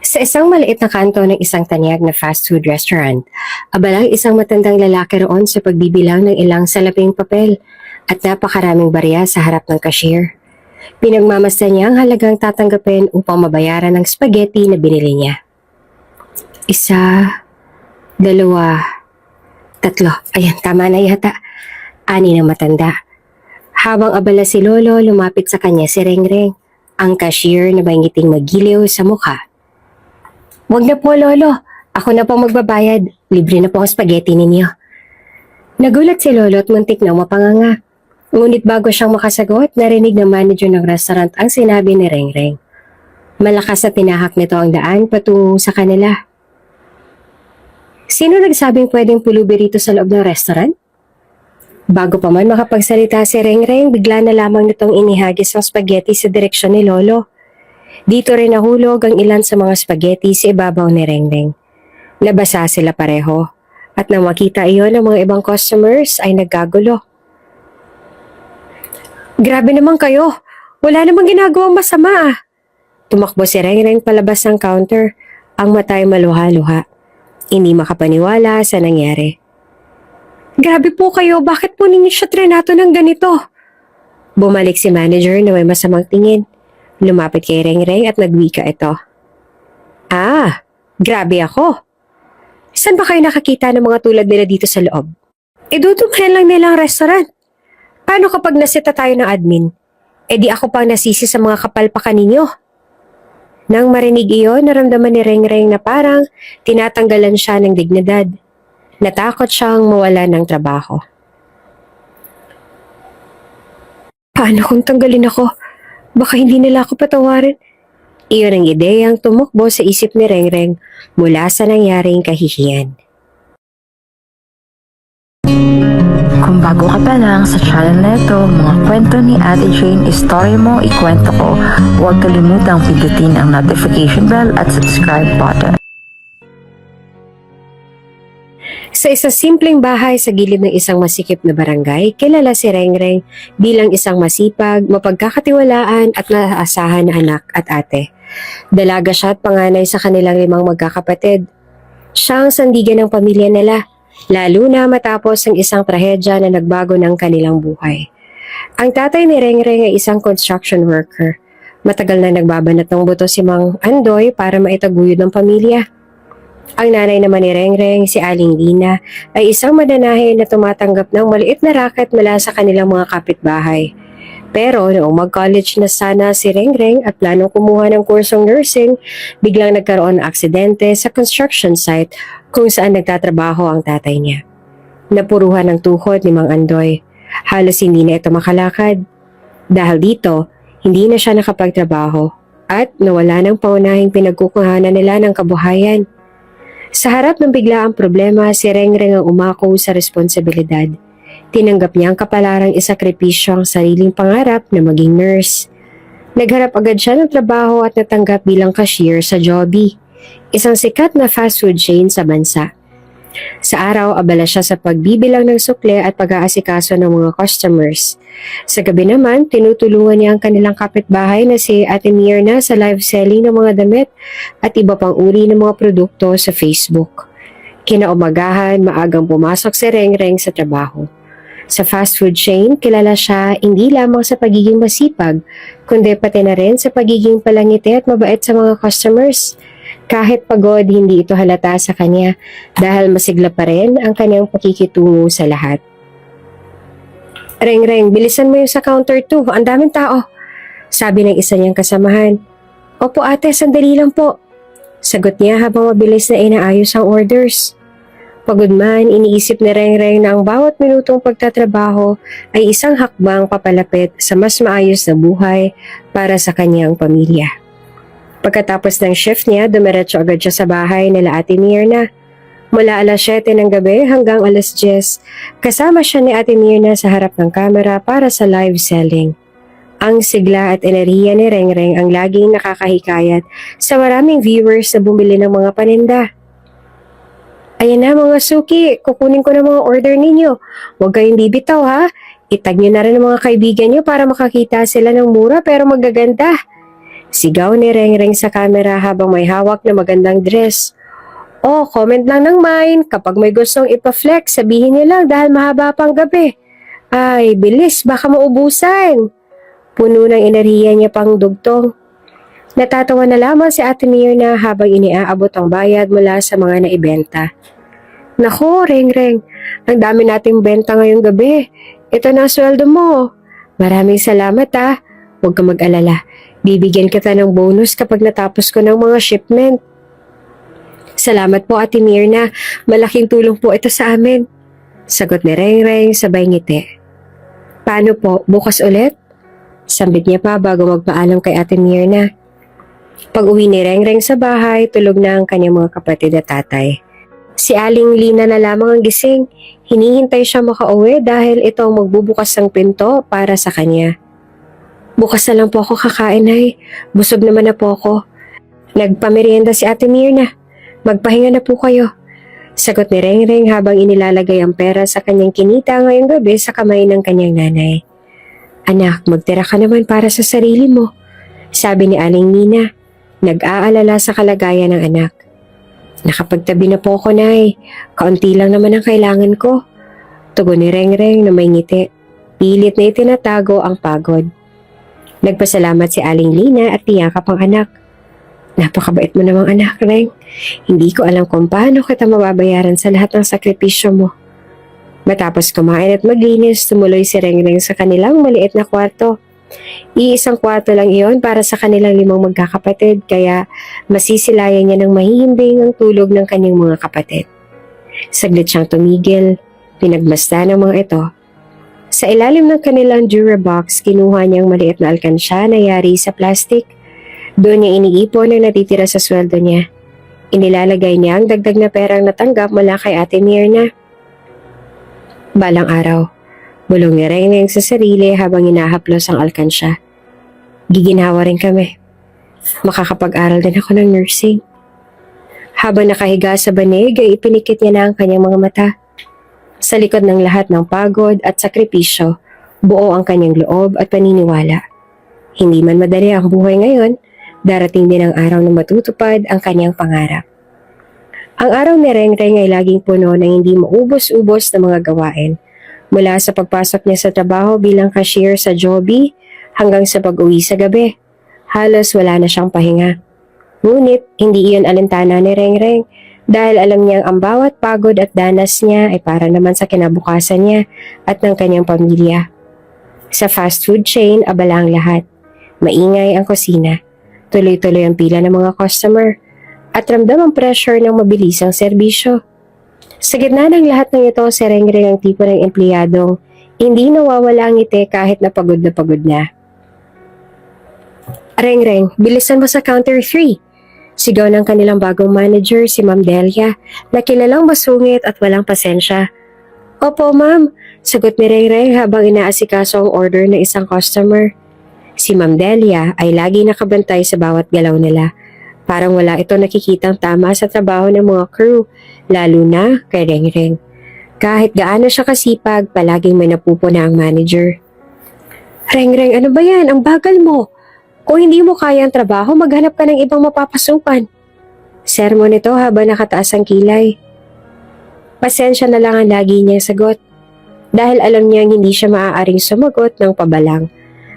Sa isang maliit na kanto ng isang tanyag na fast food restaurant, abalang isang matandang lalaki roon sa pagbibilang ng ilang salaping papel at napakaraming barya sa harap ng cashier. Pinagmamasdan niya ang halagang tatanggapin upang mabayaran ng spaghetti na binili niya. Isa, dalawa, tatlo. Ayan, tama na yata. Ani na matanda. Habang abala si Lolo, lumapit sa kanya si Rengreng, ang cashier na may ngiting magiliw sa mukha. Wag na po, Lolo. Ako na po magbabayad. Libre na po ang spaghetti ninyo. Nagulat si Lolo at muntik na mapanganga. Ngunit bago siyang makasagot, narinig ng manager ng restaurant ang sinabi ni Rengreng. Malakas na tinahak nito ang daan patungo sa kanila. Sino nagsabing pwedeng pulubi rito sa loob ng restaurant? Bago pa man makapagsalita si Rengreng, bigla na lamang nitong inihagis ang spaghetti sa direksyon ni Lolo. Dito rin nahulog ang ilan sa mga spaghetti sa ibabaw ni Rengreng. Nabasa sila pareho at nang makita iyon ng mga ibang customers ay nagkagulo. Grabe naman kayo! Wala namang ginagawang masama ah! Tumakbo si Rengreng palabas ng counter, ang matay maluha-luha. Hindi makapaniwala sa nangyari. Grabe po kayo! Bakit po ninyo siya trinato ng ganito? Bumalik si manager na may masamang tingin. Lumapit kay Rengreng at nagwika ito. Ah, grabe ako. Saan ba kayo nakakita ng mga tulad nila dito sa loob? Dudumayan lang nila ang restaurant. Paano kapag nasita tayo ng admin? Di ako pang nasisi sa mga kapalpakan ninyo. Nang marinig iyon, naramdaman ni Rengreng na parang tinatanggalan siya ng dignidad. Natakot siyang mawala ng trabaho. Paano kung tanggalin ako? Baka hindi nila ako patawarin. Iyon ang ideyang tumakbo sa isip ni Rengreng mula sa nangyaring kahihiyan. Kung bago ka pa lang sa channel na ito, mga kwento ni Ate Jane, istorya mo, ikwento ko, huwag kalimutang pindutin ang notification bell at subscribe button. Sa isang simpleng bahay sa gilid ng isang masikip na barangay, kilala si Rengreng bilang isang masipag, mapagkakatiwalaan at naaasahan na anak at ate. Dalaga siya at panganay sa kanilang 5 magkakapatid. Siya ang sandigan ng pamilya nila, lalo na matapos ang isang trahedya na nagbago ng kanilang buhay. Ang tatay ni Rengreng ay isang construction worker. Matagal na nagbabanat ng buto si Mang Andoy para maitaguyod ng pamilya. Ang nanay naman ni Rengreng, si Aling Lina, ay isang mananahe na tumatanggap ng maliit na racket mula sa kanilang mga kapitbahay. Pero noong mag-college na sana si Rengreng at planong kumuha ng kursong nursing, biglang nagkaroon ng aksidente sa construction site kung saan nagtatrabaho ang tatay niya. Napuruhan ng tuhod ni Mang Andoy. Halos hindi na ito makalakad. Dahil dito, hindi na siya nakapagtrabaho at nawala ng paunahing pinagkukuhanan nila ng kabuhayan. Sa harap ng biglaang problema, si Rengreng ang umako sa responsibilidad. Tinanggap niya ang kapalarang isakripisyo ang sariling pangarap na maging nurse. Nagharap agad siya ng trabaho at natanggap bilang cashier sa Jollibee, isang sikat na fast food chain sa bansa. Sa araw, abala siya sa pagbibilang ng sukle at pag-aasikaso ng mga customers. Sa gabi naman, tinutulungan niya ang kanilang kapitbahay na si Ate Mirna sa live selling ng mga damit at iba pang uri ng mga produkto sa Facebook. Kinaumagahan, maagang pumasok si Rengreng sa trabaho. Sa fast food chain, kilala siya hindi lamang sa pagiging masipag, kundi pati na rin sa pagiging palangiti at mabait sa mga customers. Kahit pagod, hindi ito halata sa kanya dahil masigla pa rin ang kanyang pakikitungo sa lahat. Rengreng, bilisan mo yung sa counter 2, ang daming tao. Sabi ng isa niyang kasamahan. Opo ate, sandali lang po. Sagot niya habang mabilis na inaayos ang orders. Pagod man, iniisip ni Rengreng na ang bawat minutong pagtatrabaho ay isang hakbang papalapit sa mas maayos na buhay para sa kanyang pamilya. Pagkatapos ng shift niya, dumiretso agad siya sa bahay nila Ate Mirna. Mula alas 7 ng gabi hanggang alas 10, kasama siya ni Ate Mirna sa harap ng kamera para sa live selling. Ang sigla at enerhiya ni Rengreng ang laging nakakahikayat sa maraming viewers na bumili ng mga paninda. Ayan na mga suki, kukunin ko na mga order ninyo. Huwag kayong bibitaw ha. Itag nyo na rin ang mga kaibigan nyo para makakita sila ng mura pero magaganda. Sigaw ni Rengreng sa camera habang may hawak na magandang dress. Oh, comment lang ng mine. Kapag may gustong ipa-flex, sabihin niyo lang dahil mahaba pang gabi. Ay, bilis, baka maubusan. Puno ng enerhiya niya pang dugtong. Natatawa na lamang si Ate Mirna habang iniaabot ang bayad mula sa mga naibenta. Naku, Rengreng, ang dami nating benta ngayong gabi. Ito na ang sweldo mo. Maraming salamat ah. Huwag ka mag-alala. Bibigyan kita ng bonus kapag natapos ko ng mga shipment. Salamat po Ate Mirna. Malaking tulong po ito sa amin. Sagot ni Rengreng sabay ngiti. Paano po? Bukas ulit? Sambit niya pa bago magpaalam kay Ate Mirna. Pag uwi ni Rengreng sa bahay, tulog na ang kanyang mga kapatid at tatay. Si Aling Lina na lamang ang gising. Hinihintay siya makauwi dahil ito ang magbubukas ng pinto para sa kanya. Bukas na lang po ako kakain ay. Busog naman na po ako. Nagpamerienda si Ate Mirna. Magpahinga na po kayo. Sagot ni Rengreng habang inilalagay ang pera sa kanyang kinita ngayong gabi sa kamay ng kanyang nanay. Anak, magtira ka naman para sa sarili mo. Sabi ni Aling Nina. Nag-aalala sa kalagayan ng anak. Nakapagtabi na po ako, Nay. Kaunti lang naman ang kailangan ko. Tugon ni Rengreng na may ngiti. Pilit na itinatago ang pagod. Nagpasalamat si Aling Lina at tiyakap ang anak. Napakabait mo namang anak, Reng. Hindi ko alam kung paano kita mababayaran sa lahat ng sakripisyo mo. Matapos kumain at maglinis, tumuloy si Rengreng sa kanilang maliit na kwarto. Iisang kwarto lang iyon para sa kanilang 5 magkakapatid kaya masisilayan niya ng mahihimbing ang tulog ng kanyang mga kapatid. Saglit siyang tumigil, pinagmasdan ng mga ito. Sa ilalim ng kanilang Durabox, kinuha niyang maliit na alkansya na yari sa plastic. Doon niya iniipon ang natitira sa sweldo niya. Inilalagay niya ang dagdag na perang natanggap mula kay Ate Mirna. Balang araw, bulong ni Rengreng sa sarili habang hinahaplos ang alkansya. Giginhawa rin kami. Makakapag-aral din ako ng nursing. Habang nakahiga sa banig ay ipinikit niya na ang kanyang mga mata. Sa likod ng lahat ng pagod at sakripisyo, buo ang kanyang loob at paniniwala. Hindi man madali ang buhay ngayon, darating din ang araw na matutupad ang kanyang pangarap. Ang araw ni Rengreng ay laging puno ng hindi maubos-ubos na mga gawain. Mula sa pagpasok niya sa trabaho bilang cashier sa Jollibee hanggang sa pag-uwi sa gabi, halos wala na siyang pahinga. Ngunit hindi iyon alintana ni Rengreng dahil alam niyang ang bawat pagod at danas niya ay para naman sa kinabukasan niya at ng kanyang pamilya. Sa fast food chain, abala ang lahat. Maingay ang kusina. Tuloy-tuloy ang pila ng mga customer at ramdam ang pressure ng mabilisang serbisyo. Sa gitna ng lahat ng ito, si Rengreng ang tipo ng empleyadong hindi nawawala ang ngiti kahit na pagod na pagod na. Rengreng, bilisan mo sa counter 3. Sigaw ng kanilang bagong manager si Ma'am Delia na kilalang masungit at walang pasensya. Opo ma'am, sagot ni Rengreng habang inaasikaso ang order ng isang customer. Si Ma'am Delia ay lagi nakabantay sa bawat galaw nila. Parang wala ito nakikitang tama sa trabaho ng mga crew, lalo na kay Rengreng. Kahit gaano siya kasipag, palaging may napupuna ang manager. Rengreng, ano ba yan? Ang bagal mo! Kung hindi mo kaya ang trabaho, maghanap ka ng ibang mapapasukan. Sermon ito habang nakataas ang kilay. Pasensya na lang ang lagi niyang sagot. Dahil alam niyang hindi siya maaaring sumagot ng pabalang.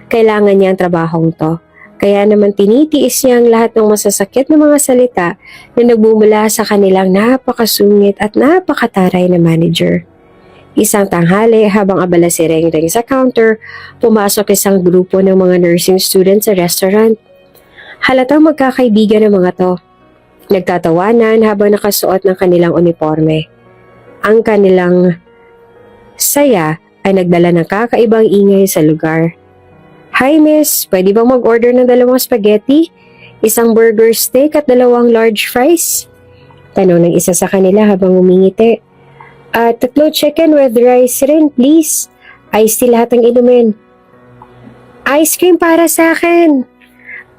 Kailangan niya ang trabahong to. Kaya naman tinitiis niya ang lahat ng masasakit na mga salita na nagbumula sa kanilang napakasungit at napakataray na manager. Isang tanghali habang abala si Rengreng sa counter, pumasok isang grupo ng mga nursing students sa restaurant. Halatang magkakaibigan ng mga to. Nagtatawanan habang nakasuot ng kanilang uniforme. Ang kanilang saya ay nagdala ng kakaibang ingay sa lugar. Hi miss, pwede bang mag-order ng 2 spaghetti, 1 burger steak at 2 large fries? Tanong ng isa sa kanila habang umingiti. At 3 chicken with rice rin, please. Ice tea lahat ng inumin. Ice cream para sa akin.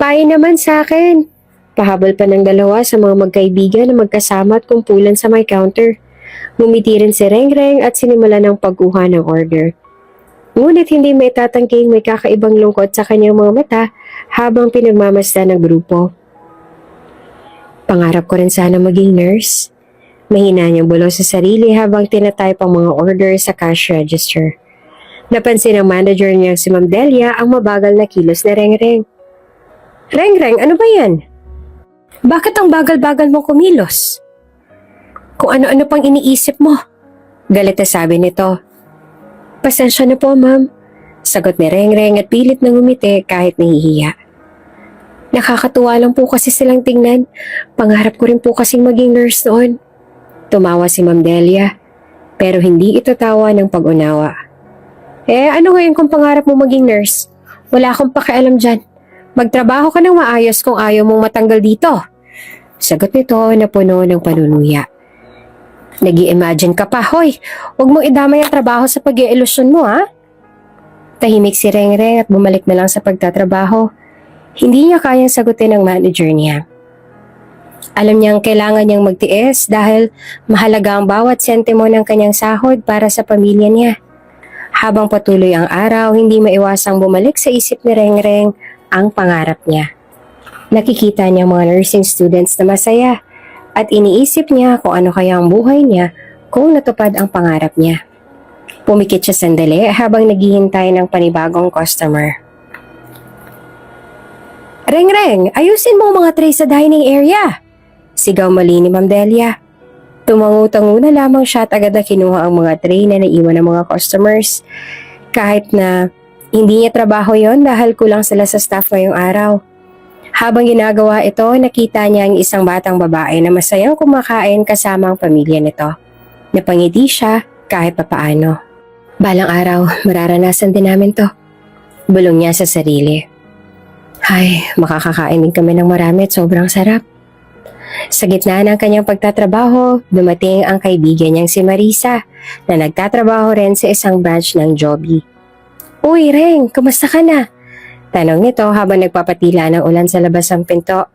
Pie naman sa akin. Pahabol pa ng 2 sa mga magkaibigan na magkasama at kumpulan sa may counter. Ngumiti rin si Rengreng at sinimula ng pagkuha ng order. Ngunit hindi may tatangking may kakaibang lungkot sa kanyang mga mata habang pinagmamasdan ng grupo. Pangarap ko rin sana maging nurse. Mahina niyang bulo sa sarili habang tinatype ang mga order sa cash register. Napansin ng manager niya si Ma'am Delia ang mabagal na kilos na Rengreng. Rengreng, ano ba yan? Bakit ang bagal-bagal mong kumilos? Kung ano-ano pang iniisip mo. Galit na sabi nito. Pasensya na po, ma'am. Sagot ni Rengreng at pilit na ngumiti kahit nahihiya. Nakakatuwa lang po kasi silang tingnan. Pangarap ko rin po kasing maging nurse noon. Tumawa si Ma'am Delia, pero hindi ito tawa ng pag-unawa. Ano ngayon kung pangarap mo maging nurse? Wala akong pakialam dyan. Magtrabaho ka ng maayos kung ayaw mong matanggal dito. Sagot nito na puno ng panunuya. Nag-i-imagine ka pa, hoy, huwag mong idamay ang trabaho sa pag-i-ilusyon mo, ha? Tahimik si Rengreng at bumalik na lang sa pagtatrabaho. Hindi niya kayang sagutin ang manager niya. Alam niyang kailangan niyang magtiis dahil mahalaga ang bawat sentimo ng kanyang sahod para sa pamilya niya. Habang patuloy ang araw, hindi maiwasang bumalik sa isip ni Rengreng ang pangarap niya. Nakikita niya mga nursing students na masaya at iniisip niya kung ano kaya ang buhay niya kung natupad ang pangarap niya. Pumikit siya sandali habang naghihintay ng panibagong customer. Rengreng, ayusin mo ang mga tray sa dining area! Sigaw mali ni Ma'am Delia. Tumangu-tango na lamang siya at agad na kinuha ang mga tray na naiwan ng mga customers. Kahit na hindi niya trabaho yon dahil kulang sila sa staff ngayong araw. Habang ginagawa ito, nakita niya ang isang batang babae na masayang kumakain kasama ang pamilya nito. Napangiti siya kahit papaano. Balang araw, mararanasan din namin to. Bulong niya sa sarili. Ay, makakakain din kami ng marami at sobrang sarap. Sa gitna ng kanyang pagtatrabaho, dumating ang kaibigan niyang si Marisa na nagtatrabaho rin sa isang branch ng Joby. Uy, Reng, kumusta ka na? Tanong nito habang nagpapatila ng ulan sa labas ng pinto.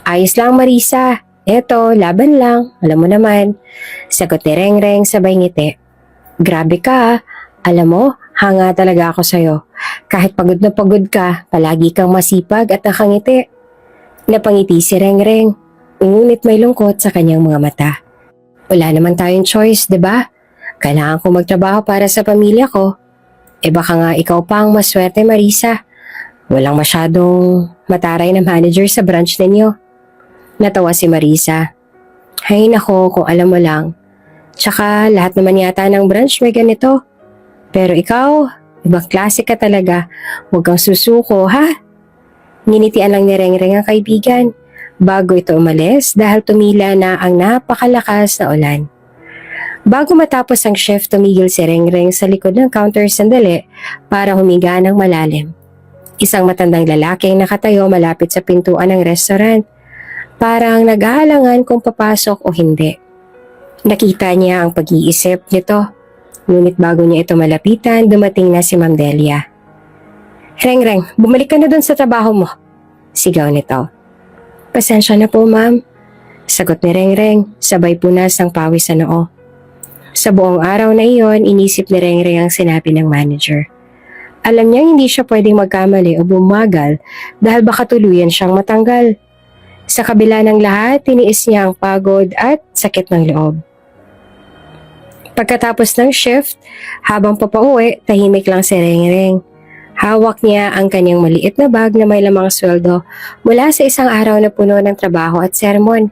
Ayos lang, Marisa. Eto, laban lang. Alam mo naman. Sagot ni Rengreng sabay ngiti. Grabe ka, alam mo, hanga talaga ako sa'yo. Kahit pagod na pagod ka, palagi kang masipag at nakangiti. Napangiti si Rengreng. Ngunit may lungkot sa kanyang mga mata. Wala naman tayong choice, 'di ba? Kailangan ko magtrabaho para sa pamilya ko. Baka nga ikaw pa ang maswerte, Marisa. Walang masyadong mataray na manager sa branch ninyo. Natawa si Marisa. Hay nako, kung alam mo lang. Tsaka lahat naman yata ng branch may ganito. Pero ikaw, ibang klase ka talaga. Huwag kang susuko, ha? Ninitian lang ni Rengreng ang kaibigan. Bago ito umalis dahil tumila na ang napakalakas na ulan. Bago matapos ang shift, tumigil si Rengreng sa likod ng counter sandali para humiga ng malalim. Isang matandang lalaking nakatayo malapit sa pintuan ng restaurant. Parang nag-aalangan kung papasok o hindi. Nakita niya ang pag-iisip nito. Ngunit bago niya ito malapitan, dumating na si Ma'am Delia. Rengreng, bumalik ka na dun sa trabaho mo. Sigaw nito. Pasensya na po, ma'am. Sagot ni Rengreng, sabay punas ng pawis sa noo. Sa buong araw na iyon, inisip ni Rengreng ang sinabi ng manager. Alam niya hindi siya pwedeng magkamali o bumagal dahil baka tuluyan siyang matanggal. Sa kabila ng lahat, tiniis niya ang pagod at sakit ng loob. Pagkatapos ng shift, habang papauwi, tahimik lang si Rengreng. Hawak niya ang kanyang maliit na bag na may lamang sweldo mula sa isang araw na puno ng trabaho at sermon.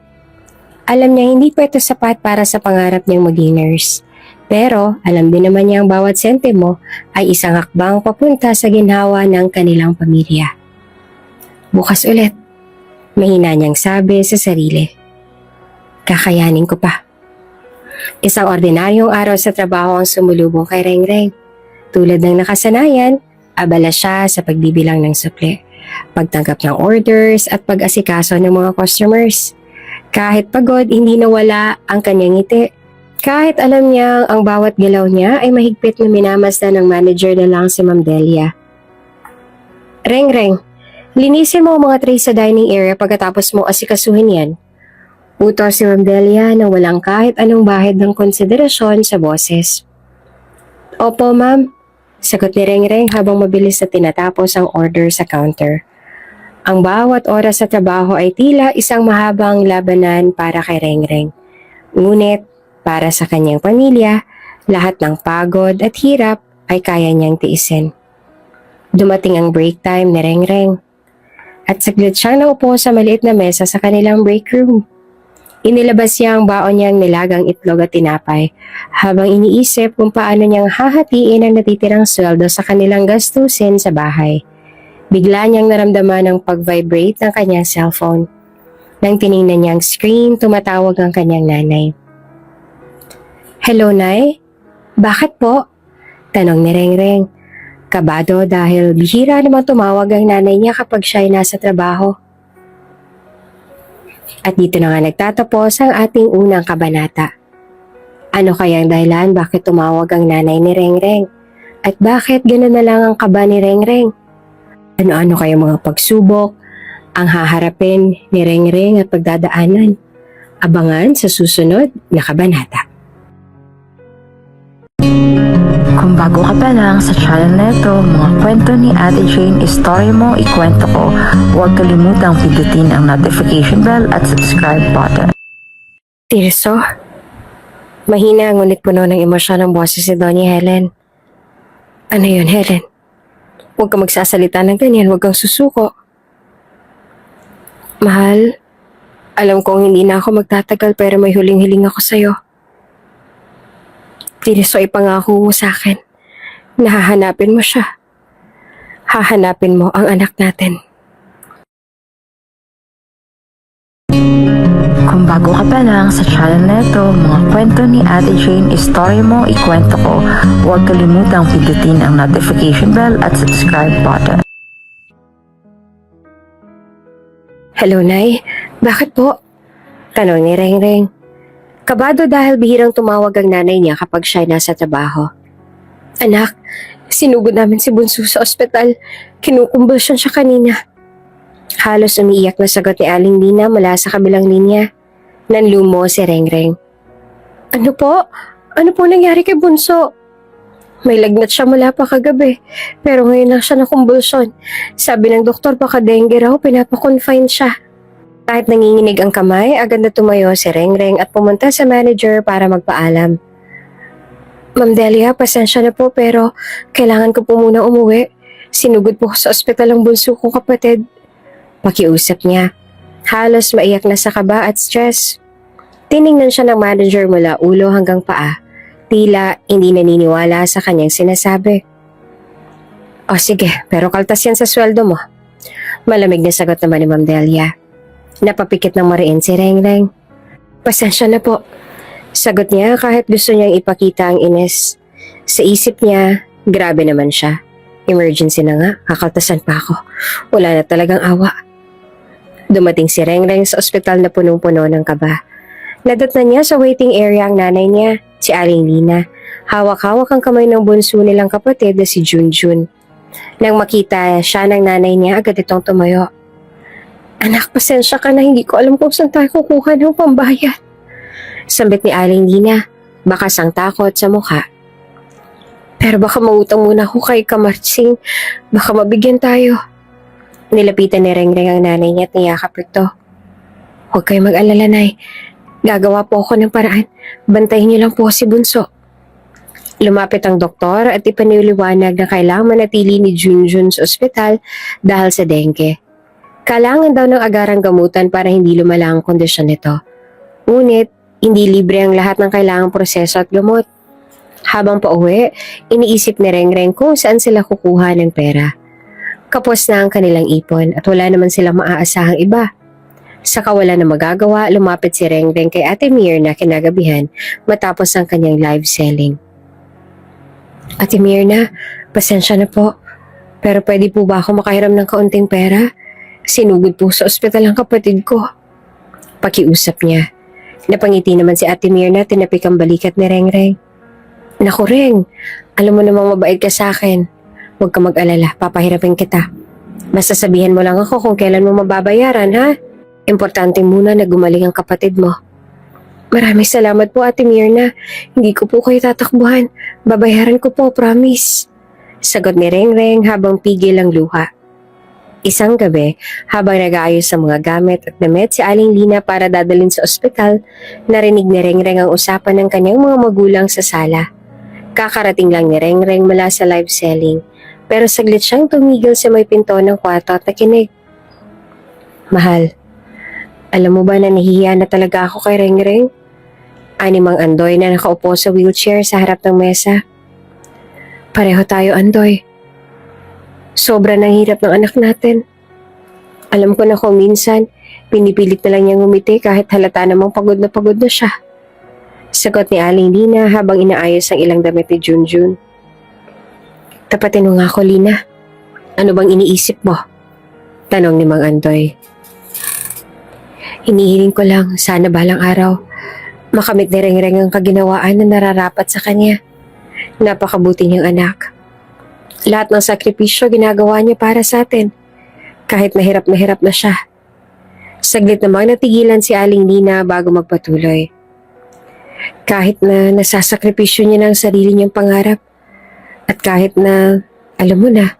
Alam niya hindi pa ito sapat para sa pangarap niyang maging nurse. Pero alam din naman niya ang bawat sentimo ay isang hakbang papunta sa ginhawa ng kanilang pamilya. Bukas ulit, mahina niyang sabi sa sarili. Kakayanin ko pa. Isang ordinaryong araw sa trabaho ang sumulubong kay Rengreng. Tulad ng nakasanayan, abala siya sa pagbibilang ng sukli, pagtanggap ng orders at pag-asikaso ng mga customers. Kahit pagod, hindi nawala ang kanyang ngiti. Kahit alam niya ang bawat galaw niya ay mahigpit na minamasdan ng manager na lang si Ma'am Delia. Rengreng, linisin mo ang mga tray sa dining area pagkatapos mo asikasuhin yan. Utos si Ma'am Delia na walang kahit anong bahid ng konsiderasyon sa boses. Opo, ma'am. Sagot ni Rengreng habang mabilis na tinatapos ang order sa counter. Ang bawat oras sa trabaho ay tila isang mahabang labanan para kay Rengreng. Ngunit, para sa kanyang pamilya, lahat ng pagod at hirap ay kaya niyang tiisin. Dumating ang break time ni Rengreng at saglit siyang naupo sa maliit na mesa sa kanilang break room. Inilabas niya ang baon niyang nilagang itlog at tinapay habang iniisip kung paano niyang hahatiin ang natitirang sweldo sa kanilang gastusin sa bahay. Bigla niyang naramdaman ang pag-vibrate ng kanyang cellphone. Nang tiningnan niya ang screen, tumatawag ang kanyang nanay. "Hello, Nay? Bakit po?" tanong ni Rengreng. Kabado dahil bihira naman tumawag ang nanay niya kapag siya ay nasa trabaho. At dito na nga nagtatapos ang ating unang kabanata. Ano kaya ang dahilan bakit tumawag ang nanay ni Rengreng? At bakit gano'n na lang ang kaba ni Rengreng? Ano-ano kaya mga pagsubok ang haharapin ni Rengreng at pagdadaanan? Abangan sa susunod na kabanata. Kung bago ka pa lang sa channel na ito, mga kwento ni Ate Jane, Story Mo, Ikwento Ko, huwag kalimutang pindutin ang notification bell at subscribe button. Tirso, mahina ngunit puno ng emosyon ang boses si Doña Helen. Ano yun, Helen? Huwag ka magsasalita ng ganyan, huwag kang susuko. Mahal, alam kong hindi na ako magtatagal pero may huling-hiling ako sa'yo. Tirso, ipangako mo sa akin. Nahahanapin mo siya. Hahanapin mo ang anak natin. Kung bago ka pa lang sa channel na ito, mga kwento ni Ate Jane, Story Mo, Ikwento Ko, huwag kalimutang pindutin ang notification bell at subscribe button. Hello, Nay. Bakit po? Tanong ni Rengreng. Kabado dahil bihirang tumawag ang nanay niya kapag siya ay nasa trabaho. Anak, sinugod namin si Bunso sa ospital. Kinukumbulsyon siya kanina. Halos umiiyak na sagot ni Aling Lina mula sa kabilang linya. Nanlumo si Rengreng. Ano po? Ano po nangyari kay Bunso? May lagnat siya mula pa kagabi, pero ngayon lang siya nakumbulsyon. Sabi ng doktor baka dengue raw, pinapakonfine siya. Kahit nanginginig ang kamay, agad na tumayo si Rengreng at pumunta sa manager para magpaalam. Ma'am Delia, pasensya na po pero kailangan ko po muna umuwi. Sinugod po sa ospital ang bunso kong kapatid. Pakiusap niya. Halos maiyak na sa kaba at stress. Tiningnan siya ng manager mula ulo hanggang paa. Tila hindi naniniwala sa kanyang sinasabi. O sige, pero kaltas yan sa sweldo mo. Malamig na sagot naman ni Ma'am Delia. Napapikit ng mariin si Rengreng. Pasensya na po. Sagot niya kahit gusto niyang ipakita ang inis. Sa isip niya, grabe naman siya. Emergency na nga, kakaltasan pa ako. Wala na talagang awa. Dumating si Rengreng sa ospital na punong-puno ng kaba. Nadatnan niya sa waiting area ang nanay niya, si Aling Lina. Hawak-hawak ang kamay ng bunso nilang kapatid na si Junjun. Nang makita siya ng nanay niya, agad itong tumayo. Anak, pasensya ka na, hindi ko alam kung saan tayo kukuha ng pambayad. Sambit ni Aling Lina, bakas ang takot sa mukha. Pero baka mautang muna ako kay Kamarsing, baka mabigyan tayo. Nilapitan ni Rengreng ang nanay niya at niyakap ito. Huwag kayo mag-alala, Nay. Gagawa po ako ng paraan. Bantayin niyo lang po si Bunso. Lumapit ang doktor at ipiniliwanag na kailangan manatili ni Junjun sa ospital dahil sa dengue. Kailangan daw ng agarang gamutan para hindi lumala ang kondisyon nito. Ngunit, hindi libre ang lahat ng kailangang proseso at gamot. Habang pauwi, iniisip ni Rengreng kung saan sila kukuha ng pera. Kapos na ang kanilang ipon at wala naman silang maaasahang iba. Sa kawalan na magagawa, lumapit si Rengreng kay Ate Mirna kinagabihan matapos ang kanyang live selling. Ate Mirna, pasensya na po. Pero pwede po ba ako makahiram ng kaunting pera? Sinugod po sa ospital ang kapatid ko. Pakiusap niya. Napangiti naman si Ate Mirna, tinapik ang balikat ni Rengreng. Naku Reng, alam mo namang mabait ka sa akin. Huwag ka mag-alala, papahirapin kita. Basta sabihan mo lang ako kung kailan mo mababayaran, ha? Importante muna na gumaling ang kapatid mo. Maraming salamat po Ate Mirna. Hindi ko po kayo tatakbuhan. Babayaran ko po, promise. Sagot ni Rengreng habang pigil ang luha. Isang gabi, habang nag-aayos sa mga gamit at damit si Aling Lina para dadalhin sa ospital, narinig ni Rengreng ang usapan ng kanyang mga magulang sa sala. Kakarating lang ni Rengreng mula sa live selling, pero saglit siyang tumigil sa may pinto ng kwarto at nakinig. Mahal, alam mo ba na nahihiya na talaga ako kay Rengreng? Animang Andoy na nakaupo sa wheelchair sa harap ng mesa. Pareho tayo, Andoy. Sobra ng hirap ng anak natin. Alam ko na kung minsan, pinipilit na lang niyang umiti kahit halata namang pagod na siya. Sagot ni Aling Lina habang inaayos ang ilang damit ni Junjun. Tapatin mo nga ako, Lina. Ano bang iniisip mo? Tanong ni Mang Andoy. Hinihiling ko lang, sana balang araw, makamit ni Rengreng ang kaginawaan na nararapat sa kanya. Napakabuti niyang anak. Lahat ng sakripisyo ginagawa niya para sa atin, kahit mahirap na siya. Saglit namang natigilan si Aling Lina bago magpatuloy. Kahit na nasasakripisyo niya ng sarili niyang pangarap, at kahit na, alam mo na,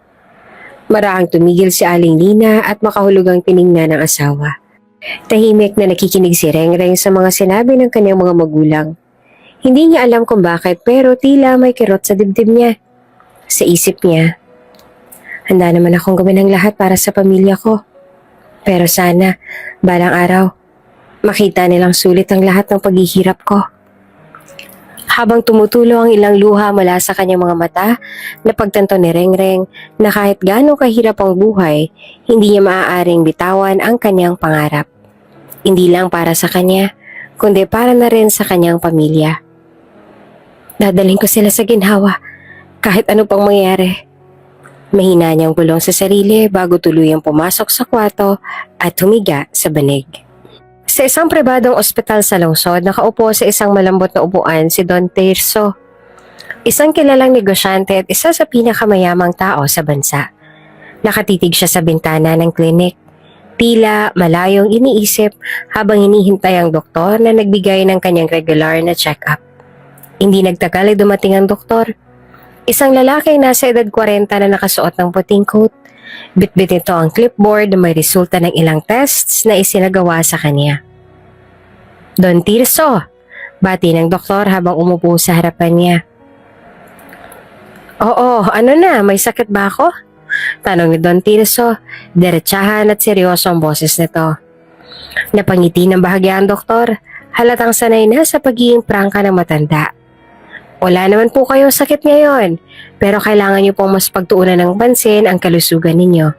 maraang tumigil si Aling Lina at makahulugang tiningnan ng asawa. Tahimik na nakikinig si Rengreng sa mga sinabi ng kanyang mga magulang. Hindi niya alam kung bakit pero tila may kirot sa dibdib niya. Sa isip niya, handa naman akong gawin ang lahat para sa pamilya ko. Pero sana, balang araw, makita nilang sulit ang lahat ng paghihirap ko. Habang tumutulo ang ilang luha mula sa kanyang mga mata, napagtanto ni Rengreng na kahit gaano kahirap ang buhay, hindi niya maaaring bitawan ang kanyang pangarap. Hindi lang para sa kanya, kundi para na rin sa kanyang pamilya. Dadalhin ko sila sa ginhawa, kahit ano pang mangyari. Mahina niyang bulong sa sarili bago tuluyang pumasok sa kwarto at humiga sa banig. Sa isang pribadong ospital sa lungsod, nakaupo sa isang malambot na upuan si Don Tirso. Isang kilalang negosyante at isa sa pinakamayamang tao sa bansa. Nakatitig siya sa bintana ng klinik. Tila malayong iniisip habang hinihintay ang doktor na nagbigay ng kanyang regular na check-up. Hindi nagtagal ay dumating ang doktor. Isang lalaking nasa edad 40 na nakasuot ng puting coat. Bitbit nito ang clipboard na may resulta ng ilang tests na isinagawa sa kanya. Don Tirso, bati ng doktor habang umupo sa harapan niya. Oo, ano na, may sakit ba ako? Tanong ni Don Tirso, diretsahan at seryoso ang boses nito. Napangiti ng bahagya ang doktor, halatang sanay na sa pagiging prangka ng matanda. Wala naman po kayong sakit ngayon, pero kailangan niyo pong mas pagtuunan ng pansin ang kalusugan ninyo.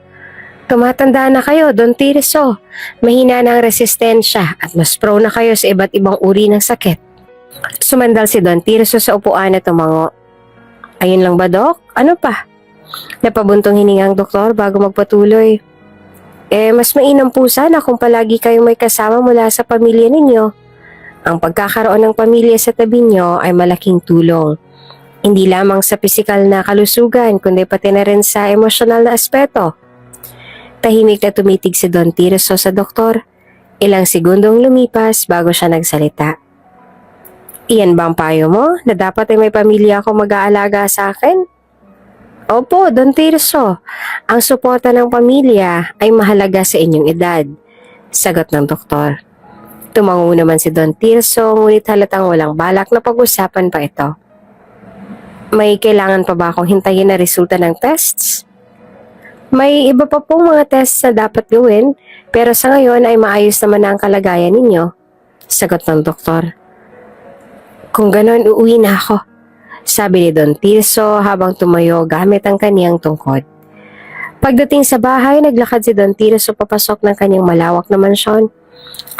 Tumatanda na kayo, Don Tirso. Mahina na ang resistensya at mas prone na kayo sa iba't ibang uri ng sakit. Sumandal si Don Tirso sa upuan at tumango. Ayun lang ba, Dok? Ano pa? Napabuntong hiningang doktor bago magpatuloy. Mas mainam po sana kung palagi kayong may kasama mula sa pamilya ninyo. Ang pagkakaroon ng pamilya sa tabi nyo ay malaking tulong. Hindi lamang sa pisikal na kalusugan, kundi pati na rin sa emosyonal na aspeto. Tahimik na tumitig si Don Tirso sa doktor. Ilang segundong lumipas bago siya nagsalita. Iyan ba ang payo mo na dapat ay may pamilya ako mag-aalaga sa akin? Opo, Don Tirso. Ang suporta ng pamilya ay mahalaga sa inyong edad. Sagot ng doktor. Tumango naman si Don Tirso ngunit halatang walang balak na pag-usapan pa ito. May kailangan pa ba akong hintayin na resulta ng tests? May iba pa pong mga tests na dapat gawin pero sa ngayon ay maayos naman na ang kalagayan ninyo. Sagot ng doktor. Kung ganon, uuwi na ako. Sabi ni Don Tirso habang tumayo gamit ang kaniyang tungkod. Pagdating sa bahay, naglakad si Don Tirso papasok ng kanyang malawak na mansyon.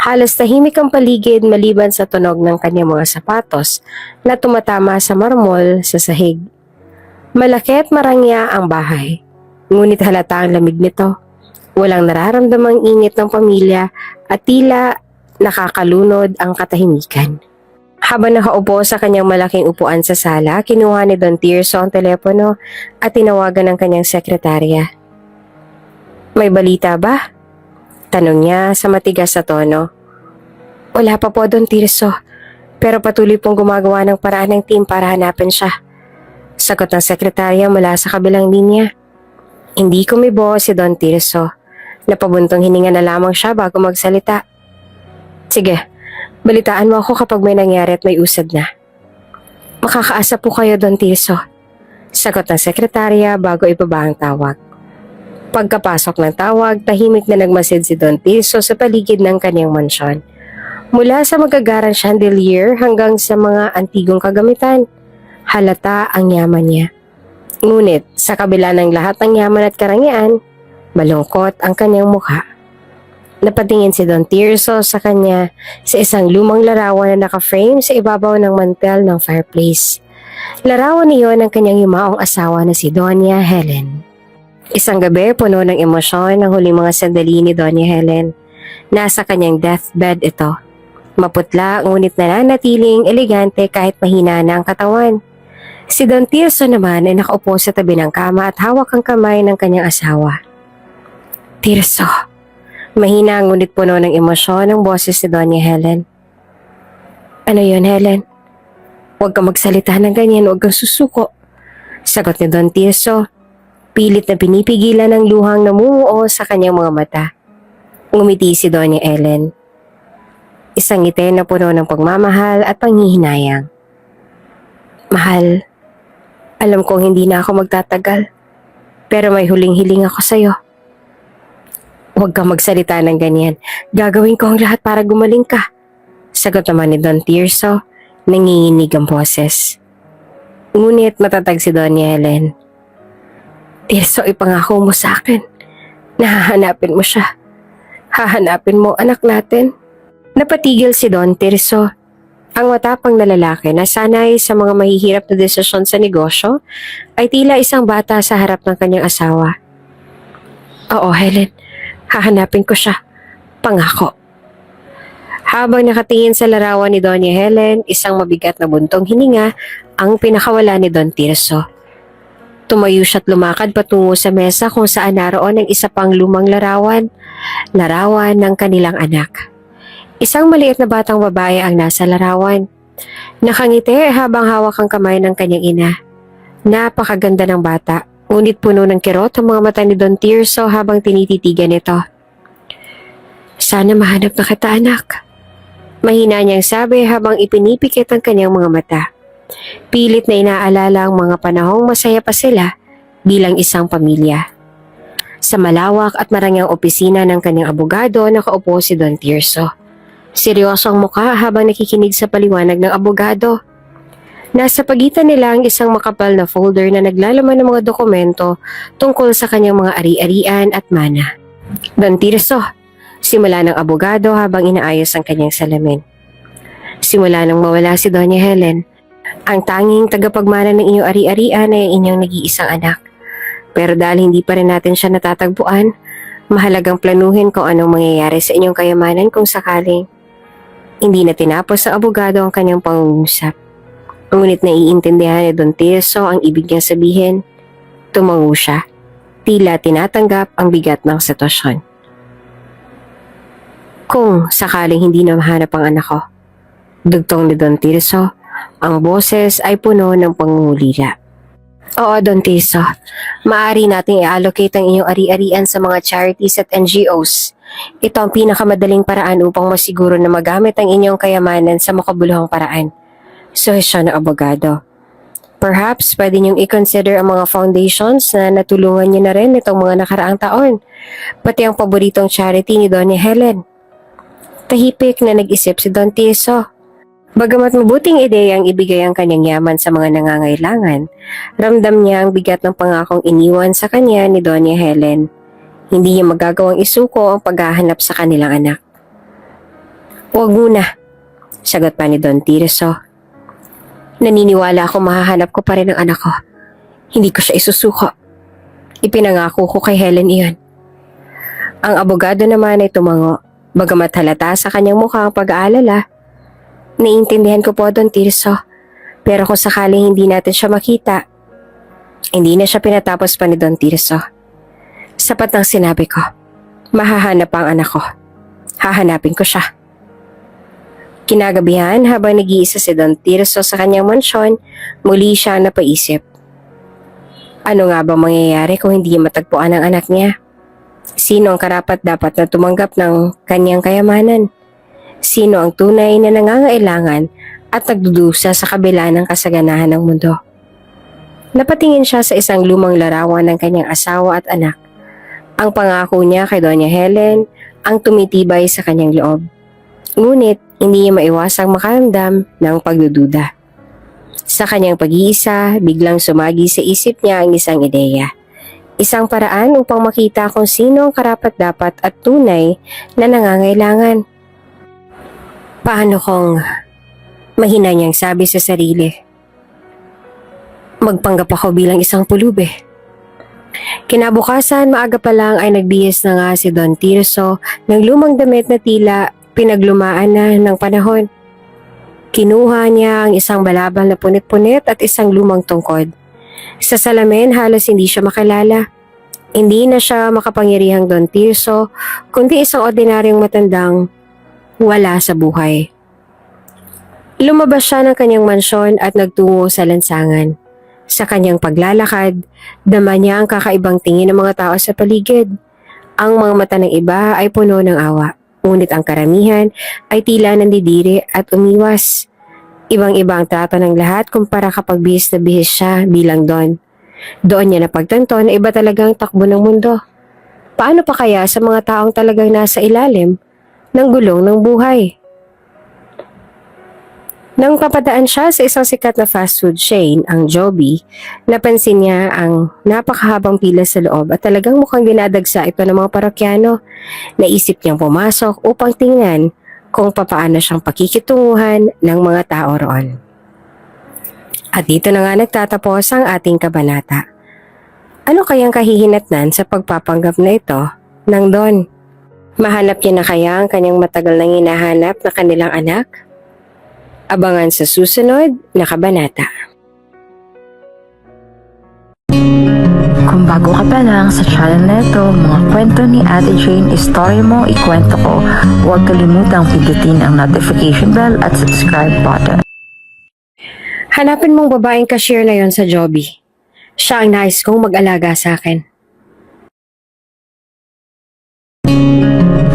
Halos tahimik ang paligid maliban sa tunog ng kanyang mga sapatos na tumatama sa marmol sa sahig. Malaki at marangya ang bahay, ngunit halata ang lamig nito. Walang nararamdamang init ng pamilya at tila nakakalunod ang katahimikan. Habang nakaupo sa kanyang malaking upuan sa sala, kinuha ni Don Tirso ang telepono at tinawagan ng kanyang sekretarya. May balita ba? Tanong niya sa matigas na tono. Wala pa po, Don Tirso, pero patuloy pong gumagawa ng paraan ng team para hanapin siya. Sagot ng sekretarya mula sa kabilang linya. Hindi kumibo si Don Tirso. Napabuntong hininga na lamang siya bago magsalita. Sige, balitaan mo ako kapag may nangyari at may usad na. Makakaasa po kayo, Don Tirso. Sagot ng sekretarya bago ibaba ang tawag. Pagkapasok ng tawag, tahimik na nagmasid si Don Tirso sa paligid ng kanyang mansyon. Mula sa magagarang chandelier hanggang sa mga antigong kagamitan, halata ang yaman niya. Ngunit sa kabila ng lahat ng yaman at karangyaan, malungkot ang kanyang mukha. Napatingin si Don Tirso sa kanya sa isang lumang larawan na naka-frame sa ibabaw ng mantel ng fireplace. Larawan niyon ng kanyang yumaong asawa na si Doña Helen. Isang gabi puno ng emosyon ang huling mga sandali ni Doña Helen. Nasa kanyang deathbed ito. Maputla ngunit nananatiling elegante kahit mahina na ang katawan. Si Don Tirso naman ay nakaupo sa tabi ng kama at hawak ang kamay ng kanyang asawa. Tirso. Mahina ngunit puno ng emosyon ang boses ni Doña Helen. Ano yon, Helen? Huwag kang magsalita ng ganyan, huwag kang susuko. Sagot ni Don Tirso, pilit na pinipigilan ng luhang namumuo sa kanyang mga mata. Ngumiti si Doña Helen. Isang ngiti na puno ng pagmamahal at panghihinayang. Mahal, alam kong hindi na ako magtatagal, pero may huling hiling ako sa'yo. Huwag kang magsalita ng ganyan. Gagawin ko ang lahat para gumaling ka. Sagot naman ni Don Tirso, nanginginig ang boses. Ngunit matatag si Doña Helen. Tirso, ipangako mo sa akin. Nahahanapin mo siya. Hahanapin mo anak natin. Napatigil si Don Tirso. Ang matapang na lalaki na sanay sa mga mahihirap na desisyon sa negosyo ay tila isang bata sa harap ng kanyang asawa. Oo, Helen. Hahanapin ko siya. Pangako. Habang nakatingin sa larawan ni Doña Helen, isang mabigat na buntong hininga ang pinakawala ni Don Tirso. Tumayo siya't lumakad patungo sa mesa kung saan naroon ang isa pang lumang larawan. Larawan ng kanilang anak. Isang maliit na batang babae ang nasa larawan. Nakangiti habang hawak ang kamay ng kanyang ina. Napakaganda ng bata, ngunit puno ng kirot ang mga mata ni Don Tirso habang tinititigan ito. Sana mahanap na kita, anak. Mahina niyang sabi habang ipinipikit ang kanyang mga mata. Pilit na inaalala ang mga panahong masaya pa sila bilang isang pamilya. Sa malawak at marangyang opisina ng kanyang abogado, nakaupo si Don Tirso. Seryoso ang mukha habang nakikinig sa paliwanag ng abogado. Nasa pagitan nila ang isang makapal na folder na naglalaman ng mga dokumento tungkol sa kanyang mga ari-arian at mana. Don Tirso, simula ng abogado habang inaayos ang kanyang salamin. Simula nang mawala si Doña Helen, ang tanging tagapagmana ng inyong ari-arian ay ang inyong nag-iisang anak. Pero dahil hindi pa rin natin siya natatagpuan, mahalagang planuhin kung anong mangyayari sa inyong kayamanan kung sakaling. Hindi na tinapos sa abogado ang kanyang pangungusap. Ngunit naiintindihan ni Don Tirso ang ibig niyang sabihin. Tumango siya. Tila tinatanggap ang bigat ng sitwasyon. Kung sakaling hindi na mahanap ang anak ko, dugtong ni Don Tirso, ang boses ay puno ng pangungulila. Oo, Don Tirso, maaari nating i-allocate ang inyong ari-arian sa mga charities at NGOs. Ito ang pinakamadaling paraan upang masiguro na magamit ang inyong kayamanan sa makabuluhang paraan. Suhesyon ng abogado. Perhaps pwede niyong i-consider ang mga foundations na natulungan niyo na rin itong mga nakaraang taon. Pati ang paboritong charity ni Doña Helen. Tahipik na nag-isip si Don Tirso. Bagamat mabuting ideya ang ibigay ang kanyang yaman sa mga nangangailangan, ramdam niya ang bigat ng pangakong iniwan sa kanya ni Doña Helen. Hindi niya magagawang isuko ang paghahanap sa kanilang anak. Huwag muna, sagot pa ni Don Tirso. Naniniwala ako mahahanap ko pa rin ang anak ko. Hindi ko siya isusuko. Ipinangako ko kay Helen iyon. Ang abogado naman ay tumango, bagamat halata sa kanyang mukha ang pag-aalala. Naiintindihan ko po, Don Tirso, pero kung sakaling hindi natin siya makita, hindi na siya pinatapos pa ni Don Tirso. Sapat ng sinabi ko, mahahanap ang anak ko. Hahanapin ko siya. Kinagabihan habang nag-iisa si Don Tirso sa kanyang mansyon, muli siya napaisip. Ano nga ba mangyayari kung hindi matagpuan ang anak niya? Sino ang karapat-dapat na tumanggap ng kanyang kayamanan? Sino ang tunay na nangangailangan at nagdudusa sa kabila ng kasaganahan ng mundo? Napatingin siya sa isang lumang larawan ng kanyang asawa at anak. Ang pangako niya kay Doña Helen ang tumitibay sa kanyang loob. Ngunit hindi niya maiwasang makaramdam ng pagdududa. Sa kanyang pag-iisa, biglang sumagi sa isip niya ang isang ideya. Isang paraan upang makita kung sino ang karapat-dapat at tunay na nangangailangan. Paano kung mahina niyang sabi sa sarili? Magpanggap ako bilang isang pulube. Kinabukasan, maaga pa lang ay nagbihis na nga si Don Tirso ng lumang damit na tila pinaglumaan na ng panahon. Kinuha niya ang isang balabal na punit-punit at isang lumang tungkod. Sa salamin, halos hindi siya makilala. Hindi na siya makapangyarihang Don Tirso, kundi isang ordinaryong matandang wala sa buhay. Lumabas siya ng kanyang mansyon at nagtungo sa lansangan. Sa kanyang paglalakad, dama niya ang kakaibang tingin ng mga tao sa paligid. Ang mga mata ng iba ay puno ng awa, ngunit ang karamihan ay tila nandidiri at umiwas. Ibang-iba ang trato ng lahat kumpara kapag bihis na bihis siya bilang Don. Doon niya napagtanto na iba talagang takbo ng mundo. Paano pa kaya sa mga taong talagang nasa ilalim ng gulong ng buhay? Nang papadaan siya sa isang sikat na fast food chain, ang Jollibee, napansin niya ang napakahabang pila sa loob at talagang mukhang dinadagsa ito ng mga parokyano. Naisip niyang pumasok upang tingnan kung papaano siyang pakikitunguhan ng mga tao roon. At dito na nga nagtatapos ang ating kabanata. Ano kayang kahihinatnan sa pagpapanggap na ito ng Don? Mahanap niya na kaya ang kanyang matagal nang hinahanap na kanilang anak? Abangan sa susunod na kabanata. Kung bago ka pa lang sa channel na ito, mga kwento ni Ate Jane, Story Mo, Ikwento Ko, huwag kalimutang pindutin ang notification bell at subscribe button. Hanapin mong babaeng cashier na yon sa Jollibee. Siya ang nais kong mag-alaga sa akin.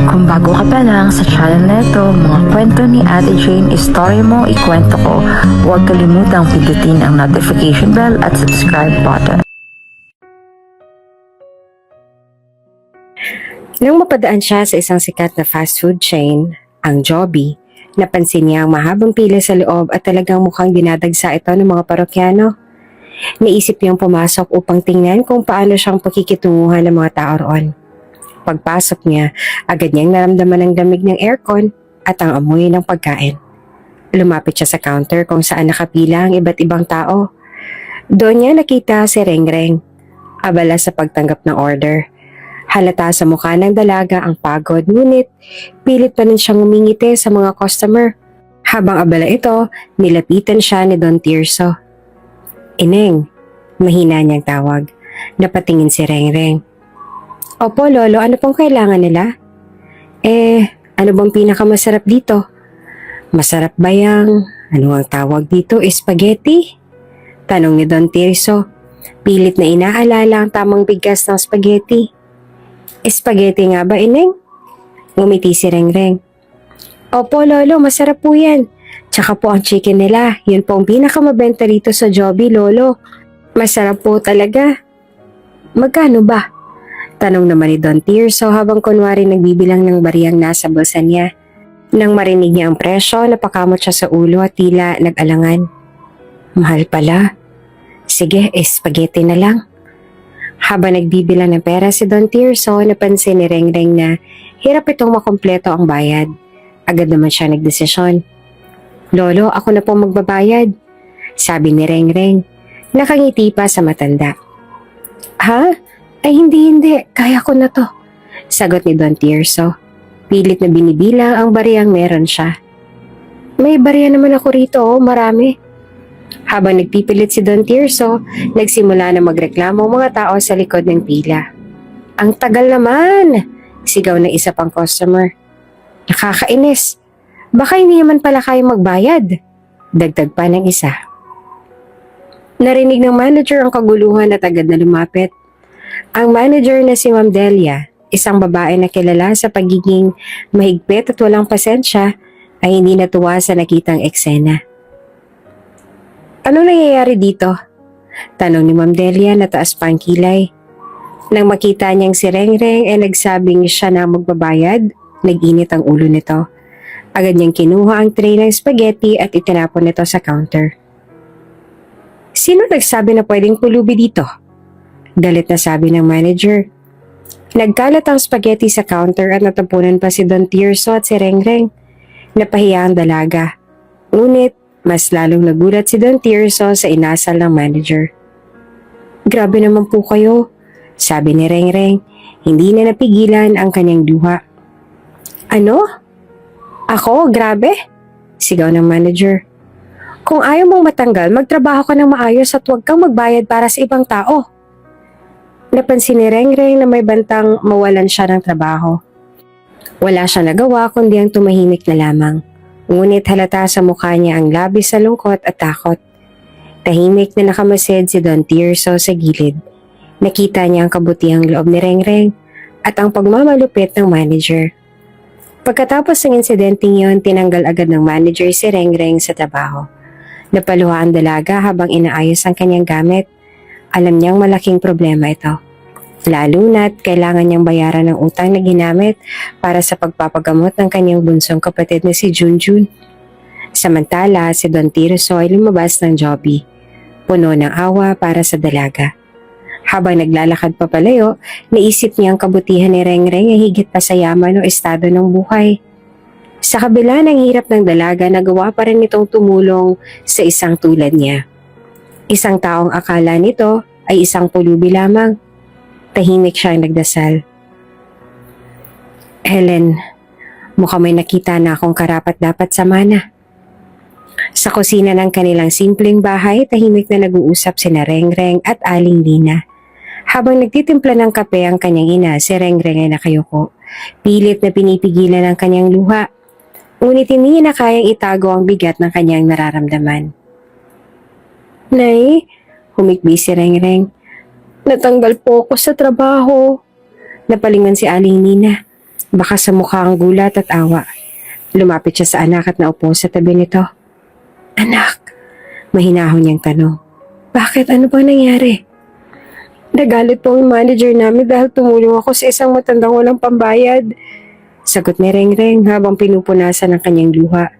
Kung bago ka pa lang sa channel na ito, mga kwento ni Ate Jane, Story Mo, Ikwento Ko, huwag kalimutang pindutin ang notification bell at subscribe button. Nang mapadaan siya sa isang sikat na fast food chain, ang Jollibee, napansin niya ang mahabang pila sa loob at talagang mukhang dinadagsa ito ng mga parokyano. Naisip niyang pumasok upang tingnan kung paano siyang pakikitunguhan ng mga tao roon. Pagpasok niya, agad niyang naramdaman ang lamig ng aircon at ang amoy ng pagkain. Lumapit siya sa counter kung saan nakapila ang iba't ibang tao. Doon niya nakita si Rengreng, abala sa pagtanggap ng order. Halata sa mukha ng dalaga ang pagod, ngunit pilit pa rin siyang umingiti sa mga customer. Habang abala ito, nilapitan siya ni Don Tirso. Ineng, mahina niyang tawag. Napatingin si Rengreng. Opo, Lolo, ano pong kailangan nila? Ano bang pinakamasarap dito? Masarap ba yang, ano ang tawag dito, spaghetti? Tanong ni Don Tirso. Pilit na inaalala ang tamang bigas ng spaghetti. Spaghetti nga ba, Ineng? Ngumiti si Rengreng. Opo, Lolo, masarap po yan. Tsaka po ang chicken nila, yun po ang pinakamabenta rito sa Jollibee, Lolo. Masarap po talaga. Magkano ba? Tanong naman ni Don Tirso habang kunwari nagbibilang ng bariyang nasa bulsa niya. Nang marinig niya ang presyo, napakamot siya sa ulo at tila nag-alangan. Mahal pala. Sige, spaghetti na lang. Habang nagbibilang ng pera si Don Tirso, napansin ni Rengreng na hirap itong makumpleto ang bayad. Agad naman siya nagdesisyon. Lolo, ako na po magbabayad, sabi ni Rengreng. Nakangiti pa sa matanda. Ha? Ay hindi, kaya ko na to, sagot ni Don Tirso. Pilit na binibilang ang bariyang meron siya. May bariya naman ako rito, marami. Habang nagpipilit si Don Tirso, nagsimula na magreklamo ang mga tao sa likod ng pila. Ang tagal naman, sigaw ng isa pang customer. Nakakainis, baka hindi naman pala kayo magbayad, dagdag pa ng isa. Narinig ng manager ang kaguluhan at agad na lumapit. Ang manager na si Ma'am Delia, isang babae na kilala sa pagiging mahigpit at walang pasensya, ay hindi natuwa sa nakitang eksena. Ano nangyayari dito? Tanong ni Ma'am Delia na taas pa ang kilay. Nang makita niyang si Rengreng ay nagsabing siya na magbabayad, nag-init ang ulo nito. Agad niyang kinuha ang tray ng spaghetti at itinapon nito sa counter. Sino nagsabi na pwedeng pulubi dito? Galit na sabi ng manager. Nagkalat ang spaghetti sa counter at natapunan pa si Don Tirso at si Rengreng. Napahiya ang dalaga. Ngunit, mas lalong nagulat si Don Tirso sa inasal ng manager. Grabe naman po kayo, sabi ni Rengreng. Hindi na napigilan ang kanyang luha. Ano? Ako? Grabe? Sigaw ng manager. Kung ayaw mong matanggal, magtrabaho ka ng maayos at huwag kang magbayad para sa ibang tao. Napansin ni Rengreng na may bantang mawalan siya ng trabaho. Wala siyang nagawa kundi ang tumahimik na lamang. Ngunit halata sa mukha niya ang labis sa lungkot at takot. Tahimik na nakamasid si Don Tirso sa gilid. Nakita niya ang kabutihang loob ni Rengreng at ang pagmamalupit ng manager. Pagkatapos ng insidenteng yon, tinanggal agad ng manager si Rengreng sa trabaho. Napaluha ang dalaga habang inaayos ang kanyang gamit. Alam niyang malaking problema ito. Lalo na't kailangan niyang bayaran ng utang na ginamit para sa pagpapagamot ng kanyang bunsong kapatid na si Junjun. Samantala, si Don Tirso ay lumabas ng Joby. Puno ng awa para sa dalaga. Habang naglalakad papalayo, naisip niya ang kabutihan ni Rengreng ay higit pa sa yaman o estado ng buhay. Sa kabila ng hirap ng dalaga, nagawa pa rin itong tumulong sa isang tulad niya. Isang taong akala nito ay isang pulubi lamang. Tahimik siyang nagdasal. Helen, mukhang may nakita na akong karapat-dapat sa mana. Sa kusina ng kanilang simpleng bahay, tahimik na nag-uusap sina Rengreng at Aling Lina. Habang nagtitimpla ng kape ang kanyang ina, si Rengreng ay nakayuko. Pilit na pinipigilan ang kanyang luha. Ngunit hindi na kayang itago ang bigat ng kanyang nararamdaman. Nay, humikbi si Rengreng. Natanggal po ako sa trabaho. Napalingon si Aling Nina. Baka sa mukha ang gulat at awa. Lumapit siya sa anak at naupo sa tabi nito. Anak, mahinahon niyang tanong. Bakit? Ano bang nangyari? Nagalit po ang manager namin dahil tumulong ako sa isang matandang walang pambayad. Sagot ni Rengreng habang pinupunasan ang kanyang luha.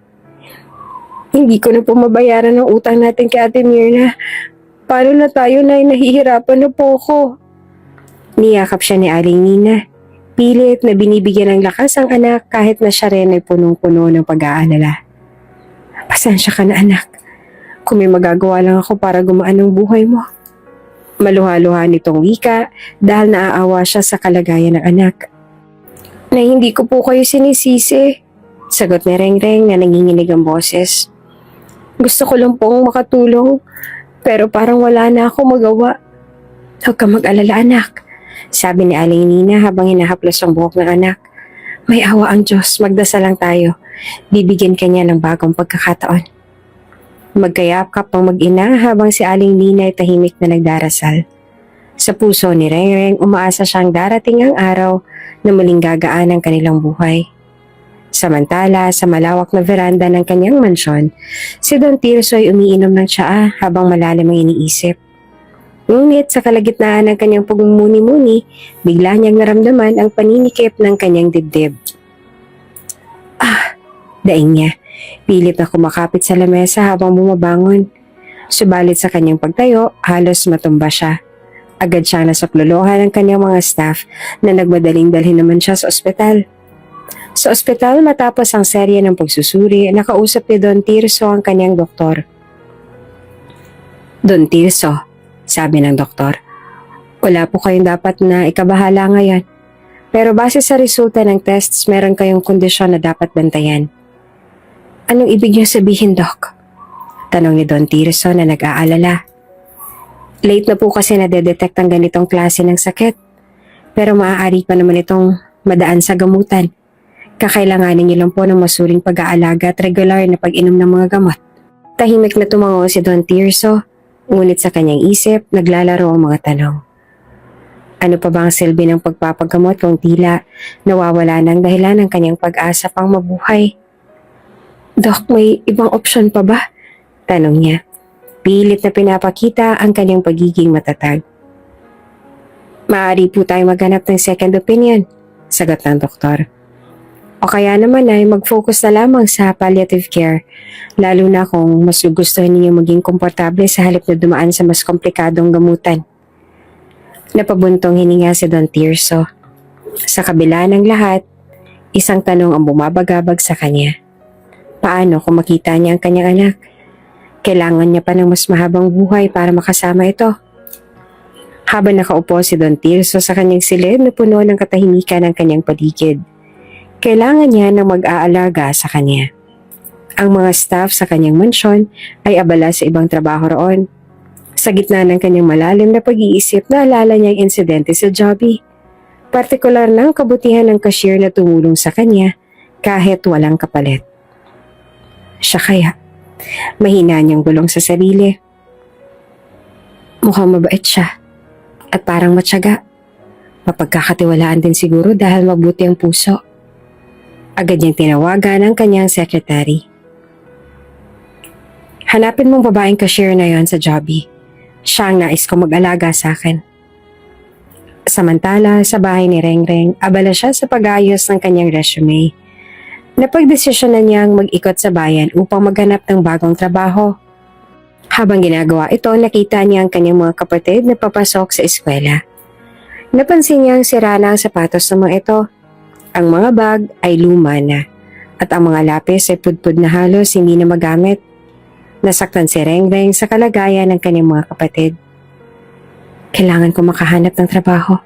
Hindi ko na po mabayaran ang utang natin kay Ate Mirna. Paano na tayo na nahihirapan na po ako? Niyakap siya ni Aling Nina. Pilit na binibigyan ng lakas ang anak kahit na siya rin ay punong-puno ng pag-aalala. Pasensya ka na anak. Kung may magagawa lang ako para gumaan ang buhay mo. Maluha-luha nitong wika dahil naaawa siya sa kalagayan ng anak. Na hindi ko po kayo sinisisi. Sagot ni Rengreng na nanginginig ang boses. Gusto ko lang pong makatulong, pero parang wala na ako magawa. Huwag ka mag-alala anak, sabi ni Aling Nina habang hinahaplos ang buhok ng anak. May awa ang Diyos, magdasal lang tayo. Bibigyan ka niya ng bagong pagkakataon. Magkayakap ang mag-ina habang si Aling Nina ay tahimik na nagdarasal. Sa puso ni Rengreng, umaasa siyang darating ang araw na muling gagaan ang kanilang buhay. Samantala, sa malawak na veranda ng kanyang mansyon, si Don Tirso ay umiinom ng tsaa habang malalim ang iniisip. Ngunit sa kalagitnaan ng kanyang pagmumuni-muni, bigla niyang naramdaman ang paninikip ng kanyang dibdib. Daing niya. Pilit na kumakapit sa lamesa habang bumabangon. Subalit sa kanyang pagtayo, halos matumba siya. Agad siyang nasaklolohan ng kanyang mga staff na nagmadaling dalhin naman siya sa ospital. Sa ospital, matapos ang serye ng pagsusuri, nakausap ni Don Tirso ang kanyang doktor. Don Tirso, sabi ng doktor, wala po kayong dapat na ikabahala ngayon. Pero base sa resulta ng tests, meron kayong kondisyon na dapat bantayan. Anong ibig niyo sabihin, Doc? Tanong ni Don Tirso na nag-aalala. Late na po kasi nadedetect ang ganitong klase ng sakit. Pero maaari pa naman itong madaan sa gamutan. Kakailanganin niyo lang po ng masuring pag-aalaga at regular na pag-inom ng mga gamot. Tahimik na tumango si Don Tirso. Ngunit sa kanyang isip, naglalaro ang mga tanong. Ano pa ba ang silbi ng pagpapagamot kung tila nawawala ng dahilan ng kanyang pag-asa pang mabuhay? Dok, may ibang opsyon pa ba? Tanong niya. Pilit na pinapakita ang kanyang pagiging matatag. Maaari po tayong maghanap ng second opinion, sagot ng doktor. O kaya naman ay mag-focus na lamang sa palliative care, lalo na kung mas gustuhin ninyo maging komportable sa halip na dumaan sa mas komplikadong gamutan. Napabuntong hininga si Don Tirso. Sa kabila ng lahat, isang tanong ang bumabagabag sa kanya. Paano kung makita niya ang kanyang anak? Kailangan niya pa ng mas mahabang buhay para makasama ito. Habang nakaupo si Don Tirso sa kanyang silid na puno ng katahimikan ng kanyang paligid, kailangan niya ng mag-aalaga sa kanya. Ang mga staff sa kanyang mansyon ay abala sa ibang trabaho roon. Sa gitna ng kanyang malalim na pag-iisip, naalala niya ang insidente sa Joby. Partikular ng kabutihan ng cashier na tumulong sa kanya kahit walang kapalit. Siya kaya, mahina niyang bulong sa sarili. Mukhang mabait siya at parang matyaga. Mapagkakatiwalaan din siguro dahil mabuti ang puso. Agad niyang tinawagan ang kanyang secretary. Hanapin mong babaeng cashier na yon sa Joby. Siya ang nais ko mag-alaga sa akin. Samantala, sa bahay ni Rengreng, abala siya sa pag-ayos ng kanyang resume. Napagdesisyonan niyang mag-ikot sa bayan upang maghanap ng bagong trabaho. Habang ginagawa ito, nakita niya ang kanyang mga kapatid na papasok sa eskwela. Napansin niya ang sira na ang sapatos ng mga ito. Ang mga bag ay luma na at ang mga lapis ay pudpud na halos hindi na magamit. Nasaktan si Rengreng sa kalagayan ng kanyang mga kapatid. Kailangan ko makahanap ng trabaho,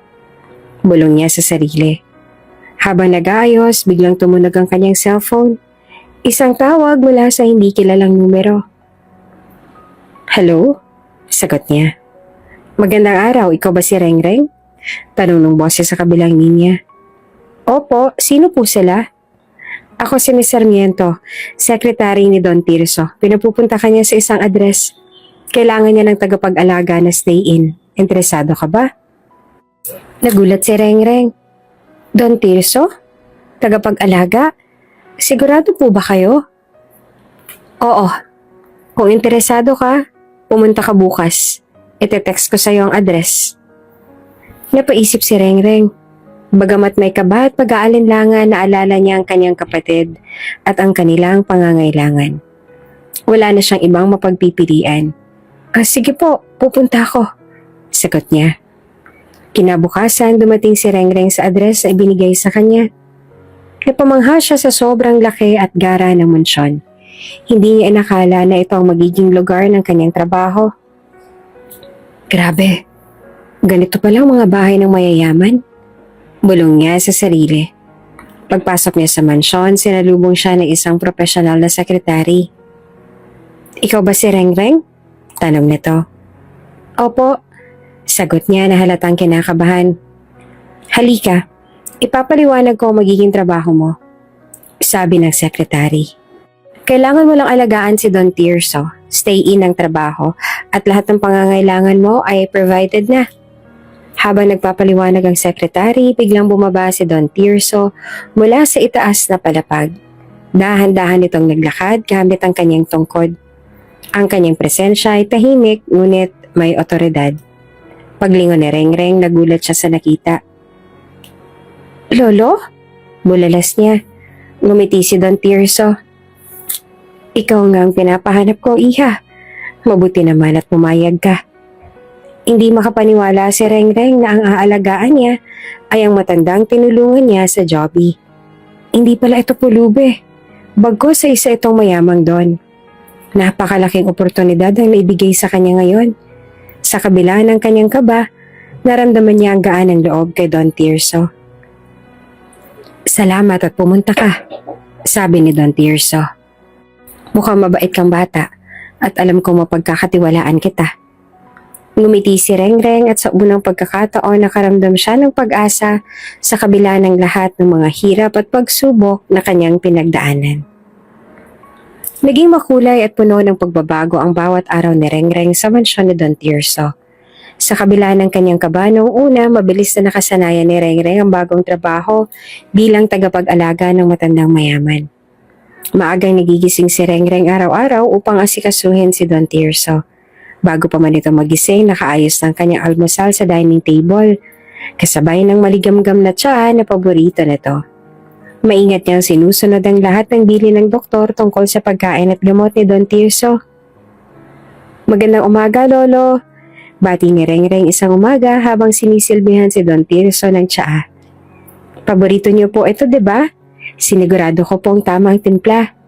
bulong niya sa sarili. Habang nag-aayos, biglang tumunog ang kanyang cellphone. Isang tawag mula sa hindi kilalang numero. Hello? Sagot niya. Magandang araw, ikaw ba si Rengreng? Tanong ng boses sa kabilang linya. Opo, sino po sila? Ako si Miss Sarmiento, secretary ni Don Tirso. Pinapupunta ka niya sa isang address. Kailangan niya ng tagapag-alaga na stay-in. Interesado ka ba? Nagulat si Rengreng. Don Tirso? Tagapag-alaga? Sigurado po ba kayo? Oo. Kung interesado ka, pumunta ka bukas. Ite-text ko sa'yo ang address. Napaisip si Rengreng. Bagamat may kaba at pag-aalinlangan, naalala niya ang kanyang kapatid at ang kanilang pangangailangan. Wala na siyang ibang mapagpipilian. Sige po, pupunta ako, sagot niya. Kinabukasan, dumating si Rengreng sa address na ibinigay sa kanya. Napamangha siya sa sobrang laki at gara ng mansyon. Hindi niya inakala na ito ang magiging lugar ng kanyang trabaho. Grabe, ganito pala ang mga bahay ng mayayaman. Bulong niya sa sarili. Pagpasok niya sa mansyon, sinalubong siya ng isang profesional na sekretary. Ikaw ba si Rengreng? Tanong nito. Opo, sagot niya na halatang kinakabahan. Halika, ipapaliwanag ko ang magiging trabaho mo, sabi ng sekretary. Kailangan mo lang alagaan si Don Tirso, stay in ang trabaho, at lahat ng pangangailangan mo ay provided na. Habang nagpapaliwanag ang sekretary, biglang bumaba si Don Tirso mula sa itaas na palapag. Dahan-dahan itong naglakad gamit ang kanyang tungkod. Ang kanyang presensya ay tahimik ngunit may otoridad. Paglingon ni Rengreng, nagulat siya sa nakita. Lolo? Bulalas niya. Ngumiti si Don Tirso. Ikaw nga ang pinapahanap ko, iha. Mabuti naman at pumayag ka. Hindi makapaniwala si Rengreng na ang aalagaan niya ay ang matandang tinulungan niya sa Joby. Hindi pala ito pulube. Bagkus sa isa itong mayamang Don. Napakalaking oportunidad ang naibigay sa kanya ngayon. Sa kabila ng kanyang kaba, naramdaman niya ang gaan ng loob kay Don Tirso. Salamat at pumunta ka, sabi ni Don Tirso. Mukhang mabait kang bata at alam kong mapagkakatiwalaan kita. Ngumiti si Rengreng at sa unang pagkakataon nakaramdam siya ng pag-asa sa kabila ng lahat ng mga hirap at pagsubok na kanyang pinagdaanan. Naging makulay at puno ng pagbabago ang bawat araw ni Rengreng sa mansyon ni Don Tirso. Sa kabila ng kanyang kaba noong una, mabilis na nakasanayan ni Rengreng ang bagong trabaho bilang tagapag-alaga ng matandang mayaman. Maagang nagigising si Rengreng araw-araw upang asikasuhin si Don Tirso. Bago pa man ito magising, nakaayos ng kanyang almusal sa dining table, kasabay ng maligamgam na tsaa na paborito nito. Maingat niyang sinusunod ang lahat ng bilin ng doktor tungkol sa pagkain at gamot ni Don Tirso. Magandang umaga, Lolo. Bati ni Rengreng isang umaga habang sinisilbihan si Don Tirso ng tsaa. Paborito niyo po ito, 'di ba? Sinigurado ko pong tamang timpla.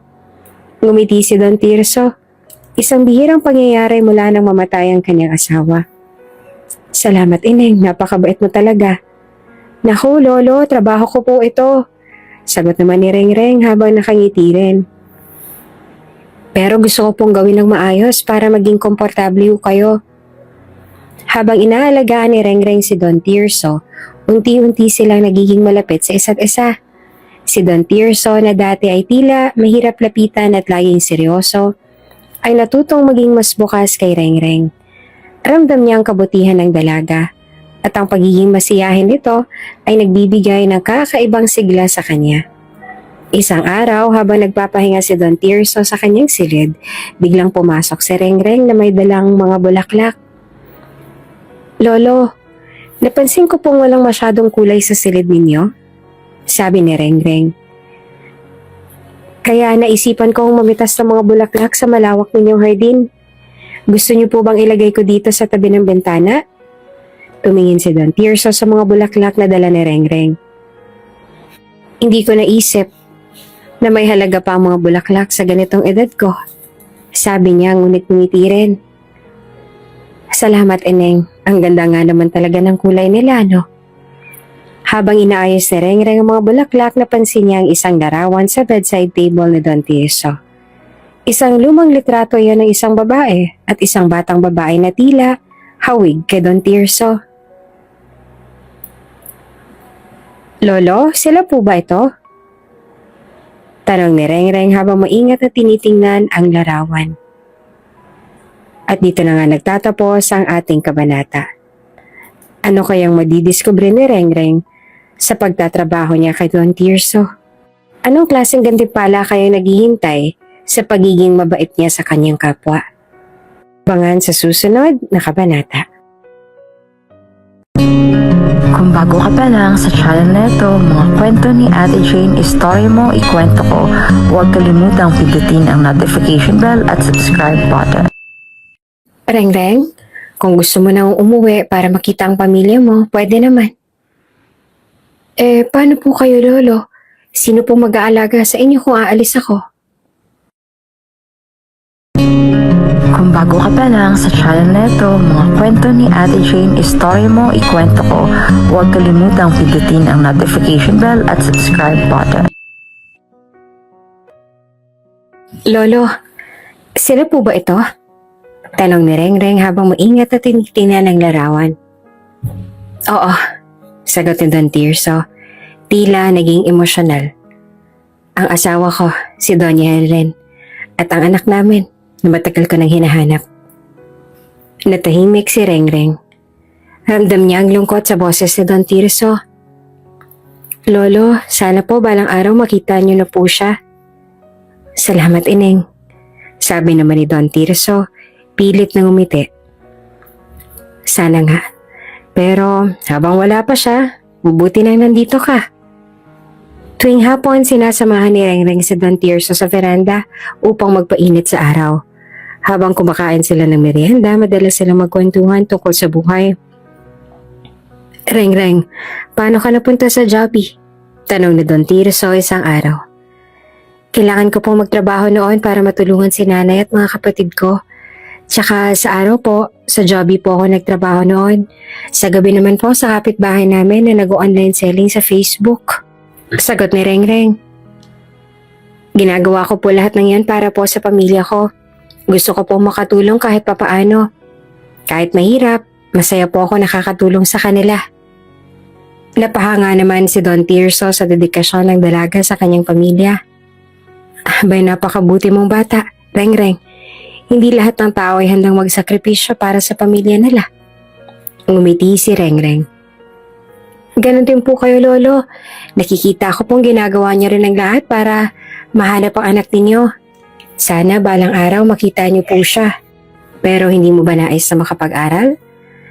Ngumiti si Don Tirso. Isang bihirang pangyayari mula nang mamatay ang kanyang asawa. Salamat, Ineng. Napakabait mo talaga. Naku, Lolo, trabaho ko po ito. Sagot naman ni Rengreng habang nakangiti rin. Pero gusto ko pong gawin ng maayos para maging komportable kayo. Habang inaalagaan ni Rengreng si Don Tirso, unti-unti silang nagiging malapit sa isa't isa. Si Don Tirso na dati ay tila mahirap lapitan at laging seryoso, ay natutong maging mas bukas kay Rengreng. Ramdam niya ang kabutihan ng dalaga at ang pagiging masiyahin nito ay nagbibigay ng kakaibang sigla sa kanya. Isang araw habang nagpapahinga si Don Tirso sa kanyang silid, biglang pumasok si Rengreng na may dalang mga bulaklak. Lolo, napansin ko pong walang masyadong kulay sa silid ninyo, sabi ni Rengreng. Kaya naisipan kong mamitas ng mga bulaklak sa malawak ninyong hardin. Gusto niyo po bang ilagay ko dito sa tabi ng bintana? Tumingin si Don Tirso sa mga bulaklak na dala ni Rengreng. Hindi ko naisip na may halaga pa ang mga bulaklak sa ganitong edad ko, sabi niya ngunit ngumiti rin. Salamat, Eneng. Ang ganda nga naman talaga ng kulay nila, no? Habang inaayos ni Rengreng ang mga bulaklak, napansin niya ang isang larawan sa bedside table ni Don Tirso. Isang lumang litrato yan ng isang babae at isang batang babae na tila hawig kay Don Tirso. Lolo, sila po ba ito? Tanong ni Rengreng habang maingat na tinitingnan ang larawan. At dito na nga nagtatapos ang ating kabanata. Ano kayang madidiskubre ni Rengreng sa pagtatrabaho niya kay Don Tirso? Anong klaseng gantimpala kayang naghihintay sa pagiging mabait niya sa kanyang kapwa? Abangan sa susunod na kabanata. Kung bago ka pa lang sa channel na ito, mga kwento ni Ate Jane, Story Mo, Ikwento Ko, huwag kalimutang pindutin ang notification bell at subscribe button. Rengreng, kung gusto mo nang umuwi para makita ang pamilya mo, pwede naman. Paano po kayo, Lolo? Sino po mag-aalaga sa inyo kung aalis ako? Kung bago ka pa lang sa channel na ito, mga kwento ni Ate Jane, Story Mo, Ikwento Ko, huwag kalimutang pindutin ang notification bell at subscribe button. Lolo, sila po ba ito? Tanong ni Rengreng habang maingat na tinitingnan ang larawan. Oo, sagot ni Don Tirso. Tila naging emosyonal. Ang asawa ko, si Doña Helen, at ang anak namin na matagal ko nang hinahanap. Natahimik si Rengreng. Ramdam niya ang lungkot sa boses ni Don Tirso. Lolo, sana po balang araw makita niyo na po siya. Salamat, Ineng. Sabi naman ni Don Tirso, pilit na ngumiti. Sana nga. Pero habang wala pa siya, mabuti nang nandito ka. Tuwing hapon, sinasamahan ni Rengreng si Don Tirso sa veranda upang magpainit sa araw. Habang kumakain sila ng merienda, madalas silang magkwentuhan tungkol sa buhay. Rengreng, paano ka napunta sa Jollibee? Tanong ni Don Tirso isang araw. Kailangan ko pong magtrabaho noon para matulungan si nanay at mga kapatid ko. Tsaka sa araw po, sa Jollibee po ako nagtrabaho noon. Sa gabi naman po sa kapitbahay namin na nag-online selling sa Facebook. Sagot ni Rengreng. Ginagawa ko po lahat ng yan para po sa pamilya ko. Gusto ko po makatulong kahit papaano. Kahit mahirap, masaya po ako nakakatulong sa kanila. Napahanga naman si Don Tirso sa dedikasyon ng dalaga sa kanyang pamilya. Abay, napakabuti mong bata, Rengreng. Hindi lahat ng tao ay handang magsakripisyo para sa pamilya nila. Ngumiti si Rengreng. Ganon din po kayo, Lolo. Nakikita ko pong ginagawa niyo rin ang lahat para mahanap ang anak ninyo. Sana balang araw makita niyo po siya. Pero hindi mo ba nais na makapag-aral?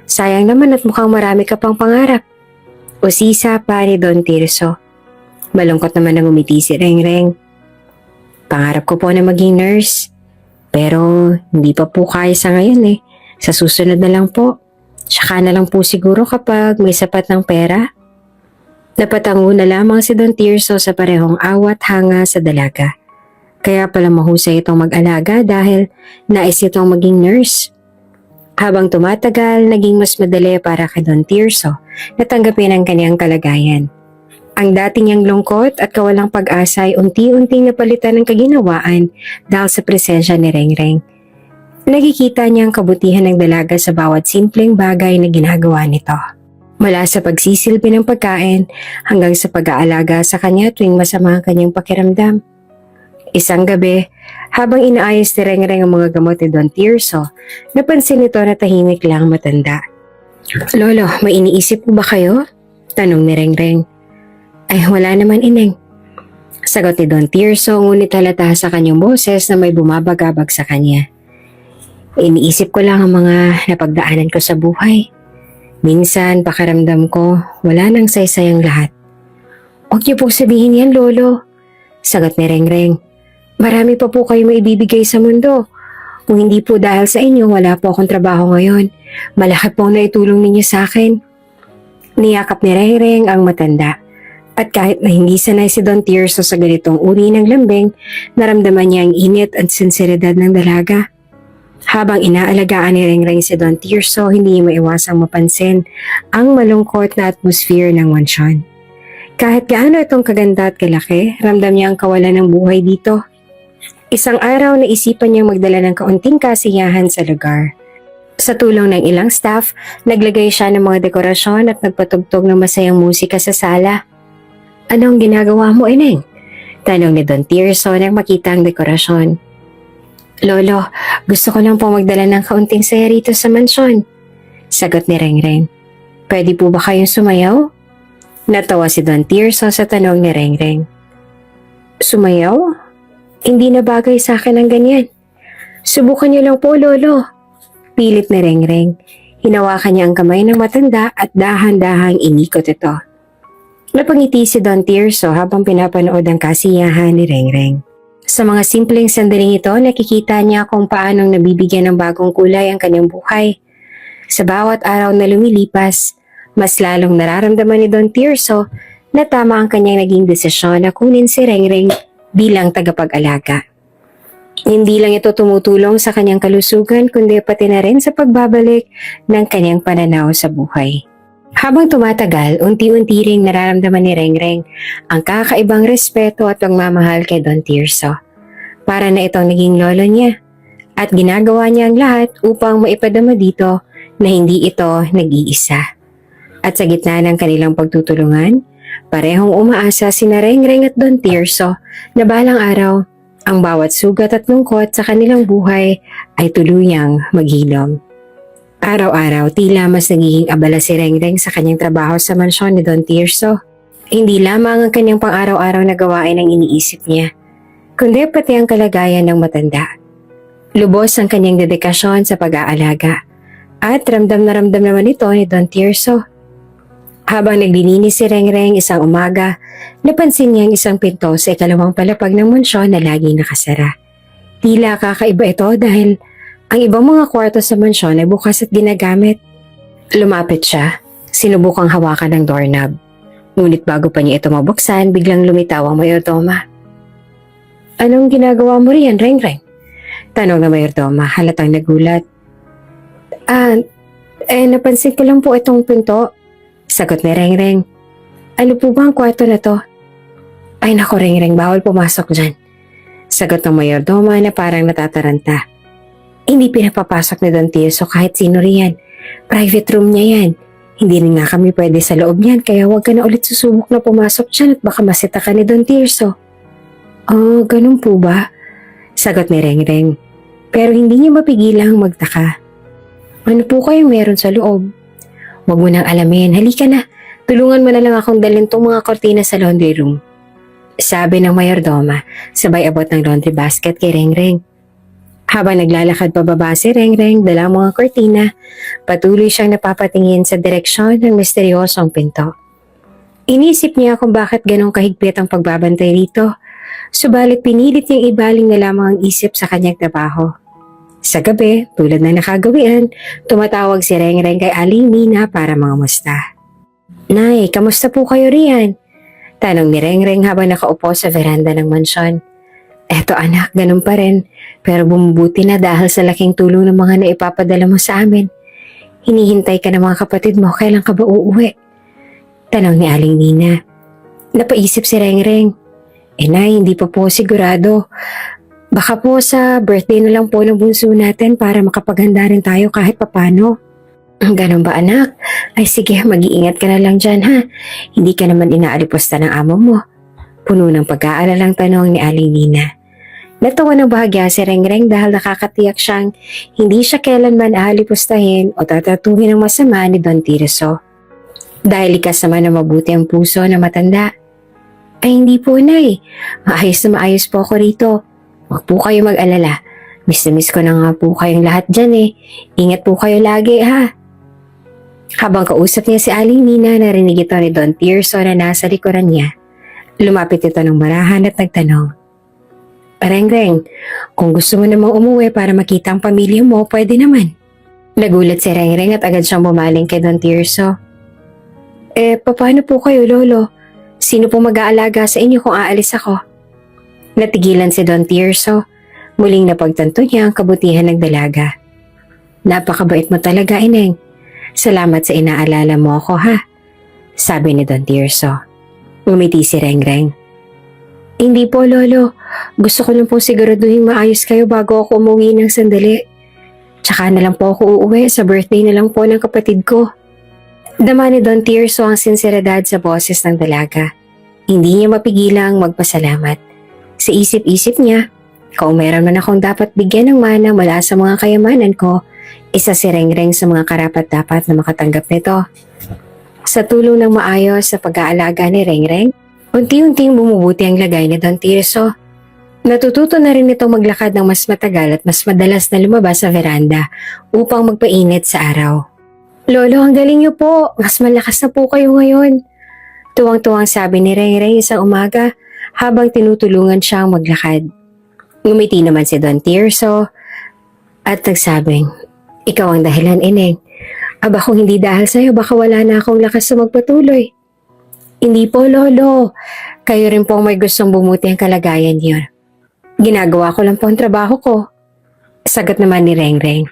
Sayang naman at mukhang marami ka pang pangarap. Usisa pa ni Don Tirso. Malungkot naman ang umiti si Rengreng. Pangarap ko po na maging nurse. Pero hindi pa po kaya sa ngayon eh. Sa susunod na lang po. Tsaka na lang po siguro kapag may sapat ng pera. Napatango na lamang si Don Tirso sa parehong awat hanga sa dalaga. Kaya pala mahusay itong mag-alaga dahil nais itong maging nurse. Habang tumatagal, naging mas madali para kay Don Tirso na tanggapin ang kanyang kalagayan. Ang dati niyang lungkot at kawalang pag-asa ay unti-unting napalitan ng kaginawaan dahil sa presensya ni Rengreng. Nakikita niya ang kabutihan ng dalaga sa bawat simpleng bagay na ginagawa nito. Mula sa pagsisilbi ng pagkain hanggang sa pag-aalaga sa kanya tuwing masama ang kanyang pakiramdam. Isang gabi, habang inaayos ni Rengreng ang mga gamot ni Don Tirso, napansin nito na tahimik lang matanda. Lolo, may iniisip po ba kayo? Tanong ni Rengreng. Ay, wala naman, Ineng. Sagot ni Don Tirso, ngunit halata sa kanyang boses na may bumabagabag sa kanya. Iniisip ko lang ang mga napagdaanan ko sa buhay. Minsan, pakaramdam ko, wala nang saysay ang lahat. Huwag niyo pong sabihin yan, Lolo. Sagot ni Rengreng. Marami pa po kayo maibibigay sa mundo. Kung hindi po dahil sa inyo, wala po akong trabaho ngayon. Malaki po na itulong ninyo sa akin. Niyakap ni Rengreng ang matanda. At kahit na hindi sanay si Don Tirso sa ganitong uri ng lambing, naramdaman niya ang init at sinseridad ng dalaga. Habang inaalagaan ni Rengreng si Don Tirso, hindi niya maiwasang mapansin ang malungkot na atmosphere ng mansyon. Kahit gaano itong kaganda at kalaki, ramdam niya ang kawalan ng buhay dito. Isang araw naisipan niyang magdala ng kaunting kasiyahan sa lugar. Sa tulong ng ilang staff, naglagay siya ng mga dekorasyon at nagpatugtog ng masayang musika sa sala. Anong ginagawa mo, Ineng? Tanong ni Don Tirso nang makita ang dekorasyon. Lolo, gusto ko lang po magdala ng kaunting saya rito sa mansyon. Sagot ni Rengreng. Pwede po ba kayong sumayaw? Natawa si Don Tirso sa tanong ni Rengreng. Sumayaw? Hindi na bagay sa akin ang ganyan. Subukan niyo lang po, Lolo. Pilit ni Rengreng. Hinawakan niya ang kamay ng matanda at dahan-dahang inikot ito. Napangiti si Don Tirso habang pinapanood ang kasiyahan ni Rengreng. Sa mga simpleng sandaling ito, nakikita niya kung paanong nabibigyan ng bagong kulay ang kanyang buhay. Sa bawat araw na lumilipas, mas lalong nararamdaman ni Don Tirso na tama ang kanyang naging desisyon na kunin si Rengreng bilang tagapag-alaga. Hindi lang ito tumutulong sa kanyang kalusugan kundi pati na rin sa pagbabalik ng kanyang pananaw sa buhay. Habang tumatagal, unti-unti ring nararamdaman ni Rengreng ang kakaibang respeto at pagmamahal kay Don Tirso. Para na itong naging lolo niya at ginagawa niya ang lahat upang maipadama dito na hindi ito nag-iisa. At sa gitna ng kanilang pagtutulungan, parehong umaasa sina Rengreng at Don Tirso na balang araw, ang bawat sugat at lungkot sa kanilang buhay ay tuluyang maghilom. Araw-araw, tila mas nagiging abala si Rengreng sa kanyang trabaho sa mansyon ni Don Tirso. Hindi lamang ang kanyang pang-araw-araw na gawain ang iniisip niya, kundi pati ang kalagayan ng matanda. Lubos ang kanyang dedikasyon sa pag-aalaga at ramdam na ramdam naman ito ni Don Tirso. Habang naglilinis si Rengreng isang umaga, napansin niya ang isang pinto sa ikalawang palapag ng mansyon na laging nakasara. Tila kakaiba ito dahil ang ibang mga kwarto sa mansyon ay bukas at ginagamit. Lumapit siya, sinubukang hawakan ng doorknob. Ngunit bago pa niya ito mabuksan, biglang lumitaw ang mayordoma. Anong ginagawa mo riyan, Rengreng? Tanong ng mayordoma, halatang nagulat. Napansin ko lang po itong pinto. Sagot ni Rengreng. Ano po ba ang kwarto na to? Ay nako, Rengreng, bawal pumasok dyan. Sagot ng mayordoma na parang natataranta. Hindi pinapapasok ni Don Tirso kahit sino riyan. Private room niya yan. Hindi rin nga kami pwede sa loob niyan kaya huwag ka na ulit susubok na pumasok dyan at baka masita ka ni Don Tirso. Oh, ganun po ba? Sagot ni Rengreng. Pero hindi niya mapigilang magtaka. Ano po kayong meron sa loob? Huwag mo nang alamin, halika na. Tulungan mo na lang akong dalhin tong mga kortina sa laundry room. Sabi ng mayordoma, sabay abot ng laundry basket kay Rengreng. Habang naglalakad pababa si Rengreng dala ang mga kortina, patuloy siyang napapatingin sa direksyon ng misteryosong pinto. Inisip niya kung bakit ganong kahigpit ang pagbabantay rito, subalit pinilit niyang ibaling na lamang ang isip sa kanyang trabaho. Sa gabi, tulad ng nakagawian, tumatawag si Rengreng kay Aling Nina para mangamusta. Nay, kamusta po kayo riyan? Tanong ni Rengreng habang nakaupo sa veranda ng mansyon. Eto anak, ganun pa rin, pero bumubuti na dahil sa laking tulong ng mga naipapadala mo sa amin. Hinihintay ka ng mga kapatid mo, kailan ka ba uuwi? Tanong ni Aling Nina. Napaisip si Rengreng. Nay, hindi pa po sigurado. Baka po sa birthday na lang po ng bunso natin para makapaghanda rin tayo kahit papano. Ganun ba anak? Ay sige, mag-iingat ka na lang dyan ha. Hindi ka naman inaalipusta ng amo mo. Puno ng pag-aalalang tanong ni Aling Nina. Natawa ng bahagya si Rengreng dahil nakakatiyak siyang hindi siya kailanman aalipustahin o tatatuhin ng masama ni Don Tirso. Dahil likas naman na mabuti ang puso na matanda. Ay hindi po nay, maayos na maayos po ako rito. Huwag po kayo mag-alala. Miss na miss ko na nga po kayong lahat dyan eh. Ingat po kayo lagi ha. Habang kausap niya si Aling Nina, narinig ito ni Don Tirso na nasa likuran niya. Lumapit ito ng marahan at nagtanong. Rengreng, kung gusto mo namang umuwi para makita ang pamilya mo, pwede naman. Nagulat si Rengreng at agad siyang bumaling kay Don Tirso. Paano po kayo lolo? Sino po mag-aalaga sa inyo kung aalis ako? Natigilan si Don Tirso. Muling napagtanto niya ang kabutihan ng dalaga. Napakabait mo talaga, Ineng. Salamat sa inaalala mo ako, ha? Sabi ni Don Tirso. Ngumiti si Rengreng. Hindi po, Lolo. Gusto ko lang po siguraduhin maayos kayo bago ako umuwi ng sandali. Tsaka na lang po ako uuwi sa birthday na lang po ng kapatid ko. Dama ni Don Tirso ang sinseridad sa boses ng dalaga. Hindi niya mapigilang magpasalamat. Sa isip-isip niya, kung meron man akong dapat bigyan ng mana mula sa mga kayamanan ko, isa si Rengreng sa mga karapat-dapat na makatanggap nito. Sa tulong ng maayos sa pag-aalaga ni Rengreng, unti-unting bumubuti ang lagay ni Don Tirso. Natututo na rin itong maglakad ng mas matagal at mas madalas na lumabas sa veranda upang magpainit sa araw. Lolo, ang galing niyo po. Mas malakas na po kayo ngayon. Tuwang-tuwang sabi ni Rengreng isang umaga habang tinutulungan siyang maglakad. Ngumiti naman si Don Tirso at nagsabing, ikaw ang dahilan, Ineng. Aba kung hindi dahil sa'yo, baka wala na akong lakas na magpatuloy. Hindi po, Lolo. Kayo rin po may gustong bumuti ang kalagayan niyo. Ginagawa ko lang po ang trabaho ko. Sagot naman ni Rengreng.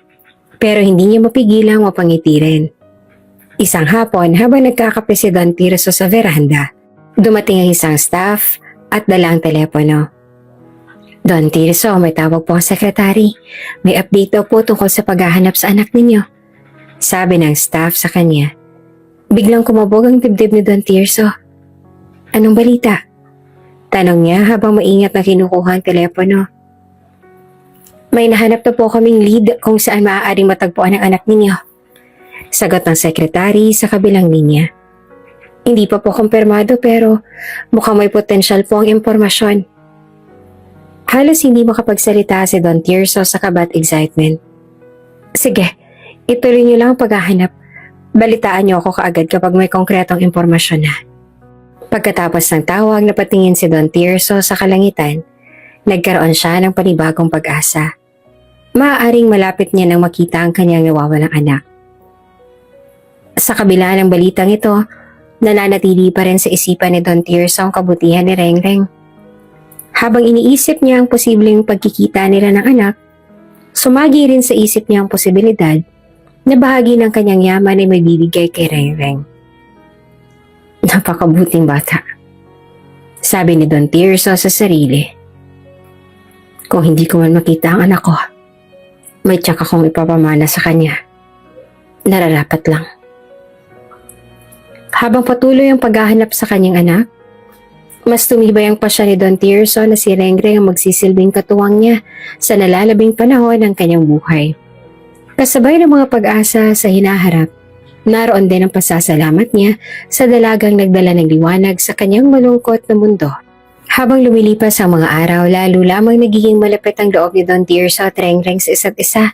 Pero hindi niya mapigilang mapangiti rin. Isang hapon habang nagkakape si Don Tirso sa veranda, dumating ang isang staff at dala ang telepono. Don Tirso, may tawag po ang sekretary. May update daw po tungkol sa paghahanap sa anak ninyo. Sabi ng staff sa kanya. Biglang kumabog ang dibdib ni Don Tirso. Anong balita? Tanong niya habang maingat na kinukuha ang telepono. May nahanap na po kaming lead kung saan maaaring matagpuan ang anak ninyo. Sagot ng sekretary sa kabilang linya. Hindi pa po kumpirmado pero mukhang may potensyal po ang impormasyon. Halos hindi makapagsalita si Don Tirso sa kabat excitement. Sige, ituloy niyo lang ang paghahanap. Balitaan niyo ako kaagad kapag may konkretong impormasyon na. Pagkatapos ng tawag, napatingin si Don Tirso sa kalangitan. Nagkaroon siya ng panibagong pag-asa. Maaaring malapit niya nang makita ang kanyang nawawalang anak. Sa kabila ng balitang ito, nananatili pa rin sa isipan ni Don Tirso ang kabutihan ni Rengreng. Habang iniisip niya ang posibleng pagkikita nila ng anak, sumagi rin sa isip niya ang posibilidad na bahagi ng kanyang yaman ay may bibigay kay Rengreng. Napakabuting bata, sabi ni Don Tirso sa sarili. Kung hindi ko man makita ang anak ko, may tiyak akong ipapamana sa kanya. Nararapat lang. Habang patuloy ang paghahanap sa kanyang anak, Mas tumibay ang pasya ni Don Tirso na si Rengreng ang magsisilbing katuwang niya sa nalalabing panahon ng kanyang buhay. Kasabay ng mga pag-asa sa hinaharap, naroon din ang pasasalamat niya sa dalagang nagdala ng liwanag sa kanyang malungkot na mundo. Habang lumilipas ang mga araw, lalo lamang nagiging malapit ang loob ni Don Tirso at Rengreng sa isa't isa.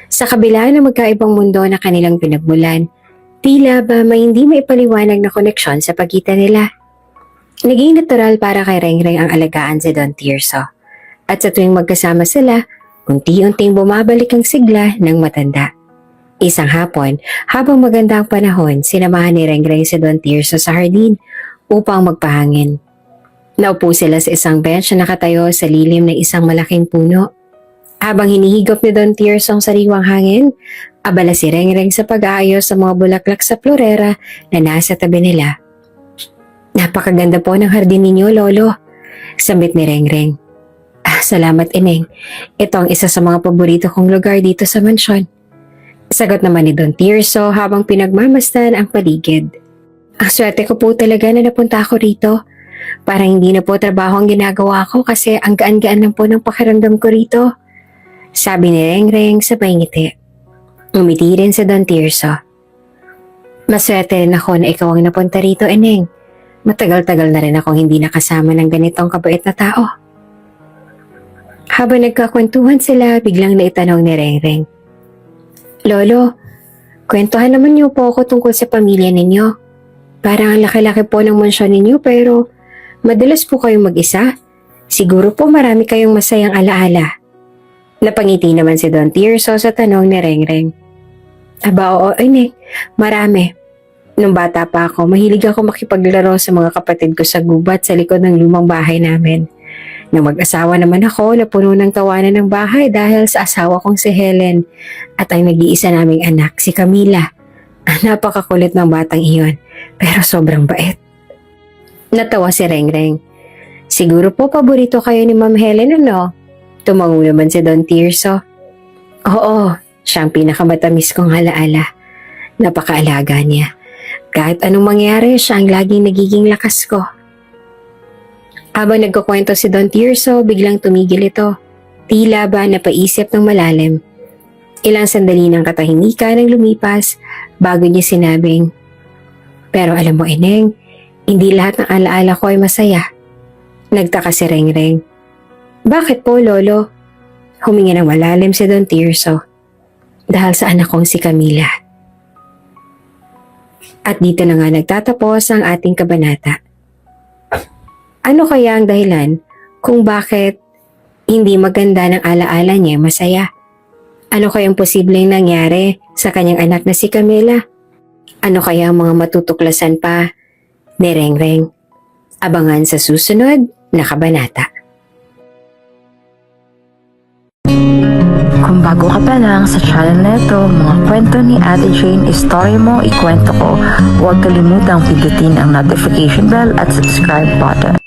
Sa kabila ng magkaibang mundo na kanilang pinagmulan, tila ba may hindi maipaliwanag na koneksyon sa pagitan nila. Naging natural para kay Rengreng ang alagaan si Don Tirso. At sa tuwing magkasama sila, unti-unting bumabalik ang sigla ng matanda. Isang hapon, habang maganda ang panahon, sinamahan ni Rengreng si Don Tirso sa hardin upang magpahangin. Naupo sila sa isang bench na nakatayo sa lilim ng isang malaking puno. Habang hinihigop ni Don Tirso ang sariwang hangin, abala si Rengreng sa pag-aayos sa mga bulaklak sa florera na nasa tabi nila. Napakaganda po ng hardin ninyo, Lolo, sambit ni Rengreng. Salamat, Ineng. Ito ang isa sa mga paborito kong lugar dito sa mansyon. Sagot naman ni Don Tirso habang pinagmamasdan ang paligid. Ang swerte ko po talaga na napunta ako rito. Parang hindi na po trabaho ang ginagawa ko kasi ang gaan-gaan lang po ng pakiramdam ko rito. Sabi ni Rengreng sabay ngiti. Umiti rin sa Don Tirso. Maswerte rin ako na ikaw ang napunta rito, Ineng. Matagal-tagal na rin akong hindi nakasama ng ganitong kabait na tao. Habang nagkakwentuhan sila, biglang naitanong ni Rengreng. Lolo, kwentuhan naman niyo po ako tungkol sa pamilya ninyo. Parang ang laki-laki po ng mansyon ninyo pero madalas po kayong mag-isa. Siguro po marami kayong masayang alaala. Napangiti naman si Don Tirso sa tanong ni Rengreng. Aba oo, Ineng, marami. Nung bata pa ako, mahilig ako makipaglaro sa mga kapatid ko sa gubat sa likod ng lumang bahay namin. Nang mag-asawa naman ako, napuno ng tawanan ng bahay dahil sa asawa kong si Helen at ang nag-iisa naming anak, si Camila. Napakakulit ng batang iyon, pero sobrang bait. Natawa si Rengreng. Siguro po paborito kayo ni Ma'am Helen, ano? Tumango naman si Don Tirso. Oo, siya ang pinakamatamis kong alaala. Napakaalaga niya. Kahit anong mangyari, siya ang laging nagiging lakas ko. Habang nagkukwento si Don Tirso, biglang tumigil ito. Tila ba napaisip ng malalim. Ilang sandali ng katahimikan ang lumipas bago niya sinabing, pero alam mo, Ineng, hindi lahat ng alaala ko ay masaya. Nagtaka si Rengreng. Bakit po, Lolo? Huminga ng malalim si Don Tirso. Dahil sa anak kong si Camila. At dito na nga nagtatapos ang ating kabanata. Ano kaya ang dahilan kung bakit hindi maganda ng alaala niya masaya? Ano kayang posibleng nangyari sa kanyang anak na si Camila? Ano kaya ang mga matutuklasan pa ni Rengreng? Abangan sa susunod na kabanata. Kung bago ka pa lang sa channel na ito, mga kwento ni Ate Jane, Story Mo, Ikwento Ko, huwag kalimutang pindutin ang notification bell at subscribe button.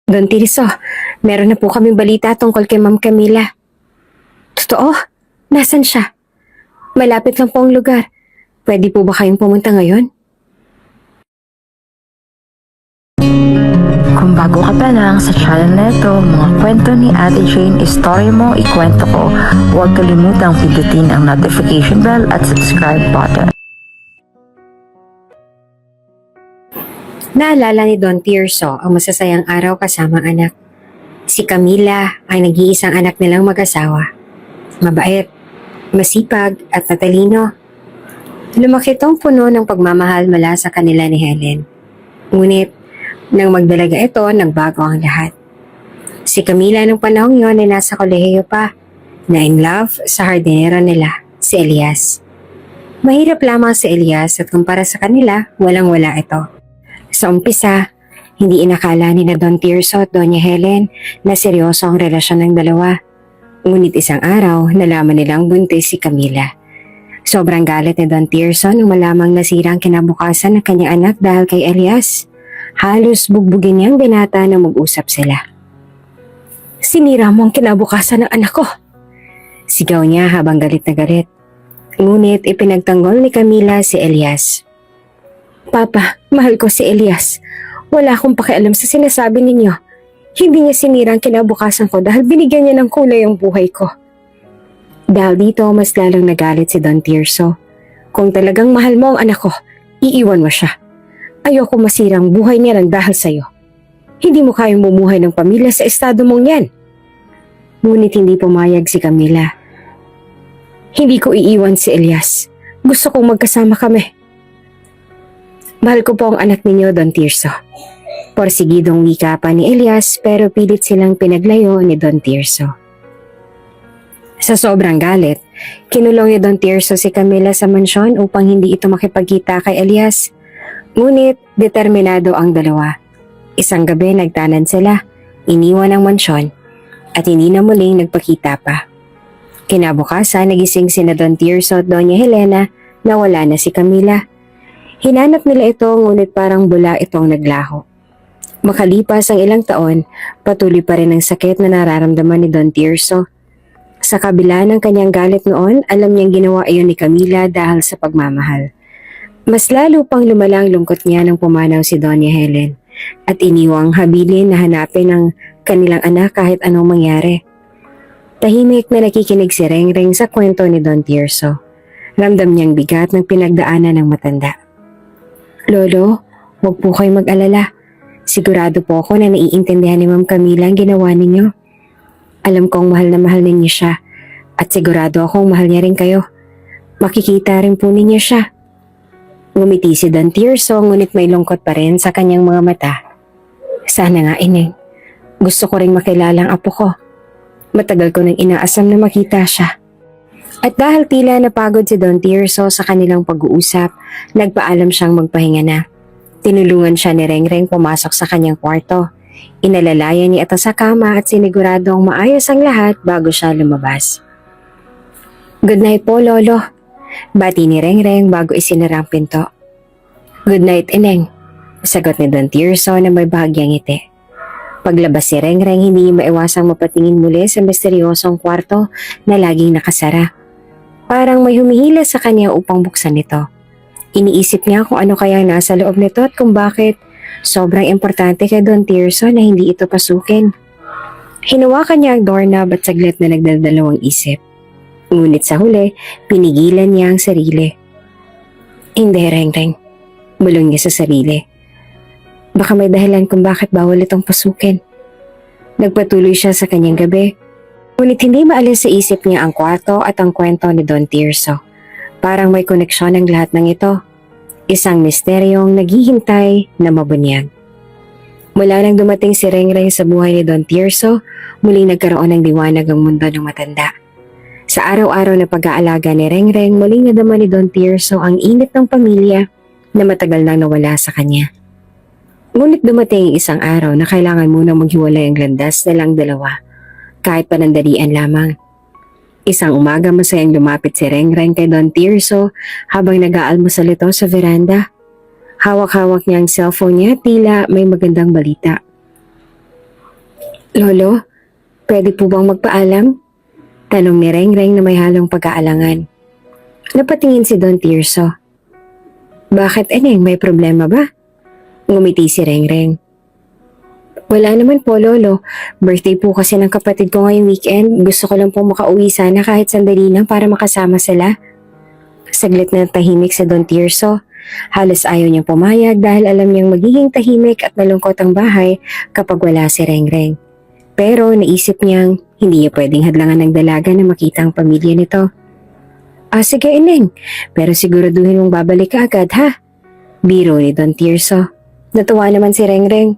Don Tirso, meron na po kaming balita tungkol kay Ma'am Camila. Totoo? Nasaan siya? Malapit lang po ang lugar. Pwede po ba kayong pumunta ngayon? Kung bago ka pa lang sa channel na ito, mga kwento ni Ate Jane, Story Mo, Ikwento Ko, huwag kalimutang pindutin ang notification bell at subscribe button. Naalala ni Don Tirso ang masasayang araw kasama ang anak. Si Camila ay nag-iisang anak nilang mag-asawa. Mabait, masipag at matalino. Lumaki itong puno ng pagmamahal mula sa kanila ni Helen. Ngunit, nang magdalaga ito, nagbago ang lahat. Si Camila nung panahong yon ay nasa kolehiyo pa, na in love sa hardinero nila, si Elias. Mahirap lamang si Elias at kumpara sa kanila, walang-wala ito. Sa umpisa, hindi inakala ni na Don Tirso at Doña Helen na seryoso ang relasyon ng dalawa. Ngunit isang araw, nalaman nilang buntis si Camila. Sobrang galit ni Don Tirso nung malamang nasira ang kinabukasan ng kanyang anak dahil kay Elias. Halos bugbugin niyang binata na mag-usap sila. Sinira mo ang kinabukasan ng anak ko! Sigaw niya habang galit na galit. Ngunit ipinagtanggol ni Camila si Elias. Papa, mahal ko si Elias. Wala akong pakialam sa sinasabi ninyo. Hindi niya sinira ang kinabukasan ko dahil binigyan niya ng kulay ang buhay ko. Dahil dito, mas lalong nagalit si Don Tirso. Kung talagang mahal mo ang anak ko, iiwan mo siya. Ayoko masirang buhay niya lang dahil sa'yo. Hindi mo kayang bumuhay ng pamilya sa estado mong yan. Ngunit hindi pumayag si Camila. Hindi ko iiwan si Elias. Gusto kong magkasama kami. Mahal ko po ang anak ninyo, Don Tirso. Porsigidong wika pa ni Elias pero pilit silang pinaglayo ni Don Tirso. Sa sobrang galit, kinulong ni Don Tirso si Camila sa mansyon upang hindi ito makipagkita kay Elias. Ngunit determinado ang dalawa. Isang gabi nagtanan sila, iniwan ang mansyon at hindi na muling nagpakita pa. Kinabukasan nagising sina Don Tirso at Doña Helena na wala na si Camila. Hinanap nila ito ngunit parang bula itong naglaho. Makalipas ang ilang taon, patuloy pa rin ang sakit na nararamdaman ni Don Tirso. Sa kabila ng kanyang galit noon, alam niyang ginawa iyon ni Camila dahil sa pagmamahal. Mas lalo pang lumala ang lungkot niya nang pumanaw si Doña Helen at iniwang habilin na hanapin ang kanilang anak kahit anong mangyari. Tahimik na nakikinig si Rengreng sa kwento ni Don Tirso. Ramdam niyang bigat ng pinagdaanan ng matanda. Lolo, huwag po kayong mag-alala. Sigurado po ako na naiintindihan ni Ma'am Camila ang ginawa ninyo. Alam kong mahal na mahal ninyo siya at sigurado akong mahal niya rin kayo. Makikita rin po ninyo siya. Ngumiti si Don Tirso ngunit may lungkot pa rin sa kanyang mga mata. Sana nga, Ineng. Gusto ko ring makilala ang apo ko. Matagal ko nang inaasam na makita siya. At dahil tila napagod si Don Tirso sa kanilang pag-uusap, nagpaalam siyang magpahinga na. Tinulungan siya ni Rengreng pumasok sa kanyang kwarto. Inalalayan niya ito sa kama at siniguradong maayos ang lahat bago siya lumabas. Good night po, Lolo. Bati ni Rengreng bago isinara ang pinto. Good night, Ineng. Sagot ni Don Tirso na may bahagyang ngiti. Paglabas si Rengreng, hindi maiwasang mapatingin muli sa misteryosong kwarto na laging nakasara. Parang may humihila sa kanya upang buksan ito. Iniisip niya kung ano kaya nasa loob nito at kung bakit sobrang importante kay Don Tirso na hindi ito pasukin. Hinawakan niya ang doorknob at saglit na nagdadalawang isip. Ngunit sa huli, pinigilan niya ang sarili. Hindi, Rengreng. Bulong niya sa sarili. Baka may dahilan kung bakit bawal itong pasukin. Nagpatuloy siya sa kanyang gabi. Ngunit hindi maalis sa isip niya ang kwarto at ang kwento ni Don Tirso. Parang may koneksyon ang lahat ng ito. Isang misteryong naghihintay na mabunyag. Mula nang dumating si Rengreng sa buhay ni Don Tirso, muling nagkaroon ng liwanag ang mundo ng matanda. Sa araw-araw na pag-aalaga ni Rengreng, muling nadama ni Don Tirso ang init ng pamilya na matagal nang nawala sa kanya. Ngunit dumating isang araw na kailangan munang maghiwalay ang landas nilang dalawa, kahit panandalian lamang. Isang umaga masayang lumapit si Rengreng kay Don Tirso habang nag-aalmusal ito sa veranda. Hawak-hawak niya ang cellphone niya, tila may magandang balita. Lolo, pwede po bang magpaalam? Tanong ni Rengreng na may halong pag-aalangan. Napatingin si Don Tirso. Bakit, Eneng, may problema ba? Ngumiti si Rengreng. Wala naman po, Lolo. Birthday po kasi ng kapatid ko ngayong weekend. Gusto ko lang po makauwi sana kahit sandali lang para makasama sila. Saglit na tahimik si Don Tirso. Halos ayaw niyang pumayag dahil alam niyang magiging tahimik at malungkot ang bahay kapag wala si Rengreng. Pero naisip niyang hindi niya pwedeng hadlangan ng dalaga na makita ang pamilya nito. Sige, Ineng. Pero siguraduhin mong babalik ka agad, ha? Biro ni Don Tirso. Natuwa naman si Rengreng.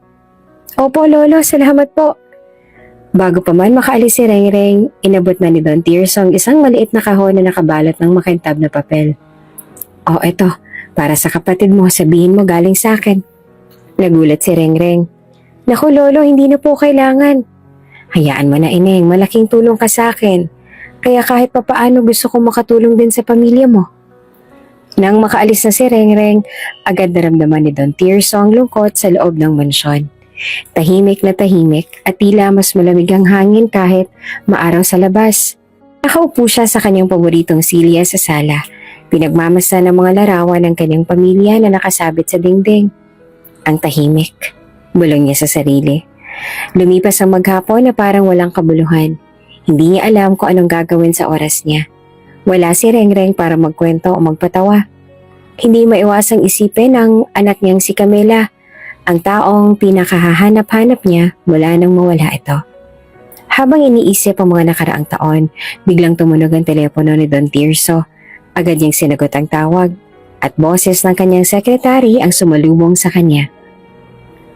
Opo, Lolo. Salamat po. Bago pa man makaalis si Rengreng, inabot na ni Don Tirso ang isang maliit na kahon na nakabalot ng makintab na papel. Eto. Para sa kapatid mo, sabihin mo galing sa akin. Nagulat si Rengreng. Naku, Lolo, hindi na po kailangan. Hayaan mo na, Ineng. Malaking tulong ka sa akin. Kaya kahit papaano gusto kong makatulong din sa pamilya mo. Nang makaalis na si Rengreng, agad naramdaman ni Don Tirso ang lungkot sa loob ng mansyon. Tahimik na tahimik at tila mas malamig ang hangin kahit maaraw sa labas. Nakaupo siya sa kanyang paboritong silya sa sala. Pinagmamasa ng mga larawan ng kanyang pamilya na nakasabit sa dingding. Ang tahimik, Bulong niya sa sarili. Lumipas ang maghapon na parang walang kabuluhan. Hindi niya alam kung anong gagawin sa oras niya. Wala si Rengreng para magkwento o magpatawa. Hindi maiwasang isipin ng anak niyang si Camila, ang taong pinakahahanap-hanap niya mula nang mawala ito. Habang iniisip ang mga nakaraang taon, biglang tumunog ang telepono ni Don Tirso. Agad niyang sinagot ang tawag at boses ng kanyang sekretary ang sumalubong sa kanya.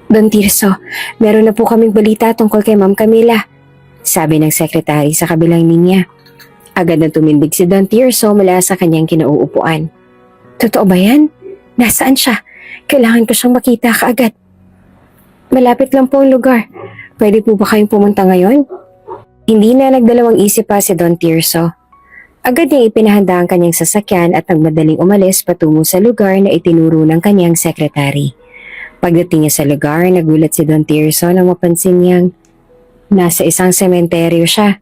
Don Tirso, meron na po kaming balita tungkol kay Ma'am Camila, sabi ng sekretary sa kabilang linya. Agad na tumindig si Don Tirso mula sa kanyang kinauupuan. Totoo ba yan? Nasaan siya? Kailangan ko siyang makita kaagad. Malapit lang po ang lugar. Pwede po ba kayong pumunta ngayon? Hindi na nagdalawang isip pa si Don Tirso. Agad niyang ipinahanda ang kanyang sasakyan at nagmadaling umalis patungo sa lugar na itinuro ng kanyang sekretary. Pagdating niya sa lugar, nagulat si Don Tirso nang mapansin niyang nasa isang sementeryo siya.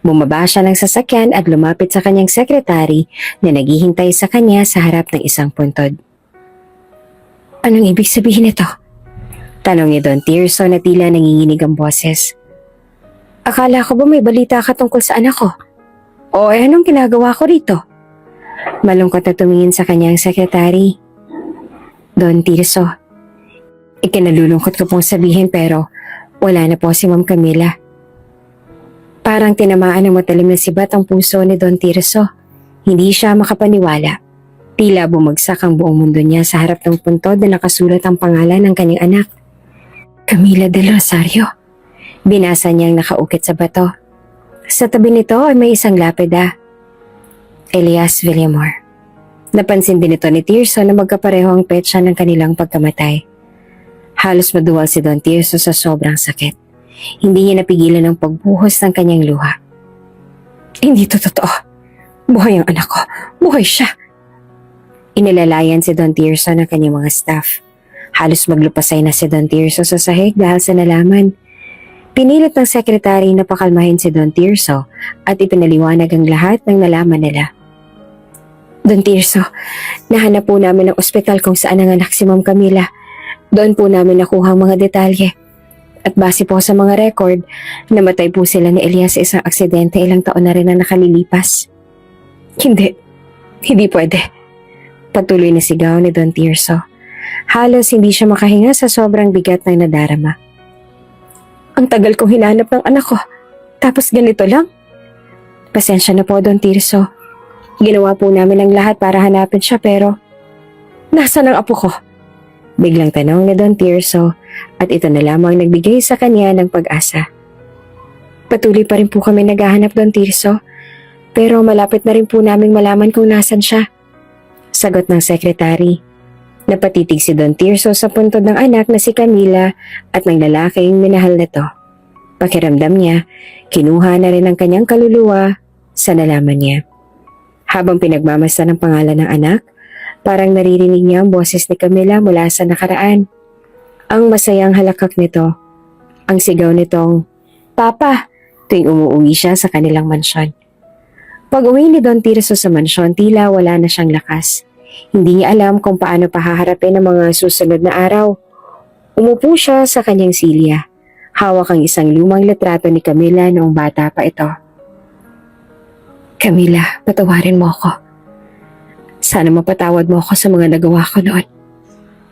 Bumaba siya ng sasakyan at lumapit sa kanyang sekretary na naghihintay sa kanya sa harap ng isang puntod. Anong ibig sabihin nito? Tanong ni Don Tirso na tila nanginginig ang boses. Akala ko ba may balita ka tungkol sa anak ko? O anong ginagawa ko rito? Malungkot na tumingin sa kanyang sekretary. Don Tirso, ikinalulungkot ko pong sabihin pero wala na po si Ma'am Camila. Parang tinamaan ng matalim na sibat ang puso ni Don Tirso. Hindi siya makapaniwala. Tila bumagsak ang buong mundo niya sa harap ng puntod na nakasulat ang pangalan ng kanyang anak. Camila del Rosario. Binasa niyang nakaukit sa bato. Sa tabi nito ay may isang lapida. Elias Villamor. Napansin din ito ni Tirso na magkapareho ang petsa ng kanilang pagkamatay. Halos maduwal si Don Tirso sa sobrang sakit. Hindi niya napigilan ang pagbuhos ng kanyang luha. Hindi to totoo. Buhay ang anak ko. Buhay siya. Inilalayan si Don Tirso ng kanyang mga staff. Halos maglupasay na si Don Tirso sa sahig dahil sa nalaman. Pinilit ng sekretary na pakalmahin si Don Tirso at ipinaliwanag ang lahat ng nalaman nila. Don Tirso, nahanap po namin ang ospital kung saan nanganak si Ma'am Camila. Doon po namin nakuha ang mga detalye. At base po sa mga record, namatay po sila ni Elias sa isang aksidente ilang taon na rin na nakalilipas. Hindi pwede. Patuloy na sigaw ni Don Tirso. Halos hindi siya makahinga sa sobrang bigat ng nadarama. Ang tagal kong hinanap ng anak ko, tapos ganito lang? Pasensya na po, Don Tirso. Ginawa po namin ang lahat para hanapin siya pero nasaan ang apo ko? Biglang tanong ni Don Tirso at ito na lamang nagbigay sa kanya ng pag-asa. Patuloy pa rin po kami naghahanap, Don Tirso, pero malapit na rin po naming malaman kung nasan siya. Sagot ng sekretary. Napatitig si Don Tirso sa puntod ng anak na si Camila at ng lalaking minahal nito. Pakiramdam niya, kinuha na rin ang kanyang kaluluwa sa nalaman niya. Habang pinagmamasa ng pangalan ng anak, parang naririnig niya ang boses ni Camila mula sa nakaraan. Ang masayang halakak nito, ang sigaw nitong, Papa, tuwing umuwi siya sa kanilang mansyon. Pag-uwi ni Don Tirso sa mansyon, tila wala na siyang lakas. Hindi niya alam kung paano pahaharapin ang mga susunod na araw. Umupo siya sa kanyang silya. Hawak ang isang lumang litrato ni Camila noong bata pa ito. Camila, patawarin mo ako. Sana mapatawad mo ako sa mga nagawa ko noon.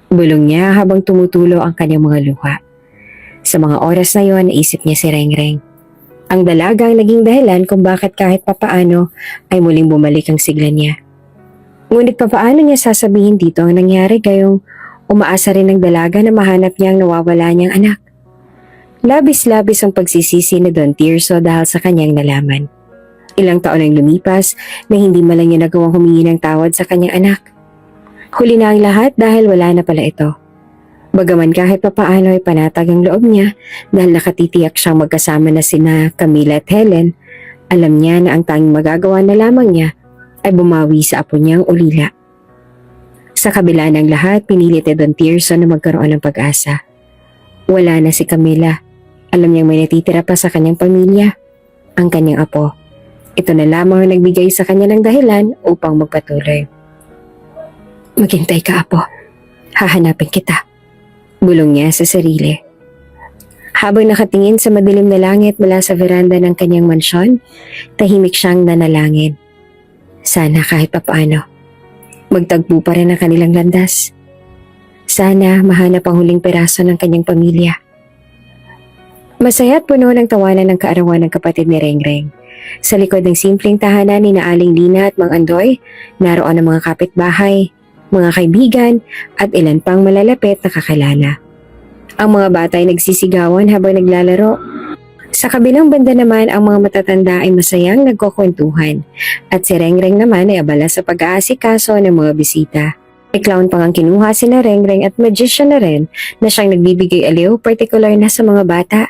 Bulong niya habang tumutulo ang kanyang mga luha. Sa mga oras na yon, naisip niya si Rengreng. Ang dalagang naging dahilan kung bakit kahit papaano ay muling bumalik ang sigla niya. Ngunit papaano niya sasabihin dito ang nangyari gayong umaasa rin ng dalaga na mahanap niya ang nawawala niyang anak. Labis-labis ang pagsisisi ni Don Tirso dahil sa kanyang nalaman. Ilang taon ang lumipas na hindi man lang niya nagawang humingi ng tawad sa kanyang anak. Huli na ang lahat dahil wala na pala ito. Bagaman kahit papaano ay panatag ang loob niya dahil nakatitiyak siyang magkasama na sina Camila at Helen, alam niya na ang tanging magagawa na lamang niya ay bumawi sa apo niyang ulila. Sa kabila ng lahat, pinilit ni Don Tirso na magkaroon ng pag-asa. Wala na si Camila. Alam niyang may natitira pa sa kanyang pamilya, ang kanyang apo. Ito na lamang ang nagbigay sa kanya ng dahilan upang magpatuloy. Maghintay ka, apo. Hahanapin kita. Bulong niya sa sarili. Habang nakatingin sa madilim na langit mula sa veranda ng kanyang mansyon, tahimik siyang nanalangin. Sana kahit papaano, magtagpo pa rin ang kanilang landas. Sana mahanap ang huling peraso ng kanyang pamilya. Masaya at puno ng tawanan ng kaarawan ng kapatid ni Rengreng. Sa likod ng simpleng tahanan ni Aling Lina at Mang Andoy, naroon ang mga kapitbahay, mga kaibigan at ilan pang malalapit na kakilala. Ang mga bata ay nagsisigawan habang naglalaro. Sa kabilang banda naman, ang mga matatanda ay masayang nagkukwentuhan at si Rengreng naman ay abala sa pag-aasikaso ng mga bisita. May clown pang ang kinuha sina Rengreng at magician na rin na siyang nagbibigay aliw, particular na sa mga bata.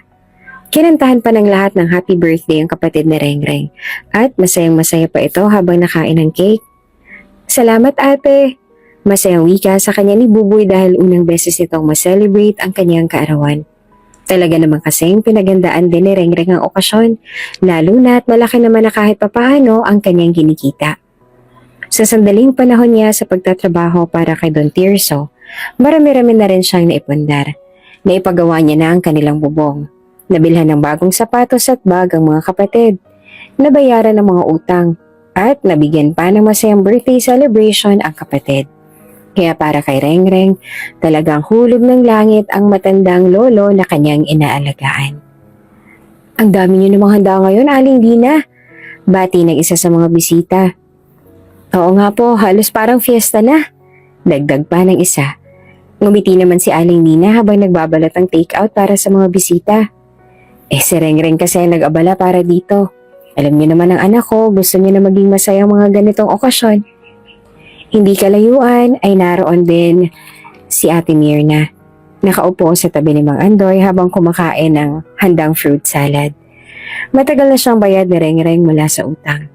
Kinantahan pa ng lahat ng happy birthday ang kapatid ni Rengreng at masayang-masaya pa ito habang nakain ng cake. Salamat ate! Masayang wika sa kanya ni Buboy dahil unang beses nitong ma-celebrate ang kanyang kaarawan. Talaga naman kasing pinagandaan din ni Rengreng ang okasyon, lalo na at malaki naman na kahit papaano ang kanyang kinikita. Sa sandaling panahon niya sa pagtatrabaho para kay Don Tirso, marami-rami na rin siyang naipundar. Naipagawa niya na ang kanilang bubong. Nabilhan ng bagong sapatos at bag ang mga kapatid. Nabayaran ng mga utang at nabigyan pa ng masayang birthday celebration ang kapatid. Kaya para kay Rengreng, talagang hulog ng langit ang matandang lolo na kanyang inaalagaan. Ang dami niyo namang handa ngayon, Aling Dina. Bati ng isa sa mga bisita. Oo nga po, halos parang fiesta na. Dagdag pa ng isa. Ngumiti naman si Aling Dina habang nagbabalot ang take-out para sa mga bisita. Si Rengreng kasi nag-abala para dito. Alam niyo naman ang anak ko, gusto niya na maging masaya ang mga ganitong okasyon. Hindi kalayuan ay naroon din si Ate Mirna. Nakaupo sa tabi ni Mang Andoy habang kumakain ng handang fruit salad. Matagal na siyang bayad ni Rengreng mula sa utang.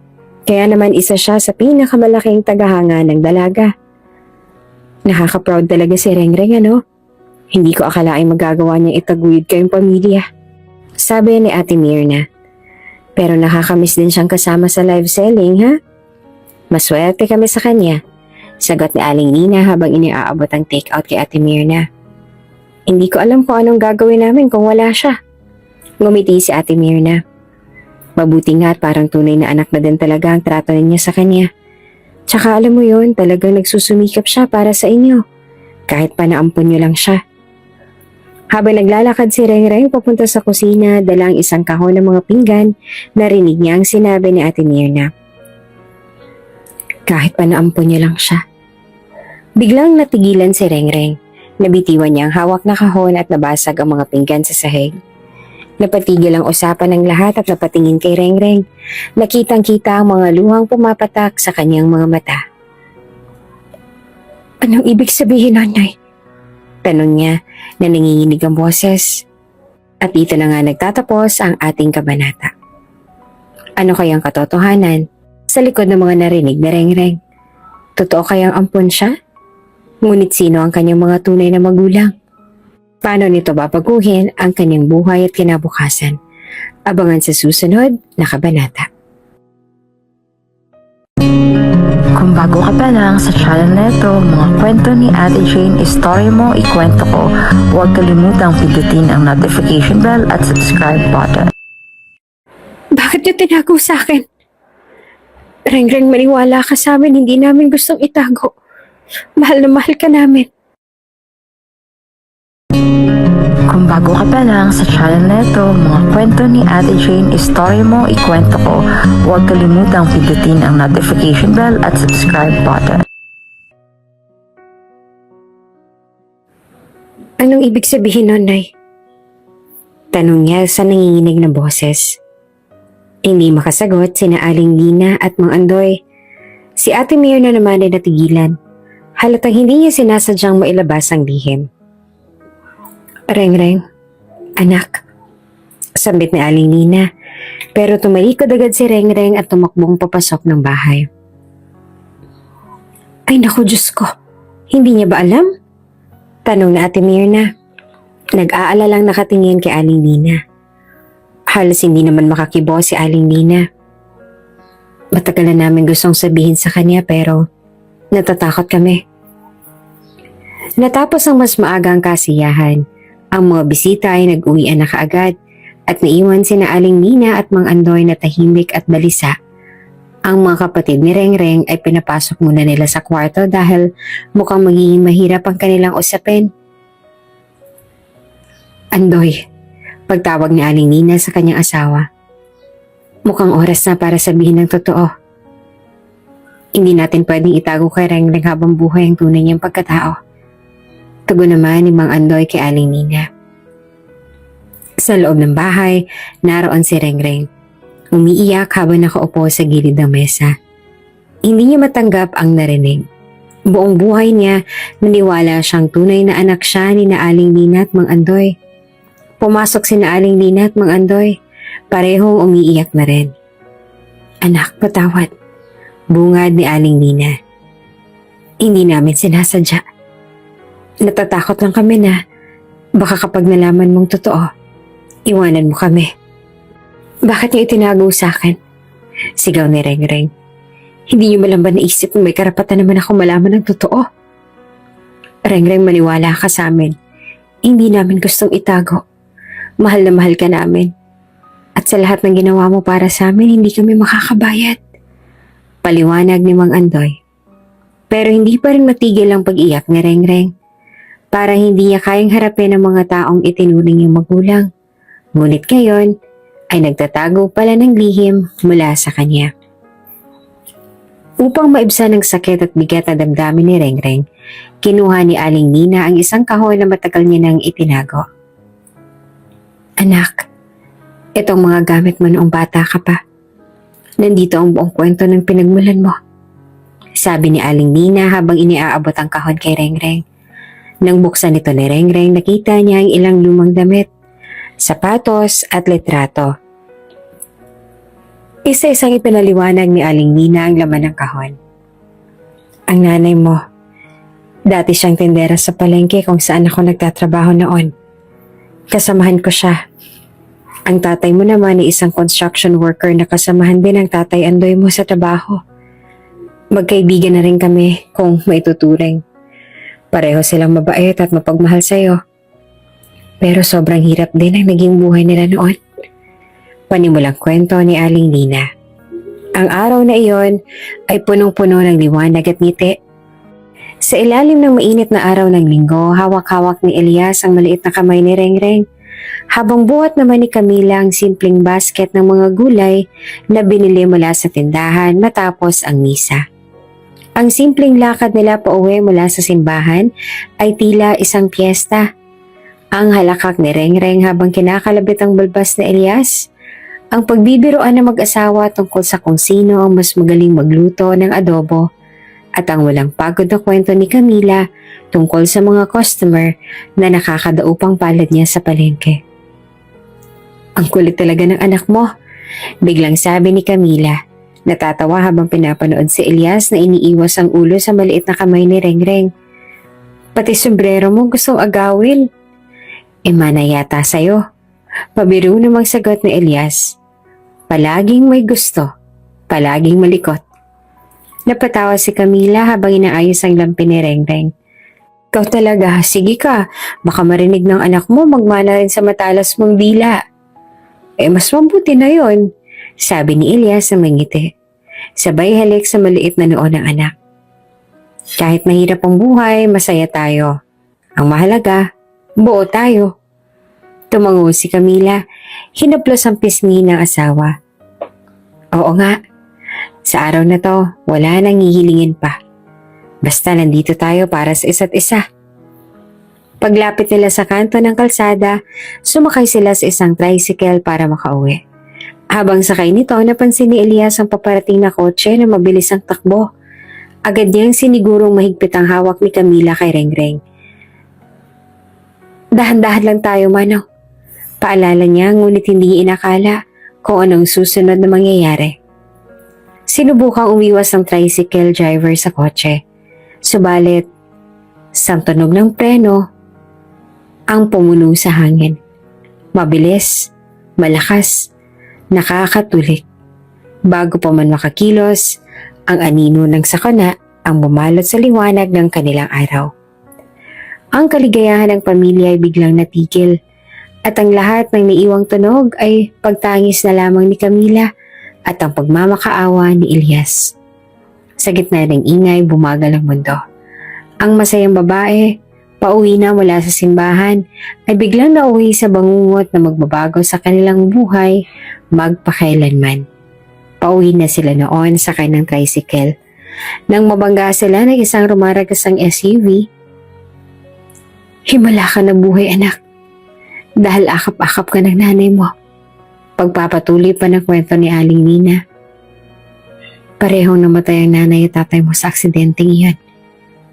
Kaya naman isa siya sa pinakamalaking tagahanga ng dalaga. Nakaka-proud talaga si Rengreng, ano? Hindi ko akalaing magagawa niyang itaguyod kayong pamilya. Sabi ni Ate Mirna. Pero nakakamiss din siyang kasama sa live selling, ha? Maswerte kami sa kanya. Sagot ni Aling Nina habang iniaabot ang take-out kay Ate Mirna. Hindi ko alam kung anong gagawin namin kung wala siya. Ngumiti si Ate Mirna. Mabuti nga at parang tunay na anak na din talaga ang trato niya sa kanya. Tsaka alam mo yun, talagang nagsusumikap siya para sa inyo. Kahit pa naampun niyo lang siya. Habang naglalakad si Rengreng papunta sa kusina, dala ang isang kahon ng mga pinggan, narinig niya ang sinabi ni Ate Mirna. Kahit pa naampun niya lang siya. Biglang natigilan si Rengreng. Nabitiwan niya ang hawak na kahon at nabasag ang mga pinggan sa sahig. Napatigil ang usapan ng lahat at napatingin kay Rengreng. Nakitang-kita ang mga luhang pumapatak sa kanyang mga mata. Anong ibig sabihin, Nanay? Tanong niya na nanginginig ang boses. At dito na nga nagtatapos ang ating kabanata. Ano kayang katotohanan sa likod ng mga narinig na Rengreng? Totoo kayang ampun siya? Ngunit sino ang kanyang mga tunay na magulang? Paano nito babaguhin ang kanyang buhay at kinabukasan? Abangan sa susunod na kabanata. Kung bago ka pa lang sa channel na ito, mga kwento ni Ate Jane, Story Mo, Ikwento Ko, huwag kalimutang pindutin ang notification bell at subscribe button. Bakit niyo tinago sa akin? Rengreng, maniwala ka sa amin, hindi namin gustong itago. Mahal na mahal ka namin. Kung bago ka pa lang sa channel na ito, mga kwento ni Ate Jane, Story Mo, Ikwento Ko, huwag kalimutang pindutin ang notification bell at subscribe button. Anong ibig sabihin nun, Nay? Tanong niya sa nanginginig na boses. Hindi makasagot sina Aling Lina at Mang Andoy. Si Ate Mirna naman ay natigilan. Halatang hindi niya sinasadyang mailabas ang lihim. Rengreng, anak, sambit ni Aling Nina, pero tumalikod agad si Rengreng at tumakbong papasok ng bahay. Ay naku, Diyos ko, hindi niya ba alam? Tanong na Ate Mirna. Nag-aalalang nakatingin kay Aling Nina. Halos hindi naman makakibo si Aling Nina. Matagal na namin gustong sabihin sa kanya pero natatakot kami. Natapos ang mas maagang kasiyahan. Ang mga bisita ay nag-uwian na kaagad at naiwan sina Aling Nina at Mang Andoy na tahimik at balisa. Ang mga kapatid ni Rengreng ay pinapasok muna nila sa kwarto dahil mukhang magiging mahirap ang kanilang usapin. Andoy, pagtawag ni Aling Nina sa kanyang asawa. Mukhang oras na para sabihin ng totoo. Hindi natin pwedeng itago kay Rengreng habang buhay ang tunay niyang pagkatao. Tugon naman ni Mang Andoy kay Aling Nina. Sa loob ng bahay, naroon si Rengreng. Umiiyak habang nakaupo sa gilid ng mesa. Hindi niya matanggap ang narinig. Buong buhay niya, naniwala siyang tunay na anak siya ni na Aling Nina at Mang Andoy. Pumasok si na Aling Nina at Mang Andoy. Parehong umiiyak na rin. Anak, patawad. Bungad ni Aling Nina. Hindi namin sinasadya. Natatakot lang kami na baka kapag nalaman mong totoo, iwanan mo kami. Bakit niyo itinago sa akin? Sigaw ni Rengreng. Hindi niyo malang ba naisip na may karapatan naman ako malaman ng totoo? Rengreng, maniwala ka sa amin. Hindi namin gustong itago. Mahal na mahal ka namin. At sa lahat ng ginawa mo para sa amin, hindi kami makakabayad. Paliwanag ni Mang Andoy. Pero hindi pa rin matigil ang pag-iyak ni Rengreng. Para hindi niya kayang harapin ang mga taong itinuring niyang magulang. Ngunit ngayon, ay nagtatago pala ng lihim mula sa kanya. Upang maibsan ang sakit at bigat na damdamin ni Rengreng, kinuha ni Aling Nina ang isang kahon na matagal niya nang itinago. Anak, itong mga gamit mo noong bata ka pa. Nandito ang buong kwento ng pinagmulan mo. Sabi ni Aling Nina habang iniaabot ang kahon kay Rengreng. Nang buksan ito ni Rengreng, nakita niya ang ilang lumang damit, sapatos at litrato. Isa-isang ipinaliwanag ni Aling Nina ang laman ng kahon. Ang nanay mo, dati siyang tindera sa palengke kung saan ako nagtatrabaho noon. Kasamahan ko siya. Ang tatay mo naman ay isang construction worker na kasamahan din ng tatay Andoy mo sa trabaho. Magkaibigan na rin kami kung maituturing. Pareho silang mabait at mapagmahal sa'yo. Pero sobrang hirap din ang naging buhay nila noon. Panimulang kwento ni Aling Nina. Ang araw na iyon ay punong-puno ng liwanag at ngiti. Sa ilalim ng mainit na araw ng linggo, hawak-hawak ni Elias ang maliit na kamay ni Rengreng. Habang buhat naman ni Camila ang simpleng basket ng mga gulay na binili mula sa tindahan matapos ang misa. Ang simpleng lakad nila pauwi mula sa simbahan ay tila isang piyesta. Ang halakak ni Rengreng habang kinakalabit ang balbas ni Elias. Ang pagbibiroan ng mag-asawa tungkol sa kung sino ang mas magaling magluto ng adobo at ang walang pagod na kwento ni Camila tungkol sa mga customer na nakakadaupang palad niya sa palengke. Ang kulit talaga ng anak mo, biglang sabi ni Camila. Natatawa habang pinapanood si Elias na iniiwas ang ulo sa maliit na kamay ni Rengreng. Pati sombrero mo gustong agawin. Mana yata sa'yo. Pabiro namang sagot ni Elias. Palaging may gusto, palaging malikot. Napatawa si Camila habang inaayos ang lampi ni Rengreng. Ikaw talaga, sige ka, baka marinig ng anak mo magmana rin sa matalas mong dila. Mas mabuti na yon, sabi ni Elias na mangiti. Sabay halik sa maliit na noo ng anak. Kahit mahirap ang buhay, masaya tayo. Ang mahalaga, buo tayo. Tumango si Camila, hinaplos ang pisngi ng asawa. Oo nga, sa araw na to, wala nang hihilingin pa. Basta nandito tayo para sa isa't isa. Paglapit nila sa kanto ng kalsada, sumakay sila sa isang tricycle para makauwi. Habang sakay nito, napansin ni Elias ang paparating na kotse na mabilis ang takbo. Agad niyang sinigurong mahigpit ang hawak ni Camila kay Rengreng. Dahan-dahan lang tayo, Manong. Paalala niya ngunit hindi inakala kung anong susunod na mangyayari. Sinubukang umiwas ang tricycle driver sa kotse. Subalit, sa tunog ng preno, ang pumuno sa hangin. Mabilis, malakas, nakakatulik. Bago pa man makakilos, ang anino ng sakuna ang bumalot sa liwanag ng kanilang araw. Ang kaligayahan ng pamilya ay biglang natigil at ang lahat ng naiwang tunog ay pagtangis na lamang ni Camila at ang pagmamakaawa ni Elias. Sa gitna ng ingay, bumagal ang mundo. Ang masayang babae, pauwi na mula sa simbahan, ay biglang nauwi sa bangungot na magbabago sa kanilang buhay magpakailanman. Pauwi na sila noon sa kanilang tricycle. Nang mabangga sila ng isang rumaragasang SUV, "Himala ka ng buhay, anak. Dahil akap-akap ka ng nanay mo." Pagpapatuloy pa ng kwento ni Aling Nina. Parehong namatay ang nanay at tatay mo sa aksidenteng iyon.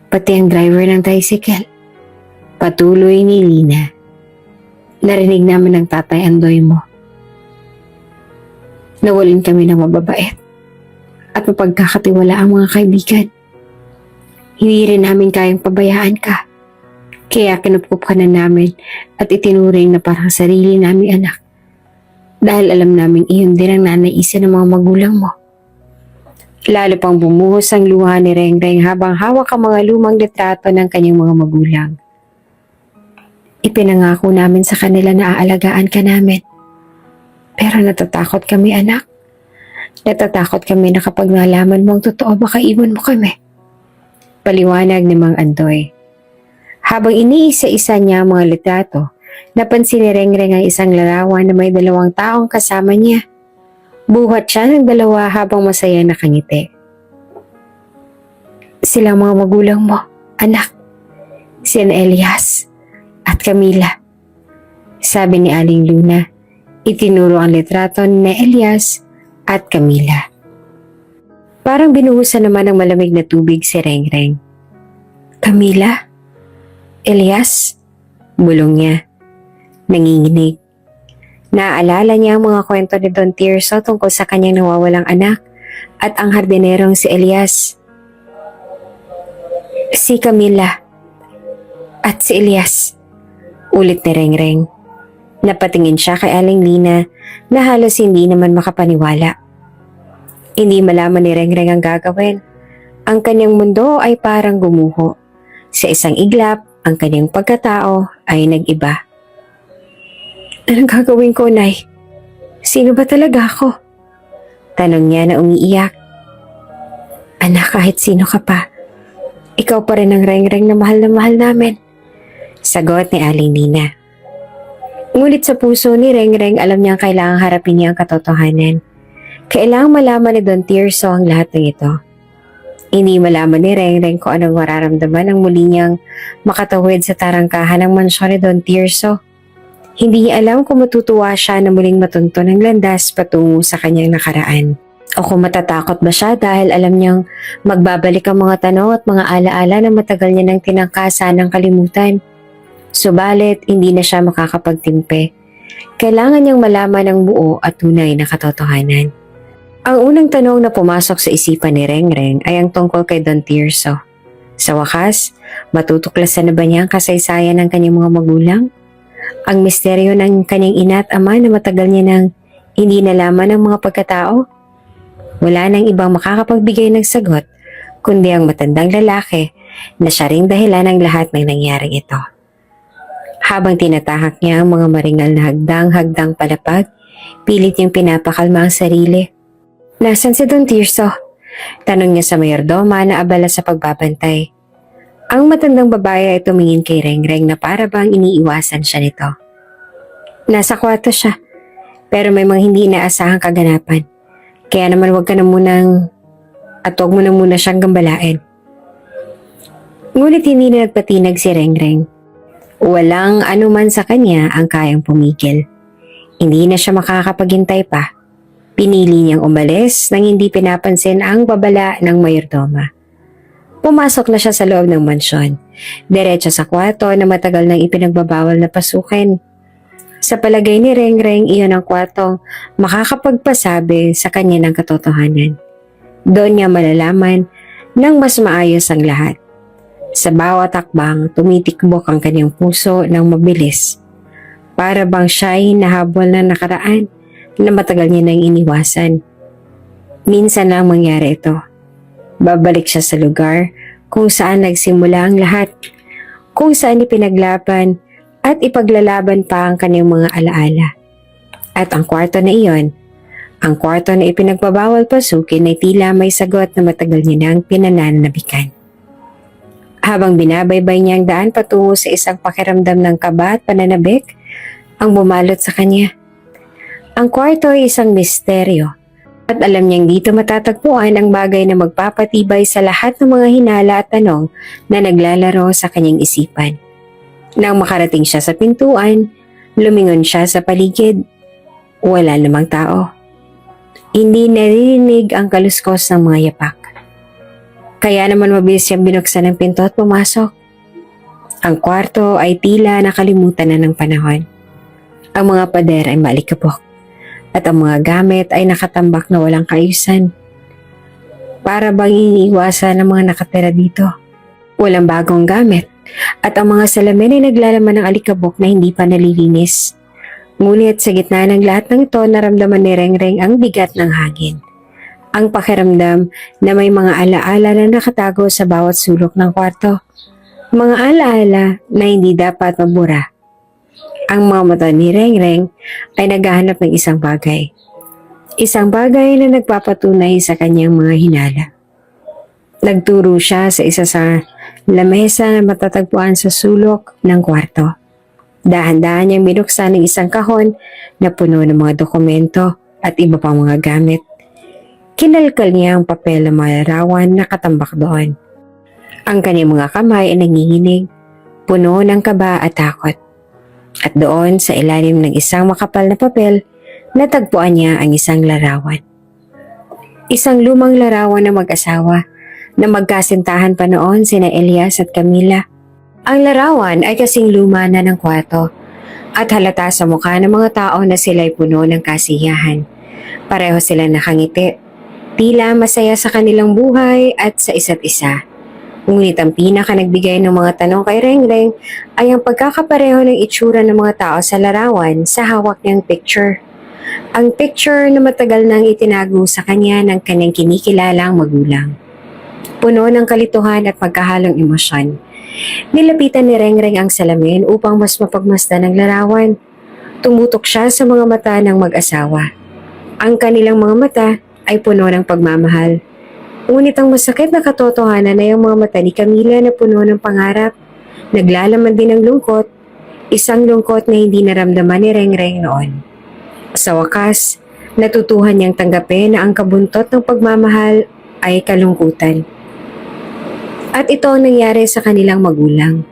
Pati ang driver ng tricycle. Patuloy ni Lina. Narinig namin ng tatay Andoy mo. Nawalin kami ng mababait at mapagkakatiwala ang mga kaibigan. Hindi rin namin kayang pabayaan ka. Kaya kinupup ka na namin at itinuring na parang sarili naming anak. Dahil alam namin iyon din ang nanaisin ng mga magulang mo. Lalo pang bumuhos ang luha ni Rengreng habang hawak ang mga lumang litrato ng kanyang mga magulang. Ipinangako namin sa kanila na aalagaan ka namin. Pero natatakot kami, anak. Natatakot kami na kapag nalaman mo ang totoo, baka iwan mo kami. Paliwanag ni Mang Andoy. Habang iniisa-isa niya ang mga litrato, napansin ni Rengreng ang isang larawan na may 2 taong kasama niya. Buhat siya ng 2 habang masaya nakangiti. Sila mga magulang mo, anak. Sina Elias at Camila. Sabi ni Aling Luna, itinuro ang litrato ni Elias at Camila. Parang binuhusan naman ng malamig na tubig si Rengreng. Camila? Elias? Bulong niya. Nanginginig. Naaalala niya ang mga kwento ni Don Tirso tungkol sa kanyang nawawalang anak at ang hardinerong si Elias. Si Camila at si Elias. Ulit ni Rengreng. Napatingin siya kay Aling Lina na halos hindi naman makapaniwala. Hindi malaman ni Rengreng ang gagawin. Ang kanyang mundo ay parang gumuho. Sa isang iglap, ang kanyang pagkatao ay nag-iba. Anong gagawin ko, Nay? Sino ba talaga ako? Tanong niya na umiiyak. Anak, kahit sino ka pa, ikaw pa rin ang Rengreng na mahal namin. Sagot ni Aling Nina. Ngunit sa puso ni Rengreng, alam niyang kailangang harapin niya ang katotohanan. Kailangang malaman ni Don Tirso ang lahat ng ito. Hindi malaman ni Rengreng kung anong mararamdaman ang muli niyang makatawid sa tarangkahan ng mansyon ni Don Tirso. Hindi niya alam kung matutuwa siya na muling matunto ng landas patungo sa kanyang nakaraan. O kung matatakot ba siya dahil alam niyang magbabalik ang mga tanong at mga alaala na matagal niya nang tinangkasan ng kalimutan. Subalit, hindi na siya makakapagtimpe. Kailangan niyang malaman ang buo at tunay na katotohanan. Ang unang tanong na pumasok sa isipan ni Rengreng ay ang tungkol kay Don Tirso. Sa wakas, matutuklasan na ba niya ang kasaysayan ng kanyang mga magulang? Ang misteryo ng kanyang ina at ama na matagal niya nang hindi nalaman ang mga pagkatao? Wala nang ibang makakapagbigay ng sagot kundi ang matandang lalaki na siya ring dahilan ng lahat ng nangyaring ito. Habang tinatahak niya ang mga maringal na hagdang-hagdang palapag, pilit niyang pinapakalma ang sarili. Nasaan si Don Tirso? Tanong niya sa mayordoma na abala sa pagbabantay. Ang matandang babae ay tumingin kay Rengreng na para bang iniiwasan siya nito. Nasa kwarto siya, pero may mga hindi inaasahang kaganapan. Kaya naman huwag mo na muna siyang gambalain. Ngunit hindi na nagpatinag si Rengreng. Walang anuman sa kanya ang kayang pumigil. Hindi na siya makakapaghintay pa. Pinili niyang umalis nang hindi pinapansin ang babala ng mayordoma. Pumasok na siya sa loob ng mansyon, diretso sa kwarto na matagal nang ipinagbabawal na pasukin. Sa palagay ni Rengreng, iyon ang kwartong makakapagpasabi sa kanya ng katotohanan. Doon niya malalaman ng mas maayos ang lahat. Sa bawat hakbang, tumitikbok ang kanyang puso ng mabilis. Para bang siya'y nahabol na nakaraan na matagal niya nang iniwasan. Minsan lang mangyari ito. Babalik siya sa lugar kung saan nagsimula ang lahat. kung saan ipinaglaban at ipaglalaban pa ang kanyang mga alaala. At ang kwarto na iyon, ang kwarto na ipinagbabawal pasukin ay tila may sagot na matagal niya nang pinananabikan. Habang binabaybay niya ang daan patungo sa isang pakiramdam ng kaba at pananabik, ang bumalot sa kanya. Ang kwarto ay isang misteryo at alam niyang dito matatagpuan ang bagay na magpapatibay sa lahat ng mga hinala at tanong na naglalaro sa kanyang isipan. Nang makarating siya sa pintuan, lumingon siya sa paligid. Wala namang tao. Hindi naririnig ang kaluskos ng mga yapak. Kaya naman mabilis siyang binuksan ang pinto at pumasok. Ang kwarto ay tila nakalimutan na ng panahon. Ang mga pader ay malikabok at ang mga gamit ay nakatambak na walang kaayusan. Para bang iniiwasan ng mga nakatira dito. Walang bagong gamit at ang mga salamin ay naglalaman ng alikabok na hindi pa nalilinis. Ngunit sa gitna ng lahat ng ito, naramdaman ni Rengreng ang bigat ng hangin. Ang pakiramdam na may mga alaala na nakatago sa bawat sulok ng kwarto. Mga alaala na hindi dapat mabura. Ang mga mata ni Rengreng ay naghahanap ng isang bagay. Isang bagay na nagpapatunay sa kanyang mga hinala. Nagturo siya sa isa sa lamesa na matatagpuan sa sulok ng kwarto. Dahan-dahan niyang binuksan ng isang kahon na puno ng mga dokumento at iba pang mga gamit. Kinalkal niya ang papel ng mga larawan na katambak doon. Ang kanyang mga kamay ay nanginginig, puno ng kaba at takot. At doon sa ilalim ng isang makapal na papel, natagpuan niya ang isang larawan. Isang lumang larawan ng mag-asawa na magkasintahan pa noon sina Elias at Camila. Ang larawan ay kasing luma na ng kwarto at halata sa mukha ng mga tao na sila'y puno ng kasiyahan. Pareho sila nakangiti, tila masaya sa kanilang buhay at sa isa't isa. Ngunit ang pinaka nagbigay ng mga tanong kay Rengreng ay ang pagkakapareho ng itsura ng mga tao sa larawan sa hawak niyang picture. Ang picture na matagal nang itinago sa kanya ng kanyang kinikilalang magulang. Puno ng kalituhan at pagkahalong emosyon. Nilapitan ni Rengreng ang salamin upang mas mapagmasdan ang larawan. Tumutok siya sa mga mata ng mag-asawa. Ang kanilang mga mata ay puno ng pagmamahal. Ngunit ang masakit na katotohanan ay ang mga mata ni Camila na puno ng pangarap. Naglalaman din ng lungkot, isang lungkot na hindi naramdaman ni Rengreng noon. Sa wakas, natutuhan niyang tanggapin na ang kabuntot ng pagmamahal ay kalungkutan. At ito ang nangyari sa kanilang magulang.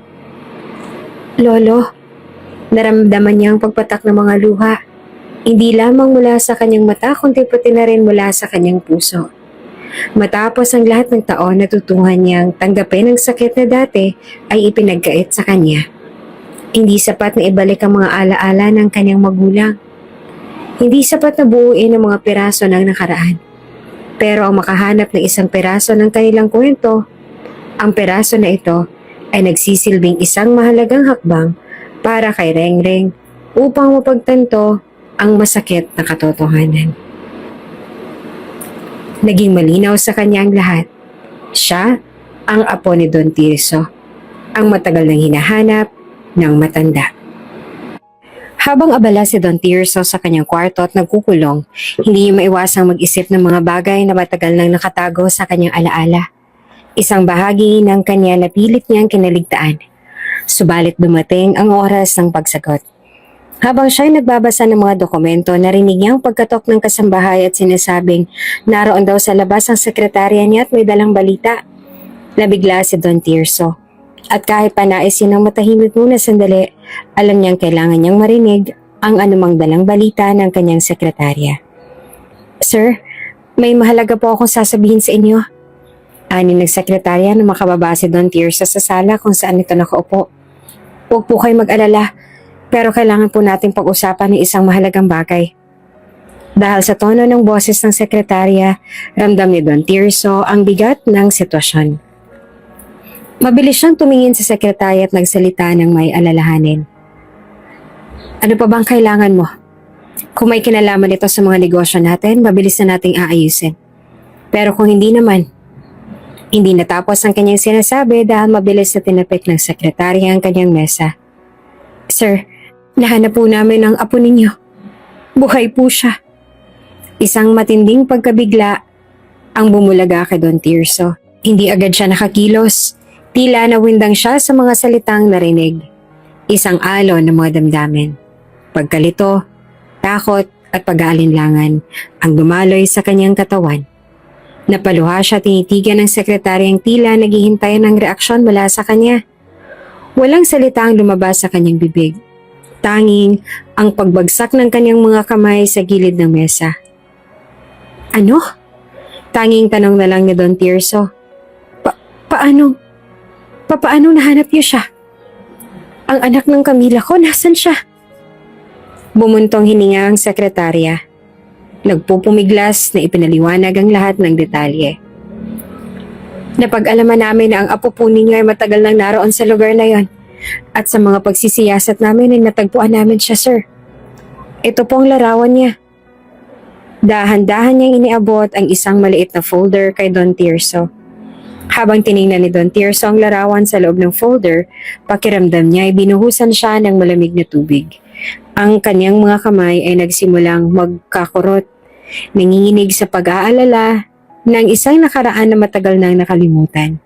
Lolo, naramdaman niya ang pagpatak ng mga luha. Hindi lamang mula sa kanyang mata kundi pati na rin mula sa kanyang puso. Matapos ang lahat ng taon, natutuhan niyang tanggapin ang sakit na dati ay ipinagkait sa kanya. Hindi sapat na ibalik ang mga alaala ng kanyang magulang. Hindi sapat na buuin ang mga piraso ng nakaraan. Pero ang makahanap ng isang piraso ng kanilang kwento, ang piraso na ito ay nagsisilbing isang mahalagang hakbang para kay Rengreng upang mapagtanto ang masakit na katotohanan. Naging malinaw sa kanya ang lahat. Siya ang apo ni Don Tirso, ang matagal nang hinahanap ng matanda. Habang abala si Don Tirso sa kanyang kwarto at nagkukulong, hindi niya maiwasang mag-isip ng mga bagay na matagal nang nakatago sa kanyang alaala. Isang bahagi ng kanya na pilit niyang kinaligtaan. Subalit dumating ang oras ng pagsagot. Habang siya'y nagbabasa ng mga dokumento, narinig niya ang pagkatok ng kasambahay at sinasabing naroon daw sa labas ang sekretarya niya at may dalang balita. Nabigla si Don Tirso. At kahit pa naisin ng matahimik muna sandali, alam niyang kailangan niyang marinig ang anumang dalang balita ng kanyang sekretarya. Sir, may mahalaga po akong sasabihin sa inyo. Ani ng sekretarya na makababa si Don Tirso sa sala kung saan ito nakaupo. Huwag po kayo mag-alala. Pero kailangan po natin pag-usapan ng isang mahalagang bagay. Dahil sa tono ng boses ng sekretarya, ramdam ni Don Tirso ang bigat ng sitwasyon. Mabilis siyang tumingin sa sekretarya at nagsalita ng may alalahanin. Ano pa bang kailangan mo? Kung may kinalaman ito sa mga negosyo natin, mabilis na nating aayusin. Pero kung hindi naman, Hindi natapos ang kanyang sinasabi dahil mabilis na tinapik ng sekretarya ang kanyang mesa. Sir, nahanap po namin ang apo ninyo. Buhay po siya. Isang matinding pagkabigla ang bumulaga kay Don Tirso. Hindi agad siya nakakilos. Tila nawindang siya sa mga salitang narinig. Isang alon ng mga damdamin. Pagkalito, takot at pag-aalinlangan ang dumaloy sa kanyang katawan. Napaluha siya tinitigan ng sekretaryang tila naghihintayan ng reaksyon mula sa kanya. Walang salita ang lumabas sa kanyang bibig. Tanging ang pagbagsak ng kanyang mga kamay sa gilid ng mesa. Ano? Tanging tanong na lang ni Don Tirso. Paano nahanap niyo siya? Ang anak ng Camila ko, nasan siya? Bumuntong hininga ang sekretarya. Nagpupumiglas na ipinaliwanag ang lahat ng detalye. Napag-alaman namin na ang apo po ninyo ay matagal nang naroon sa lugar na yon. At sa mga pagsisiyasat namin ay natagpuan namin siya, sir. Ito po ang larawan niya. Dahan-dahan niyang iniabot ang isang maliit na folder kay Don Tirso. Habang tiningnan ni Don Tirso ang larawan sa loob ng folder, pakiramdam niya ay binuhusan siya ng malamig na tubig. Ang kanyang mga kamay ay nagsimulang magkakurot, nanginginig sa pag-aalala ng isang nakaraan na matagal nang nakalimutan.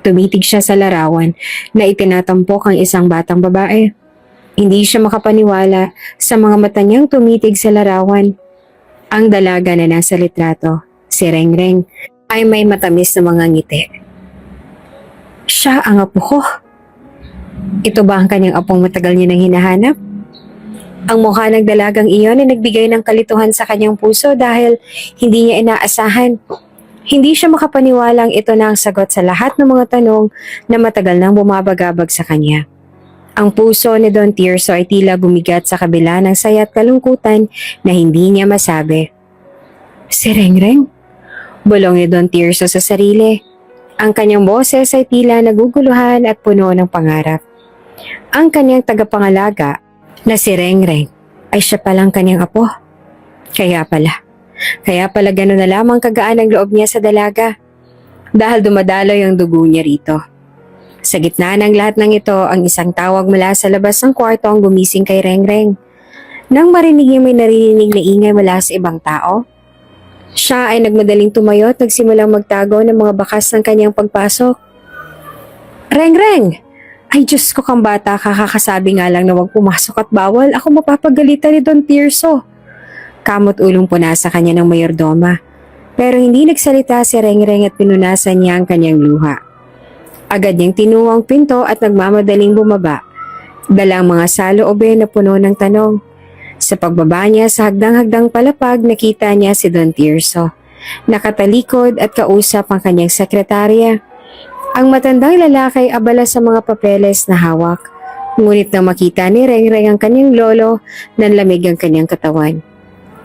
Tumitig siya sa larawan na itinatampok ang isang batang babae. Hindi siya makapaniwala sa mga mata niyang tumitig sa larawan. Ang dalaga na nasa litrato, si Rengreng, ay may matamis na mga ngiti. Siya ang apo ko. Ito ba ang kanyang apong matagal niya nang hinahanap? Ang mukha ng dalagang iyon ay nagbigay ng kalituhan sa kanyang puso dahil hindi niya inaasahan. Hindi siya makapaniwalang ito na ang sagot sa lahat ng mga tanong na matagal nang bumabagabag sa kanya. Ang puso ni Don Tirso ay tila bumigat sa kabila ng saya at kalungkutan na hindi niya masabi. Si Rengreng? Bulong ni Don Tirso sa sarili. Ang kanyang boses ay tila naguguluhan at puno ng pangarap. Ang kanyang tagapangalaga na si Rengreng ay siya palang kanyang apo. Kaya pala gano'n na lamang kagaan ang loob niya sa dalaga. Dahil dumadaloy ang dugo niya rito. Sa gitna ng lahat ng ito, ang isang tawag mula sa labas ng kwarto ang gumising kay Rengreng. Nang marinig niya may naririnig na ingay mula sa ibang tao, siya ay nagmadaling tumayo at nagsimulang magtago ng mga bakas ng kanyang pagpasok. Rengreng! Ay Diyos ko kang bata, kakakasabi nga lang na huwag pumasok at bawal. Ako mapapagalitan ni Don Tirso. Kamot ulong puna sa kanya ng mayordoma. Pero hindi nagsalita si Rengreng at pinunasan niya ang kanyang luha. Agad niyang tinuwang pinto at nagmamadaling bumaba. Dalang mga saloobe na puno ng tanong. Sa pagbaba niya sa hagdang-hagdang palapag, nakita niya si Don Tirso. Nakatalikod at kausap ang kanyang sekretarya. Ang matandang lalaki ay abala sa mga papeles na hawak. Ngunit nang makita ni Rengreng ang kanyang lolo, nanlamig ang kanyang katawan.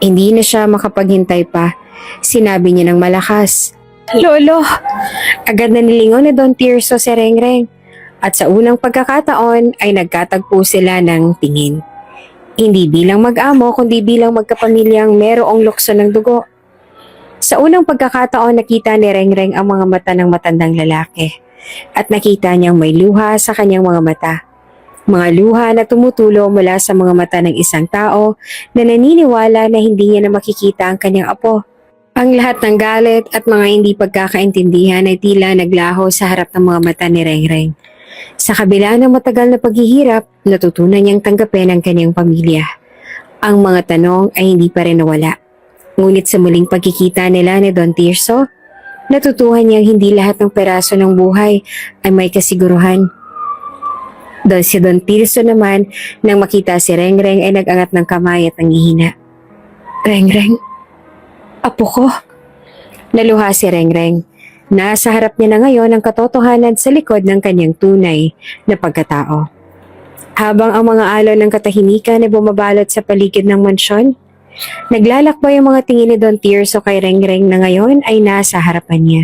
Hindi na siya makapaghintay pa. Sinabi niya ng malakas, Lolo! Agad na nilingon ni Don Tirso si Rengreng. At sa unang pagkakataon ay nagkatagpo sila ng tingin. Hindi bilang mag-amo kundi bilang magkapamilyang merong lukso ng dugo. Sa unang pagkakataon nakita ni Rengreng ang mga mata ng matandang lalaki at nakita niyang may luha sa kanyang mga mata. Mga luha na tumutulo mula sa mga mata ng isang tao na naniniwala na hindi niya na makikita ang kanyang apo. Ang lahat ng galit at mga hindi pagkakaintindihan ay tila naglaho sa harap ng mga mata ni Rengreng. Sa kabila ng matagal na paghihirap, natutunan niyang tanggapin ang kanyang pamilya. Ang mga tanong ay hindi pa rin nawala. Ngunit sa muling pagkikita nila ni Don Tirso, natutuhan niyang hindi lahat ng peraso ng buhay ay may kasiguruhan. Si Don Tirso naman, nang makita si Rengreng ay nag-angat ng kamay at nanghihina. Rengreng? Apo ko? Naluha si Rengreng. Nasa harap niya na ngayon ang katotohanan sa likod ng kanyang tunay na pagkatao. Habang ang mga alon ng katahimikan ay bumabalot sa paligid ng mansyon, naglalakbay ang mga tingin ni Don Tirso kay Rengreng na ngayon ay nasa harapan niya.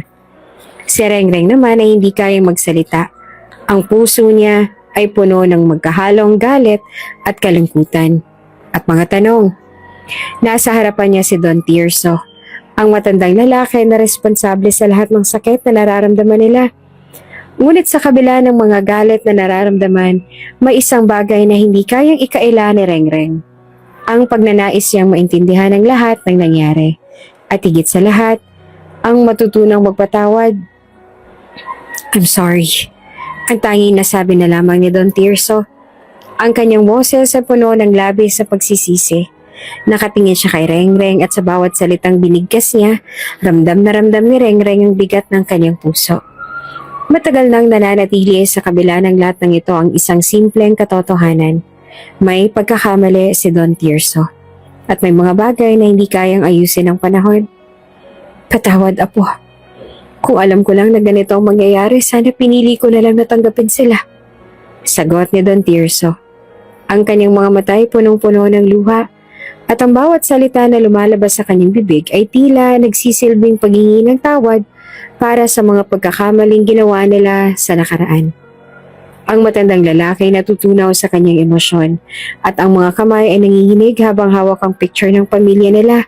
Si Rengreng naman ay hindi kayang magsalita. Ang puso niya ay puno ng magkahalong galit at kalungkutan. At mga tanong. Nasa harapan niya si Don Tirso, Ang matandang lalaki na responsable sa lahat ng sakit na nararamdaman nila. Ngunit sa kabila ng mga galit na nararamdaman, may isang bagay na hindi kayang ikaila ni Rengreng. Ang pagnanais niyang maintindihan ang lahat ng nangyari. At higit sa lahat, ang matutunang magpatawad. I'm sorry. Ang tanging nasabi na lamang ni Don Tirso. Ang kanyang boses ay puno ng labis sa pagsisisi. Nakatingin siya kay Rengreng at sa bawat salitang binigkas niya, ramdam na ramdam ni Rengreng ang bigat ng kanyang puso. Matagal nang nananatili sa kabila ng lahat ng ito ang isang simpleng katotohanan. May pagkakamali si Don Tirso. At may mga bagay na hindi kayang ayusin ng panahon. Patawad, Apo. Kung alam ko lang na ganito ang mangyayari, sana pinili ko na lang natanggapin sila. Sagot ni Don Tirso. Ang kanyang mga mata ay punong-puno ng luha at ang bawat salita na lumalabas sa kanyang bibig ay tila nagsisilbing paghingi ng tawad para sa mga pagkakamaling ginawa nila sa nakaraan. Ang matandang lalaki natutunaw sa kanyang emosyon at ang mga kamay ay nanginginig habang hawak ang picture ng pamilya nila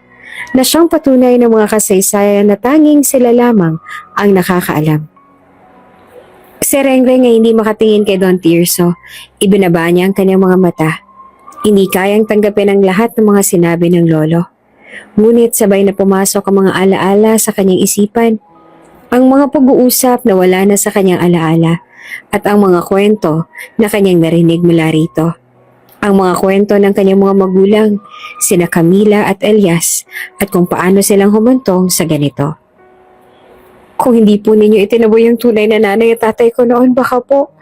na siyang patunay ng mga kasaysayan na tanging sila lamang ang nakakaalam. Si Rengreng ay hindi makatingin kay Don Tirso. Ibinaba niya ang kanyang mga mata. Hindi kayang tanggapin ang lahat ng mga sinabi ng lolo. Ngunit sabay na pumasok ang mga alaala sa kanyang isipan. Ang mga pag-uusap na wala na sa kanyang alaala at ang mga kwento na kanyang narinig mula rito. Ang mga kwento ng kanyang mga magulang, sina Camila at Elias, at kung paano silang humantong sa ganito. Kung hindi po ninyo itinaboy ang tunay na nanay at tatay ko noon, baka po.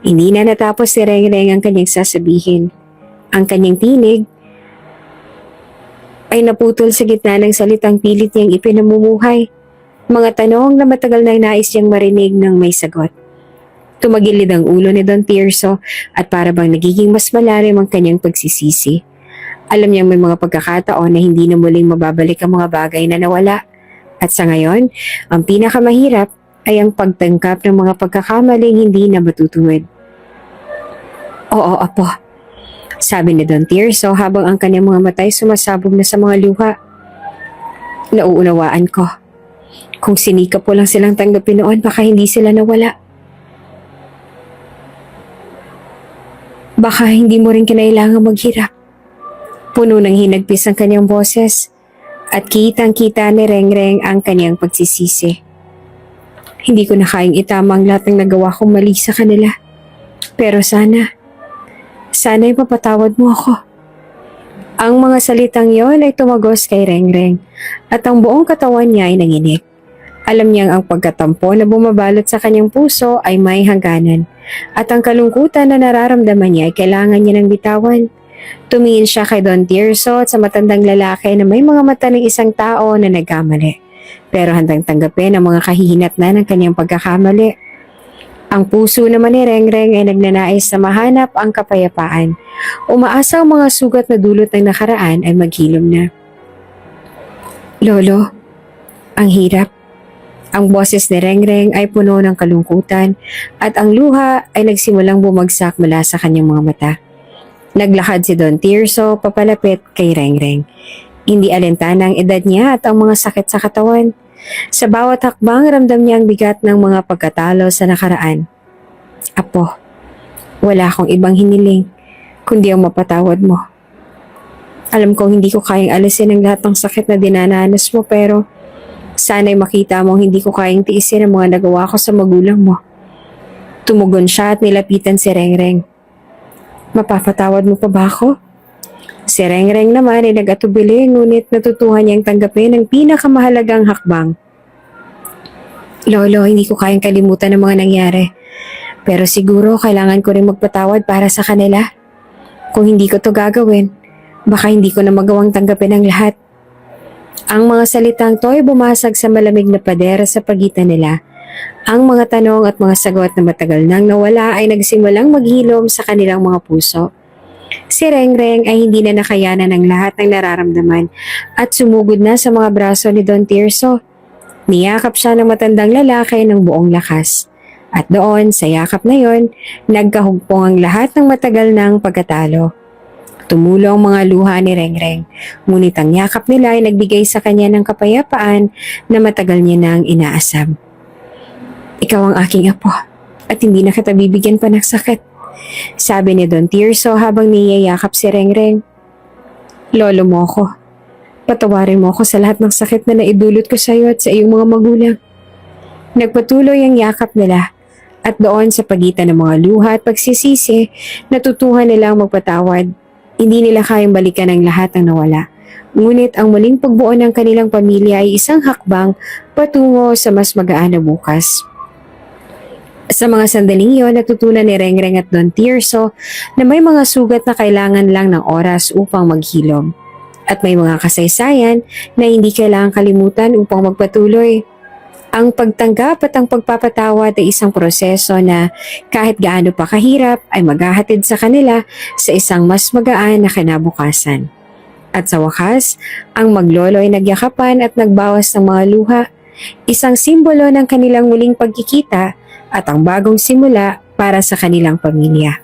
Hindi na natapos si Rengreng ang kanyang sasabihin. Ang kanyang tinig ay naputol sa gitna ng salitang pilit niyang ipinamumuhay. Mga tanong na matagal nang nais niyang marinig ng may sagot. Tumagilid ang ulo ni Don Tirso at para bang nagiging mas malalim ang kanyang pagsisisi. Alam niyang may mga pagkakataon na hindi na muling mababalik ang mga bagay na nawala. At sa ngayon, ang pinakamahirap ay ang pagtangkap ng mga pagkakamaling hindi na matutuwid. Oo, Apo. Sabi ni Don Tirso habang ang kanyang mga matay sumasabog na sa mga luha. Nauunawaan ko. Kung sinikap po lang silang tanggapin noon, baka hindi sila nawala. Baka hindi mo rin kinailangan maghirap. Puno ng hinagpis ang kanyang boses at kitang-kita ni Rengreng ang kanyang pagsisisi. Hindi ko na kayang itama ang lahat ng nagawa kong mali sa kanila. Pero sana'y mapatawad mo ako. Ang mga salitang yon ay tumagos kay Rengreng at ang buong katawan niya ay nanginig. Alam niyang ang pagkatampo na bumabalot sa kanyang puso ay may hangganan at ang kalungkutan na nararamdaman niya ay kailangan niya ng bitawan. Tumingin siya kay Don Tirso at sa matandang lalaki na may mga mata ng isang tao na nagkamali, pero handang tanggapin ang mga kahihinatnan ng kanyang pagkakamali. Ang puso naman ni Rengreng ay nagnanais na mahanap ang kapayapaan. Umaasa ang mga sugat na dulot ng nakaraan ay maghilom na. Lolo, ang hirap. Ang boses ni Rengreng ay puno ng kalungkutan at ang luha ay nagsimulang bumagsak mula sa kanyang mga mata. Naglakad si Don Tirso papalapit kay Rengreng. Hindi alintana ang edad niya at ang mga sakit sa katawan. Sa bawat hakbang ramdam niya ang bigat ng mga pagkatalo sa nakaraan. Apo, wala akong ibang hiniling kundi ang mapatawad mo. Alam kong hindi ko kayang alisin ang lahat ng sakit na dinananas mo pero sana'y makita mong hindi ko kayang tiisin ang mga nagawa ko sa magulang mo. Tumugon siya at nilapitan si Rengreng. Mapapatawad mo pa ba ako? Si Rengreng naman ay nag-atubili ngunit natutuhan niyang tanggapin ang pinakamahalagang hakbang. Lolo, hindi ko kayang kalimutan ang mga nangyari. Pero siguro kailangan ko rin magpatawad para sa kanila. Kung hindi ko to gagawin, baka hindi ko na magawang tanggapin ang lahat. Ang mga salitang to ay bumasag sa malamig na pader sa pagitan nila. Ang mga tanong at mga sagot na matagal nang nawala ay nagsimulang maghilom sa kanilang mga puso. Si Rengreng ay hindi na nakayanan ng lahat ng nararamdaman at sumugod na sa mga braso ni Don Tirso. Niyakap siya ng matandang lalaki ng buong lakas. At doon, sa yakap na yon, nagkahugpong ang lahat ng matagal ng pagkatalo. Tumulo ang mga luha ni Rengreng, ngunit ang yakap nila ay nagbigay sa kanya ng kapayapaan na matagal niya nang inaasam. Ikaw ang aking apo, at hindi na kita bibigyan pa ng sakit, sabi ni Don Tirso habang niyayakap si Rengreng. Lolo mo ako. Patawarin mo ako sa lahat ng sakit na naidulot ko sa iyo at sa iyong mga magulang. Nagpatuloy ang yakap nila at doon sa pagitan ng mga luha at pagsisisi, natutuhan nilang magpatawad. Hindi nila kayang balikan ang lahat ng nawala. Ngunit ang muling pagbuo ng kanilang pamilya ay isang hakbang patungo sa mas magaan na bukas. Sa mga sandaling iyon, natutunan ni Rengreng at Don Tirso na may mga sugat na kailangan lang ng oras upang maghilom. At may mga kasaysayan na hindi kailangang kalimutan upang magpatuloy. Ang pagtanggap at ang pagpapatawad ay isang proseso na kahit gaano pa kahirap ay maghahatid sa kanila sa isang mas magaan na kinabukasan. At sa wakas, ang maglolo ay nagyakapan at nagbawas ng mga luha, isang simbolo ng kanilang muling pagkikita at ang bagong simula para sa kanilang pamilya.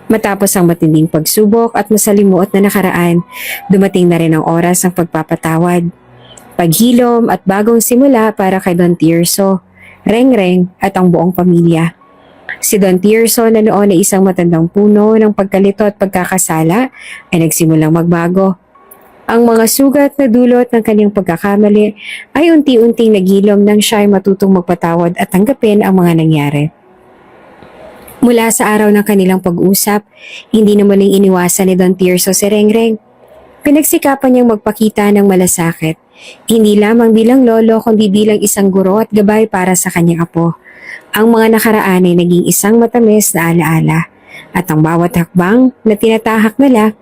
Matapos ang matinding pagsubok at masalimuot na nakaraan, dumating na rin ang oras ng pagpapatawad, paghilom at bagong simula para kay Don Tirso, Rengreng at ang buong pamilya. Si Don Tirso na noon ay isang matandang puno ng pagkalito at pagkakasala ay nagsimulang magbago. Ang mga sugat na dulot ng kanyang pagkakamali ay unti-unting naghilom nang siya ay matutong magpatawad at tanggapin ang mga nangyari. Mula sa araw ng kanilang pag-usap, hindi na muling iniwasan ni Don Tirso si Rengreng. Pinagsikapan niyang magpakita ng malasakit, hindi lamang bilang lolo kundi bilang isang guro at gabay para sa kanyang apo. Ang mga nakaraan ay naging isang matamis na alaala at ang bawat hakbang na tinatahak nila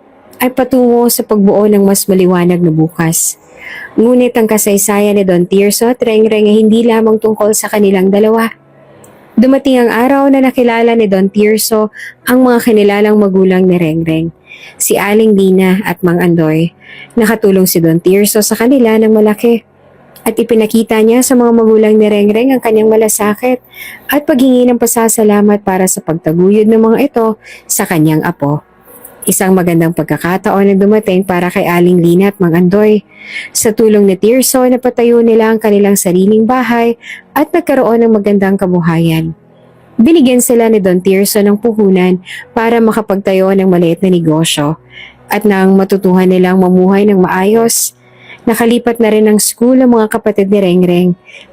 ay patungo sa pagbuo ng mas maliwanag na bukas. Ngunit ang kasaysayan ni Don Tirso at Rengreng ay hindi lamang tungkol sa kanilang dalawa. Dumating ang araw na nakilala ni Don Tirso ang mga kinilalang magulang ni Rengreng, si Aling Dina at Mang Andoy. Nakatulong si Don Tirso sa kanila ng malaki at ipinakita niya sa mga magulang ni Rengreng ang kanyang malasakit at paghingi ng pasasalamat para sa pagtaguyod ng mga ito sa kanyang apo. Isang magandang pagkakataon ang dumating para kay Aling Lina at Mang Andoy. Sa tulong ni Tirso, napatayo nila ang kanilang sariling bahay at nagkaroon ng magandang kabuhayan. Binigyan sila ni Don Tirso ng puhunan para makapagtayo ng maliit na negosyo at nang matutuhan nilang mamuhay ng maayos, nakalipat na rin ng school ang mga kapatid ni Rengreng.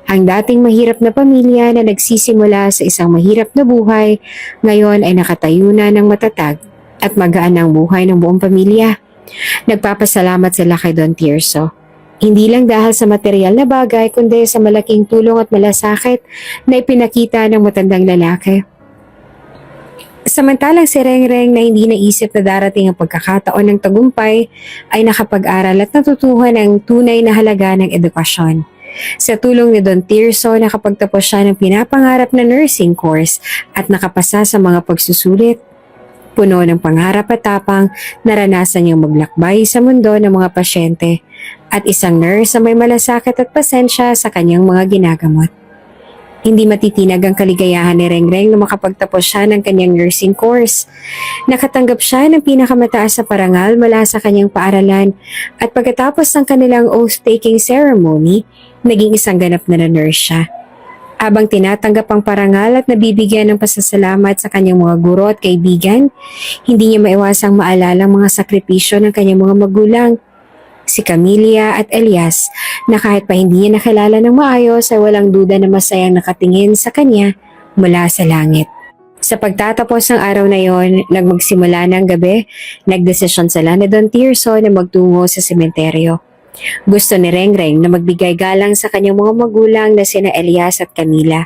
Ang dating mahirap na pamilya na nagsisimula sa isang mahirap na buhay, ngayon ay nakatayo na ng matatag at magaan ang buhay ng buong pamilya. Nagpapasalamat sila kay Don Tirso. Hindi lang dahil sa material na bagay kundi sa malaking tulong at malasakit na ipinakita ng matandang lalaki. Samantalang si Rengreng na hindi naisip na darating ang pagkakataon ng tagumpay ay nakapag-aral at natutuhan ang tunay na halaga ng edukasyon. Sa tulong ni Don Tirso, nakapagtapos siya ng pinapangarap na nursing course at nakapasa sa mga pagsusulit. Puno ng pangarap at tapang, naranasan niyang maglakbay sa mundo ng mga pasyente at isang nurse na may malasakit at pasensya sa kanyang mga ginagamot. Hindi matitinag ang kaligayahan ni Rengreng na makapagtapos siya ng kanyang nursing course. Nakatanggap siya ng pinakamataas na parangal mula sa kanyang paaralan at pagkatapos ng kanilang oath-taking ceremony, naging isang ganap na nurse siya. Habang tinatanggap ang parangal at nabibigyan ng pasasalamat sa kanyang mga guro at kaibigan, hindi niya maiwasang maalala ang mga sakripisyo ng kanyang mga magulang. Si Camilla at Elias na kahit pa hindi niya nakilala ng maayos ay walang duda na masayang nakatingin sa kanya mula sa langit. Sa pagtatapos ng araw na yon, nagmagsimula ng gabi, nagdesisyon sila ni Don Tirso na magtungo sa sementeryo. Gusto ni Rengreng na magbigay galang sa kanyang mga magulang na sina Elias at Camila.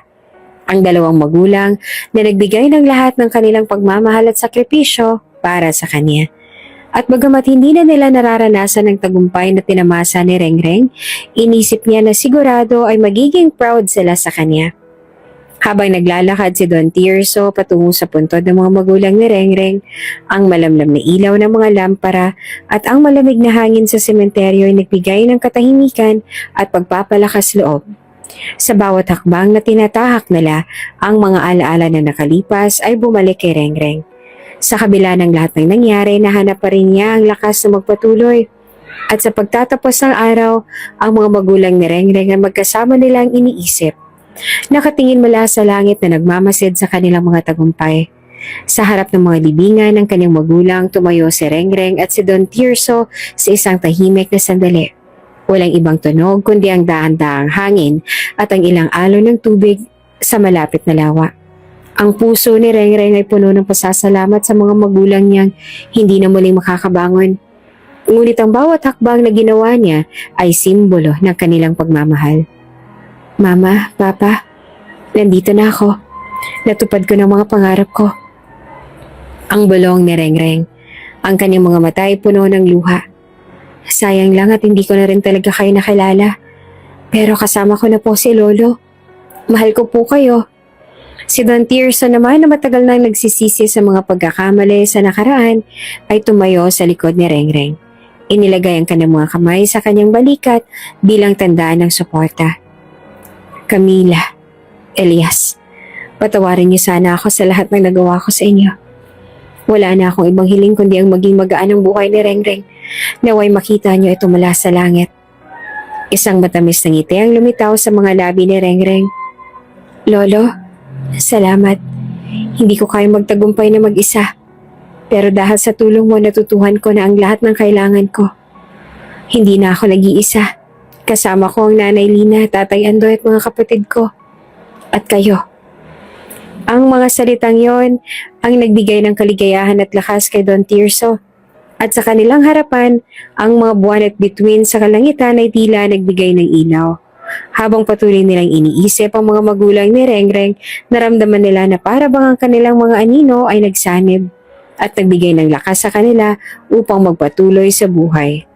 Ang dalawang magulang na nagbigay ng lahat ng kanilang pagmamahal at sakripisyo para sa kanya. At bagamat hindi na nila nararanasan ng tagumpay na tinamasa ni Rengreng, inisip niya na sigurado ay magiging proud sila sa kanya. Habang naglalakad si Don Tirso patungo sa puntod ng mga magulang ni Rengreng, ang malamlam na ilaw ng mga lampara at ang malamig na hangin sa sementeryo ay nagbigay ng katahimikan at pagpapalakas loob. Sa bawat hakbang na tinatahak nila, ang mga alaala na nakalipas ay bumalik kay Rengreng. Sa kabila ng lahat ng nangyari, nahanap pa rin niya ang lakas na magpatuloy. At sa pagtatapos ng araw, ang mga magulang ni Rengreng ay magkasama nilang iniisip. Nakatingin mula sa langit na nagmamasid sa kanilang mga tagumpay. Sa harap ng mga libingan ng kanyang magulang, tumayo si Rengreng at si Don Tirso sa isang tahimik na sandali. Walang ibang tunog kundi ang daan-daang hangin at ang ilang alon ng tubig sa malapit na lawa. Ang puso ni Rengreng ay puno ng pasasalamat sa mga magulang niyang hindi na muling makakabangon. Ngunit ang bawat hakbang na ginawa niya ay simbolo ng kanilang pagmamahal. Mama, Papa, nandito na ako. Natupad ko ng mga pangarap ko. Ang bulong ni Rengreng. Ang kanyang mga mata ay puno ng luha. Sayang lang at hindi ko na rin talaga kayo nakilala. Pero kasama ko na po si Lolo. Mahal ko po kayo. Si Don Tirso naman na matagal nang nagsisisi sa mga pagkakamali sa nakaraan ay tumayo sa likod ni Rengreng. Inilagay ang kanyang mga kamay sa kanyang balikat bilang tandaan ng suporta. Camila, Elias, patawarin niyo sana ako sa lahat ng nagawa ko sa inyo. Wala na akong ibang hiling kundi ang maging magaan ang buhay ni Rengreng. Naway makita niyo ito mula sa langit. Isang matamis na ngiti ang lumitaw sa mga labi ni Rengreng. Lolo, salamat. Hindi ko kaya magtagumpay na mag-isa. Pero dahil sa tulong mo natutuhan ko na ang lahat ng kailangan ko. Hindi na ako nag-iisa. Kasama ko ang Nanay Lina, Tatay Andoy at mga kapatid ko. At kayo. Ang mga salitang yon ang nagbigay ng kaligayahan at lakas kay Don Tirso. At sa kanilang harapan, ang mga buwan at bituin sa kalangitan ay tila nagbigay ng ilaw. Habang patuloy nilang iniisip ang mga magulang ni Rengreng, naramdaman nila na para bang ang kanilang mga anino ay nagsanib at nagbigay ng lakas sa kanila upang magpatuloy sa buhay.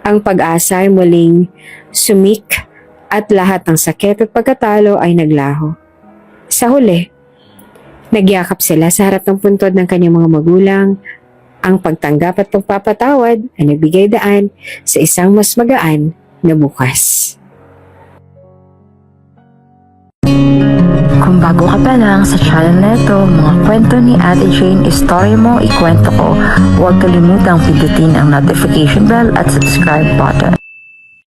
Ang pag-asa ay muling sumik at lahat ng sakit at pagkatalo ay naglaho. Sa huli, nagyakap sila sa harap ng puntod ng kanyang mga magulang. Ang pagtanggap at pagpapatawad ay nagbigay daan sa isang mas magaan na bukas. Kung bago ka pa lang sa channel na ito, mga kwento ni Ate Jane, istorya mo, ikwento ko, huwag kalimutang pindutin ang notification bell at subscribe button.